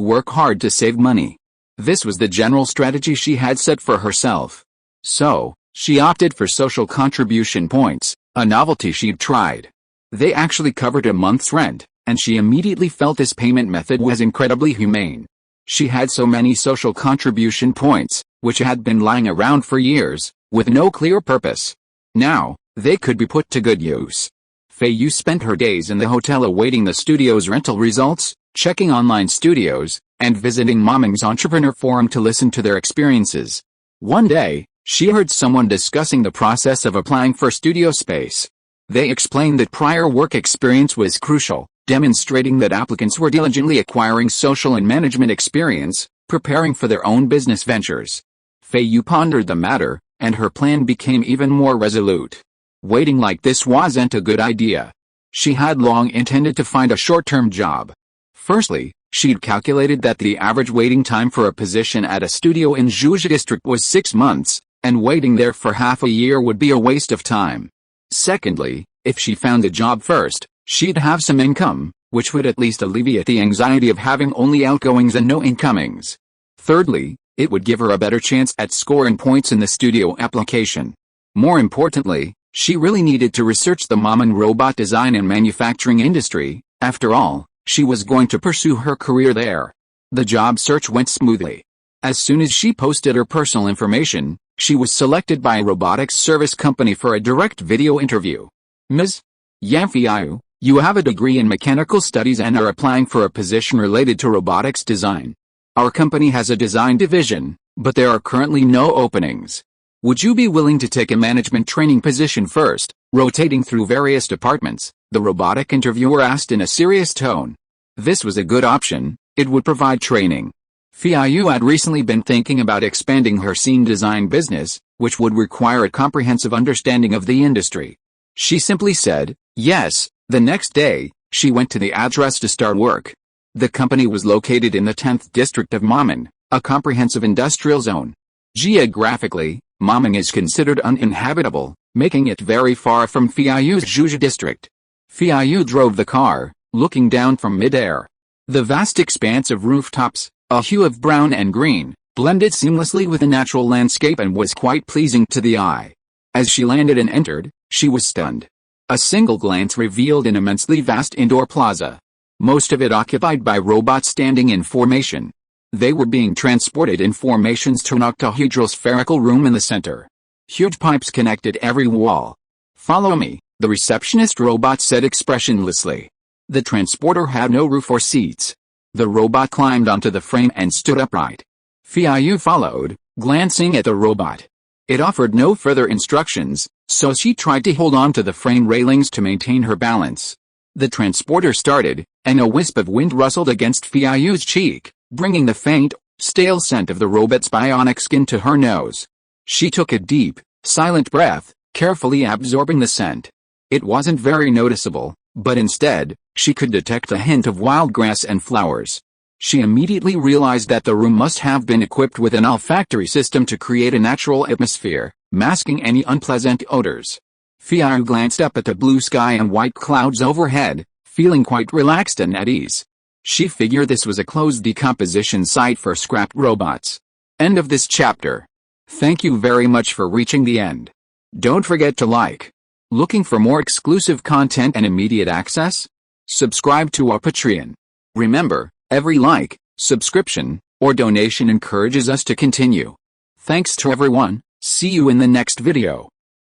work hard to save money. This was the general strategy she had set for herself. So, she opted for social contribution points, a novelty she'd tried. They actually covered a month's rent, and she immediately felt this payment method was incredibly humane. She had so many social contribution points, which had been lying around for years, with no clear purpose. Now, they could be put to good use. Feiyu spent her days in the hotel awaiting the studio's rental results, checking online studios, and visiting Mamang's entrepreneur forum to listen to their experiences. One day, she heard someone discussing the process of applying for studio space. They explained that prior work experience was crucial, demonstrating that applicants were diligently acquiring social and management experience, preparing for their own business ventures. Feiyu pondered the matter, and her plan became even more resolute. Waiting like this wasn't a good idea. She had long intended to find a short-term job. Firstly, she'd calculated that the average waiting time for a position at a studio in Zhuge district was 6 months, and waiting there for half a year would be a waste of time. Secondly, if she found a job first, she'd have some income, which would at least alleviate the anxiety of having only outgoings and no incomings. Thirdly, it would give her a better chance at scoring points in the studio application. More importantly, she really needed to research the Maman robot design and manufacturing industry. After all, she was going to pursue her career there. The job search went smoothly. As soon as she posted her personal information, she was selected by a robotics service company for a direct video interview. Ms. Feiyu, you have a degree in mechanical studies and are applying for a position related to robotics design. Our company has a design division, but there are currently no openings. Would you be willing to take a management training position first, rotating through various departments? The robotic interviewer asked in a serious tone. This was a good option, it would provide training. Feiyu had recently been thinking about expanding her scene design business, which would require a comprehensive understanding of the industry. She simply said, yes. The next day, she went to the address to start work. The company was located in the 10th district of Maman, a comprehensive industrial zone. Geographically, Maman is considered uninhabitable, making it very far from Feiyu's Zhuge district. Feiyu drove the car, looking down from mid-air. The vast expanse of rooftops, a hue of brown and green, blended seamlessly with the natural landscape and was quite pleasing to the eye. As she landed and entered, she was stunned. A single glance revealed an immensely vast indoor plaza. Most of it occupied by robots standing in formation. They were being transported in formations to an octahedral spherical room in the center. Huge pipes connected every wall. Follow me, the receptionist robot said expressionlessly. The transporter had no roof or seats. The robot climbed onto the frame and stood upright. Feiyu followed, glancing at the robot. It offered no further instructions, so she tried to hold on to the frame railings to maintain her balance. The transporter started, and a wisp of wind rustled against Feiyu's cheek, bringing the faint, stale scent of the robot's bionic skin to her nose. She took a deep, silent breath, carefully absorbing the scent. It wasn't very noticeable, but instead, she could detect a hint of wild grass and flowers. She immediately realized that the room must have been equipped with an olfactory system to create a natural atmosphere, masking any unpleasant odors. Feiyu glanced up at the blue sky and white clouds overhead, feeling quite relaxed and at ease. She figured this was a closed decomposition site for scrapped robots. End of this chapter. Thank you very much for reaching the end. Don't forget to like. Looking for more exclusive content and immediate access? Subscribe to our Patreon. Remember, every like, subscription, or donation encourages us to continue. Thanks to everyone, see you in the next video.